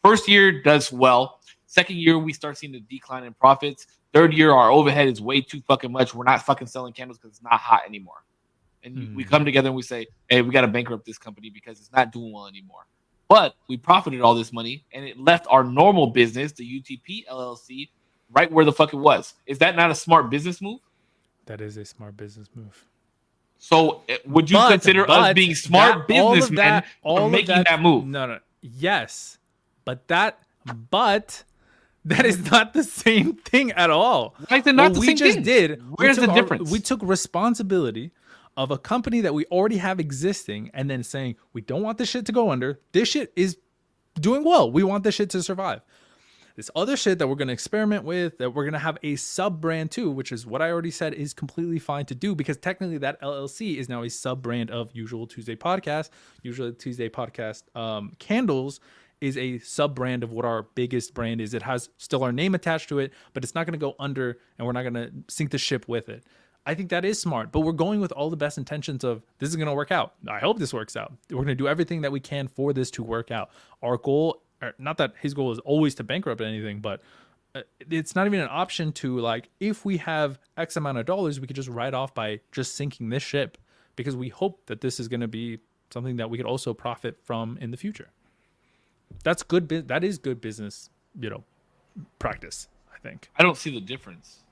first year does well. Second year, we start seeing the decline in profits. Third year, our overhead is way too fucking much. We're not fucking selling candles because it's not hot anymore. And we come together and we say, hey, we got to bankrupt this company because it's not doing well anymore. But we profited all this money and it left our normal business, the UTP LLC, right where the fuck it was. Is that not a smart business move? That is a smart business move. So would you consider us being smart businessmen for making that move? No. Yes. But that is not the same thing at all. Why is it not the same thing? Where's the difference? We took responsibility of a company that we already have existing and then saying, we don't want this shit to go under. This shit is doing well. We want this shit to survive. This other shit that we're going to experiment with, that we're going to have a sub brand too, which is what I already said is completely fine to do because technically that LLC is now a sub brand of Usual Tuesday Podcast. Usual Tuesday Podcast Candles is a sub brand of what our biggest brand is. It has still our name attached to it, but it's not going to go under and we're not going to sink the ship with it. I think that is smart, but we're going with all the best intentions of this is going to work out. I hope this works out. We're going to do everything that we can for this to work out. Our goal, not that his goal is always to bankrupt anything, but it's not even an option to like, if we have X amount of dollars, we could just write off by just sinking this ship because we hope that this is going to be something that we could also profit from in the future. That's good. That is good business, practice, I think. I don't see the difference.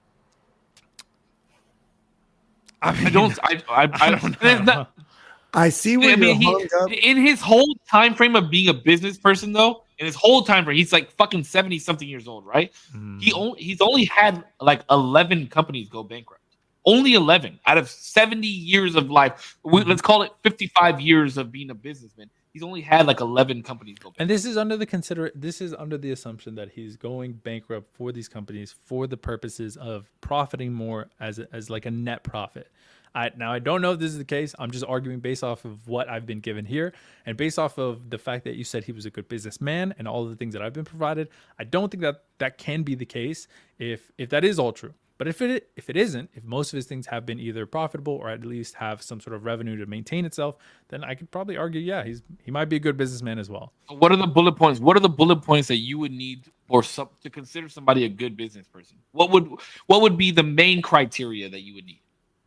I don't know. I see where you're hung up. In his whole time frame of being a business person, though, in his whole time frame, he's like fucking 70 something years old, right? He's only had like 11 companies go bankrupt. Only 11 out of 70 years of life. Let's call it 55 years of being a businessman. He's only had like 11 companies go bankrupt. And this is under the assumption that he's going bankrupt for these companies for the purposes of profiting more as like a net profit. Now, I don't know if this is the case. I'm just arguing based off of what I've been given here and based off of the fact that you said he was a good businessman and all of the things that I've been provided. I don't think that can be the case if that is all true. But if it isn't, if most of his things have been either profitable or at least have some sort of revenue to maintain itself, then I could probably argue, yeah, he might be a good businessman as well. What are the bullet points? What are the bullet points that you would need to consider somebody a good business person? What would be the main criteria that you would need?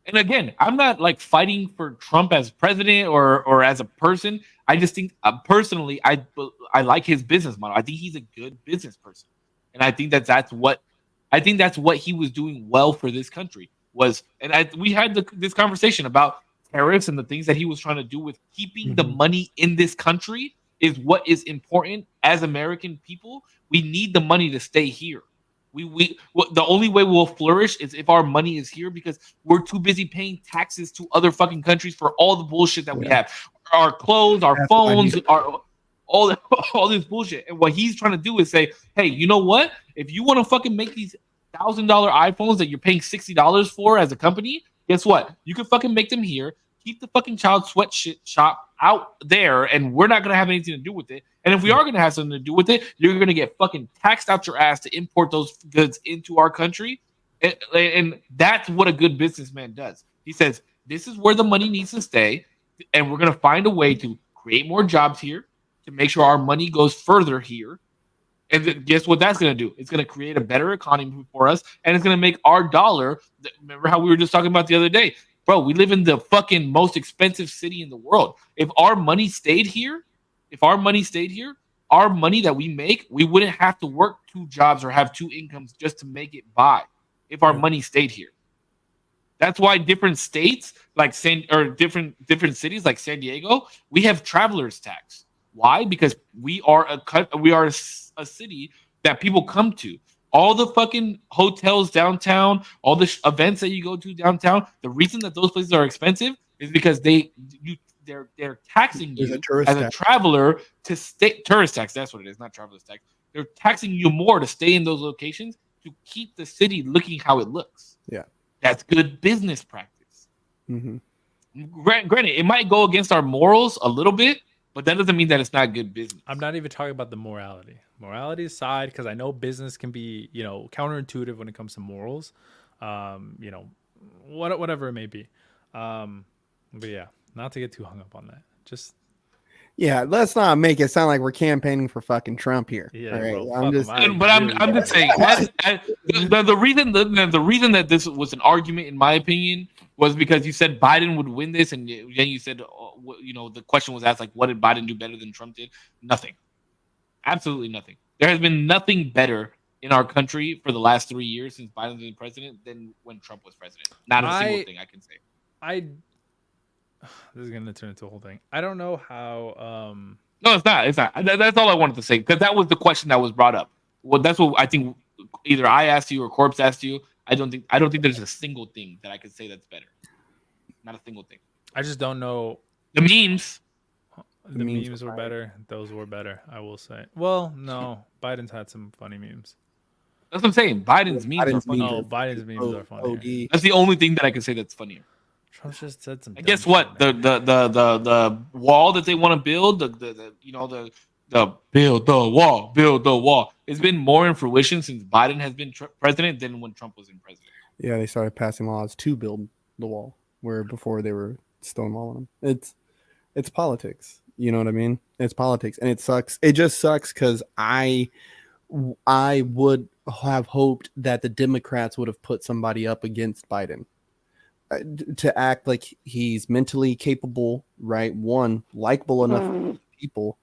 And again, I'm not like fighting for Trump as president or as a person. I just think personally, I like his business model. I think he's a good business person, and I think that's what he was doing well for this country was. And we had this conversation about tariffs and the things that he was trying to do with keeping the money in this country is what is important as American people. We need the money to stay here. The only way we'll flourish is if our money is here because we're too busy paying taxes to other fucking countries for all the bullshit that we have. Our clothes, our phones, all this bullshit. And what he's trying to do is say, hey, you know what? If you want to fucking make these $1,000 iPhones that you're paying $60 for as a company, guess what? You can fucking make them here. Keep the fucking child sweat shit shop out there, and we're not going to have anything to do with it. And if we are going to have something to do with it, you're going to get fucking taxed out your ass to import those goods into our country. And that's what a good businessman does. He says, this is where the money needs to stay, and we're going to find a way to create more jobs here, to make sure our money goes further here. And guess what that's going to do? It's going to create a better economy for us, and it's going to make our dollar. Remember how we were just talking about the other day? Bro, we live in the fucking most expensive city in the world. If our money stayed here, our money that we make, we wouldn't have to work 2 jobs or have 2 incomes just to make it by if our money stayed here. That's why different states like different cities like San Diego, we have travelers tax. Why? Because we are a city that people come to. All the fucking hotels downtown, all the events that you go to downtown, the reason that those places are expensive is because they're taxing you as a traveler to stay. Tourist tax, that's what it is, not traveler's tax. They're taxing you more to stay in those locations to keep the city looking how it looks. Yeah. That's good business practice. Granted, it might go against our morals a little bit, but that doesn't mean that it's not good business. I'm not even talking about the morality. Morality aside, because I know business can be, counterintuitive when it comes to morals, whatever it may be. But yeah, not to get too hung up on that. Just Yeah, let's not make it sound like we're campaigning for fucking Trump here. yeah, all right, bro. I'm just But I'm just saying, the reason that this was an argument, in my opinion, was because you said Biden would win this, and then you said, the question was asked like, what did Biden do better than Trump did? Nothing, absolutely nothing. There has been nothing better in our country for the last 3 years since Biden's been president than when Trump was president. Not a single thing I can say. This is gonna turn into a whole thing. I don't know how. No, it's not. It's not. That's all I wanted to say because that was the question that was brought up. Well, that's what I think. Either I asked you or Korpsx asked you. I don't think there's a single thing that I could say that's better. Not a single thing. I just don't know. The memes. The memes were better. Those were better. I will say. Well, no, Biden's had some funny memes. That's what I'm saying. Biden's memes are funny. Oh, Biden's memes are funny. That's the only thing that I can say that's funnier. Trump just said some. And guess what? The wall that they want to build, the build the wall. It's been more in fruition since Biden has been president than when Trump was in president. Yeah, they started passing laws to build the wall where before they were stonewalling them. It's politics. You know what I mean? It's politics, and it sucks. It just sucks because I would have hoped that the Democrats would have put somebody up against Biden. To act like he's mentally capable, right? One, likable enough people,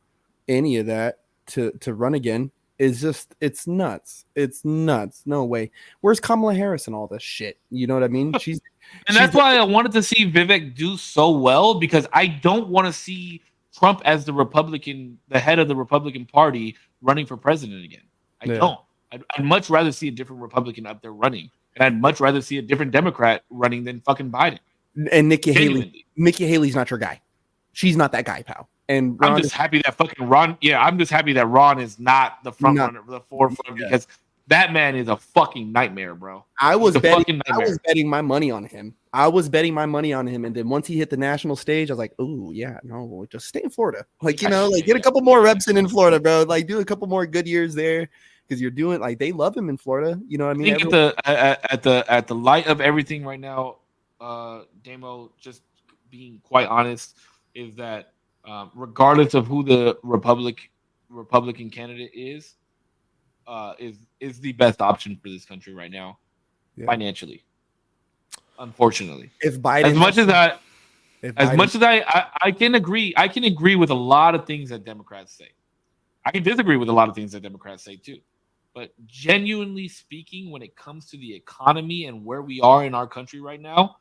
any of that to run again is just, it's nuts. It's nuts. No way. Where's Kamala Harris and all this shit? You know what I mean? That's why I wanted to see Vivek do so well, because I don't want to see Trump as the head of the Republican Party running for president again. I don't. I'd much rather see a different Republican up there running. And I'd much rather see a different Democrat running than fucking Biden. And Nikki Haley's not your guy. She's not that guy, pal. And Ron I'm just happy that fucking Ron. Yeah, I'm just happy that Ron is not the front runner, the forefront, because that man is a fucking nightmare, bro. I was betting my money on him. And then once he hit the national stage, I was like, "Oh yeah, no, just stay in Florida. Like, get a couple more reps in Florida, bro. Like, do a couple more good years there." Because you're doing, like, they love him in Florida. You know what I mean? I think at the light of everything right now, Damo, just being quite honest, is that regardless of who the Republican candidate is the best option for this country right now, financially. Unfortunately, if Biden, as much as I can agree with a lot of things that Democrats say. I can disagree with a lot of things that Democrats say too. But genuinely speaking, when it comes to the economy and where we are in our country right now,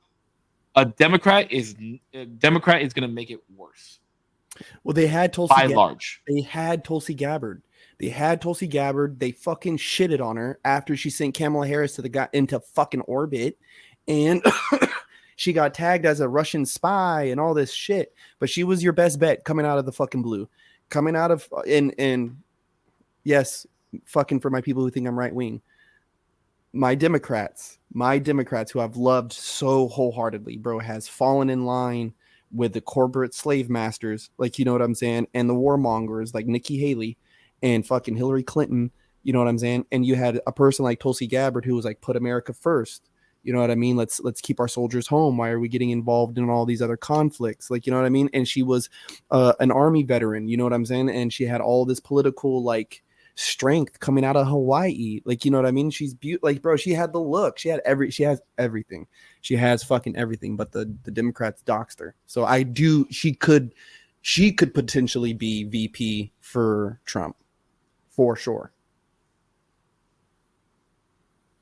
a Democrat is going to make it worse. Well, they had Tulsi by large. They had Tulsi Gabbard. They fucking shitted on her after she sent Kamala Harris into fucking orbit, and she got tagged as a Russian spy and all this shit. But she was your best bet coming out of the fucking blue, coming out of and yes. Fucking for my people who think I'm right wing, my Democrats who I've loved so wholeheartedly, bro, has fallen in line with the corporate slave masters, like, you know what I'm saying, and the warmongers like Nikki Haley and fucking Hillary Clinton, you know what I'm saying, and you had a person like Tulsi Gabbard who was like, put America first, you know what I mean, let's keep our soldiers home. Why are we getting involved in all these other conflicts? Like, you know what I mean? And she was an army veteran, you know what I'm saying, and she had all this political like strength coming out of Hawaii, like, you know what I mean. She's beautiful, like, bro, she had the look, she has everything, she has fucking everything, but the Democrats doxed her. So she could potentially be VP for Trump for sure.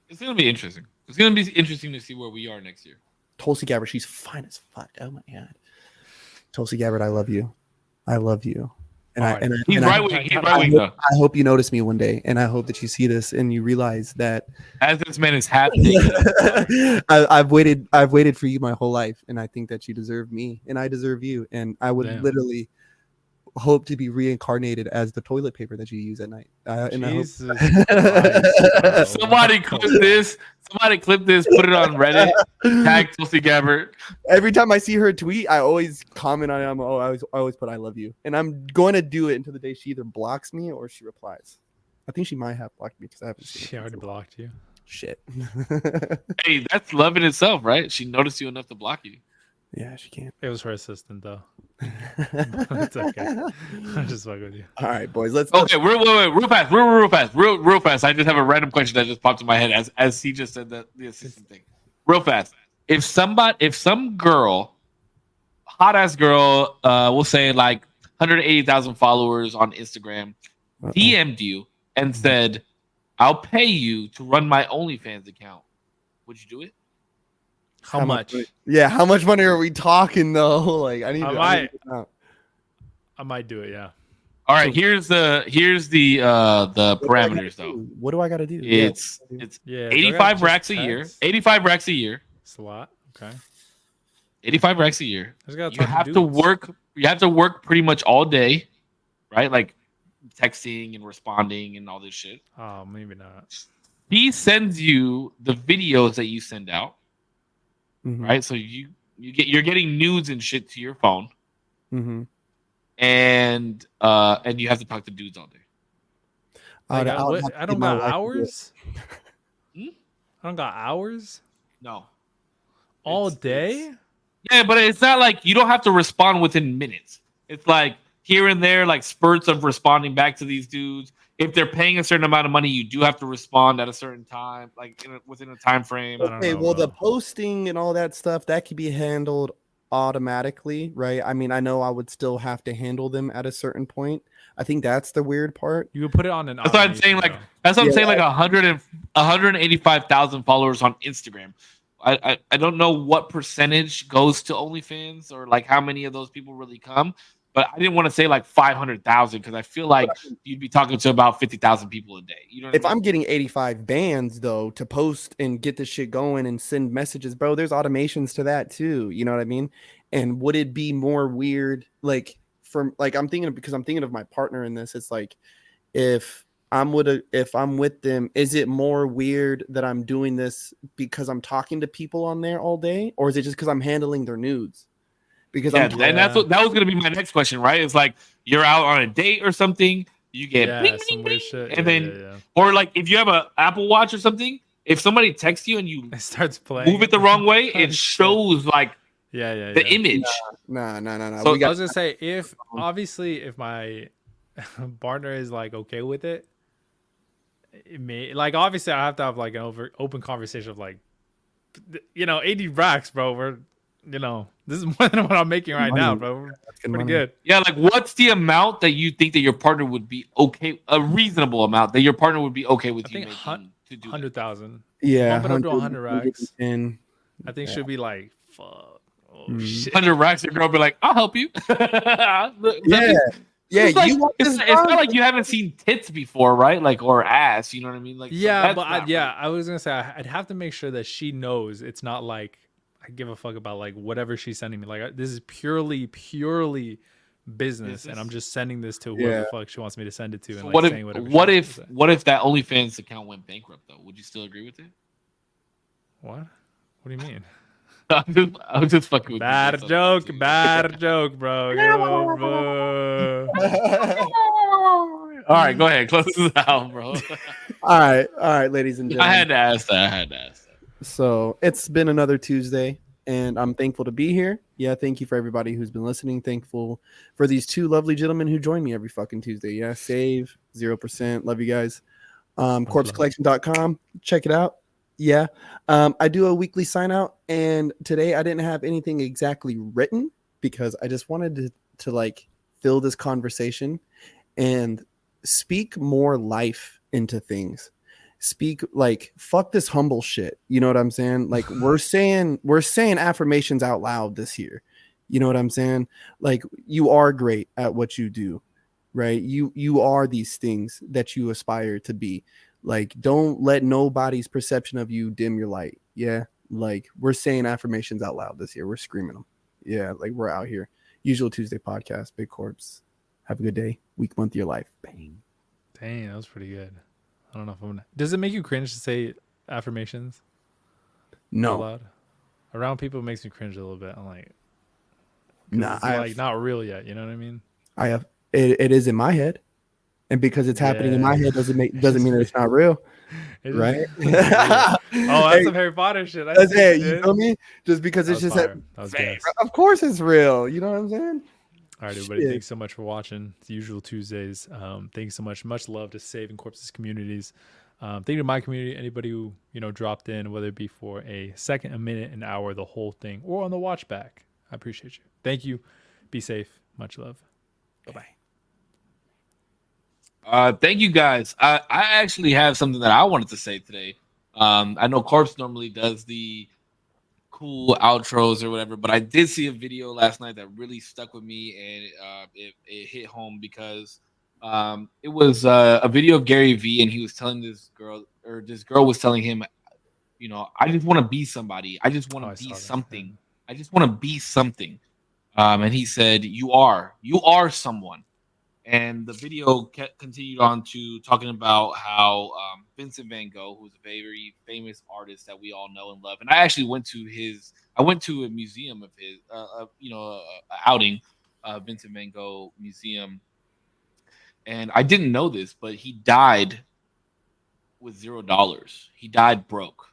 It's gonna be interesting. It's gonna be interesting to see where we are next year. Tulsi Gabbard, she's fine as fuck. Oh my god, Tulsi Gabbard, I love you. And he's right wing. I hope you notice me one day, and I hope that you see this and you realize that as this man is happening, I've waited for you my whole life, and I think that you deserve me, and I deserve you, and I would literally hope to be reincarnated as the toilet paper that you use at night. Jesus Christ, somebody clip this. Somebody clip this. Put it on Reddit. Tag Tulsi Gabbard. Every time I see her tweet, I always comment on it. I always put "I love you," and I'm going to do it until the day she either blocks me or she replies. I think she might have blocked me because I haven't seen. She already blocked you. Shit. Hey, that's love in itself, right? She noticed you enough to block you. Yeah, she can. It was her assistant though. It's okay. I'm just fucking with you. All right, boys. Let's. Okay, real fast. I just have a random question that just popped in my head as he just said the assistant thing. Real fast. If some girl, hot ass girl, we'll say like 180,000 followers on Instagram, DM'd you and said, "I'll pay you to run my OnlyFans account," would you do it? How much? Yeah, how much money are we talking though? Like, I might do it. Yeah. All right, here's the parameters though. What do I got to do? It's 85 racks a year. 85 racks a year. It's a lot. Okay. 85 racks a year. You have to work. You have to work pretty much all day, right? Like texting and responding and all this shit. Oh, maybe not. He sends you the videos that you send out, right? So you're getting nudes and shit to your phone, and you have to talk to dudes all day. Like, I don't got hours. I don't got hours. No. All day? Yeah, but it's not like you don't have to respond within minutes. It's like here and there, like spurts of responding back to these dudes. If they're paying a certain amount of money, you do have to respond at a certain time, like within a time frame. Okay, well, the posting and all that stuff, that could be handled automatically, right? I mean, I know I would still have to handle them at a certain point. I think that's the weird part. You would put it on an. That's what I'm saying. That's what I'm saying. Like 185,000 followers on Instagram. I don't know what percentage goes to OnlyFans or like how many of those people really come, but I didn't want to say like 500,000 because I feel like you'd be talking to about 50,000 people a day. You know, if I'm getting 85 bands though to post and get this shit going and send messages, bro, there's automations to that too. You know what I mean? And would it be more weird? Like I'm thinking of my partner in this. It's like if I'm with them, is it more weird that I'm doing this because I'm talking to people on there all day, or is it just because I'm handling their nudes? Because that was going to be my next question, right? It's like you're out on a date or something, you get bling, bling, bling, shit. And then or like if you have an Apple Watch or something, if somebody texts you and you it starts playing, move it the wrong way, it shows like the image. No. So I was gonna say if my partner is like okay with it. It may, like, obviously I have to have like an open conversation of like, 80 racks, bro. We're, this is more than what I'm making right now, bro. Pretty good. Yeah, like what's the amount that you think that your partner would be okay, a reasonable amount that your partner would be okay with you making to do 100,000. Yeah, bump it up to 100 racks. And I think should be like, fuck. Oh shit. 100 racks, your girl be like, I'll help you. Yeah, it's not like you haven't seen tits before, right? Like, or ass, you know what I mean? Like, yeah, but I was gonna say I'd have to make sure that she knows it's not like I give a fuck about like whatever she's sending me. Like, this is purely business, and I'm just sending this to whoever the fuck she wants me to send it to. And what if that OnlyFans account went bankrupt though? Would you still agree with it? What do you mean? I'm just fucking with bad you. Joke, bro. All right, go ahead. Close this out, bro. All right, ladies and gentlemen. I had to ask that. So it's been another Tuesday, and I'm thankful to be here. Yeah, thank you for everybody who's been listening. Thankful for these two lovely gentlemen who join me every fucking Tuesday. Yeah, Save 0%. Love you guys. Korpscollection.com. Check it out. Yeah, I do a weekly sign out, and today I didn't have anything exactly written because I just wanted to like fill this conversation and speak more life into things. Speak like fuck this humble shit. You know what I'm saying? Like we're saying affirmations out loud this year. You know what I'm saying? Like you are great at what you do, right? You are these things that you aspire to be. Like, don't let nobody's perception of you dim your light. Yeah. Like, we're saying affirmations out loud this year. We're screaming them. Yeah. Like, we're out here. Usual Tuesday podcast, Big Corpse. Have a good day. Week, month of your life. Bang. Dang, that was pretty good. I don't know if I'm gonna. Does it make you cringe to say affirmations? No. Out loud? Around people, it makes me cringe a little bit. I'm like, nah, it's not real yet. You know what I mean? I have. It is in my head. And because it's happening in my head doesn't mean that it's not real. It's right? just- oh, that's Hey, some Harry Potter shit. I that's see what it. you You did. feel me? Just because That it's was just that. fire. That was Hey, gas. of course, it's real. You know what I'm saying? All right, everybody. Shit. Thanks so much for watching. It's the usual Tuesdays. Thanks so much. Much love to Saving Korpsx communities. Thank you to my community. Anybody who dropped in, whether it be for a second, a minute, an hour, the whole thing, or on the watch back. I appreciate you. Thank you. Be safe. Much love. Bye bye. Thank you guys. I actually have something that I wanted to say today. I know Corpse normally does the cool outros or whatever, but I did see a video last night that really stuck with me, and it hit home because it was a video of Gary Vee, and he was telling this girl, or this girl was telling him, I just want to be somebody. I just want Oh, I to be saw that. something. Yeah. I just want to be something. And he said, you are someone. And the video continued on to talking about how Vincent Van Gogh, who's a very famous artist that we all know and love, and I actually went to a museum of his, a outing, Vincent Van Gogh museum, and I didn't know this, but he died with $0. He died broke,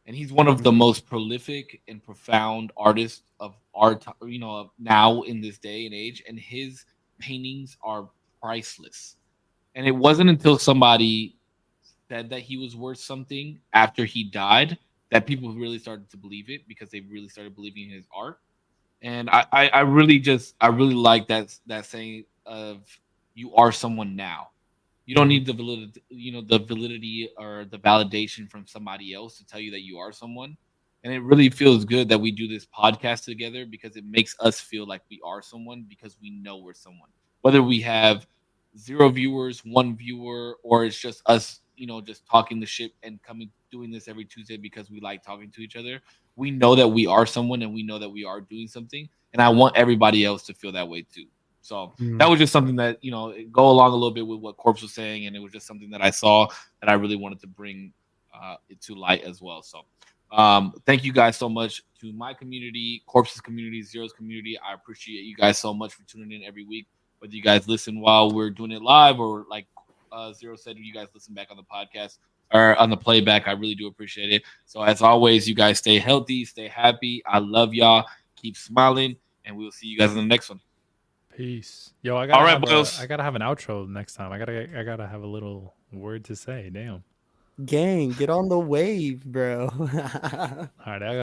and he's one of the most prolific and profound artists of our of now in this day and age, and his paintings are priceless. And it wasn't until somebody said that he was worth something after he died that people really started to believe it, because they really started believing in his art. And I really like that saying of, you are someone now. You don't need the validity or the validation from somebody else to tell you that you are someone. And it really feels good that we do this podcast together, because it makes us feel like we are someone, because we know we're someone. Whether we have 0 viewers, 1 viewer, or it's just us, just talking the shit and doing this every Tuesday because we like talking to each other. We know that we are someone, and we know that we are doing something. And I want everybody else to feel that way too. So that was just something that, go along a little bit with what Corpse was saying, and it was just something that I saw that I really wanted to bring it to light as well. So thank you guys so much to my community, Corpse's community, Zero's community. I appreciate you guys so much for tuning in every week. Whether you guys listen while we're doing it live, or like Zero said, you guys listen back on the podcast or on the playback, I really do appreciate it. So as always, you guys stay healthy, stay happy. I love y'all. Keep smiling, and we will see you guys in the next one. Peace. Yo, I All right, gotta boys. have an outro next time. I gotta have a little word to say. Damn. Gang, get on the wave, bro. All right,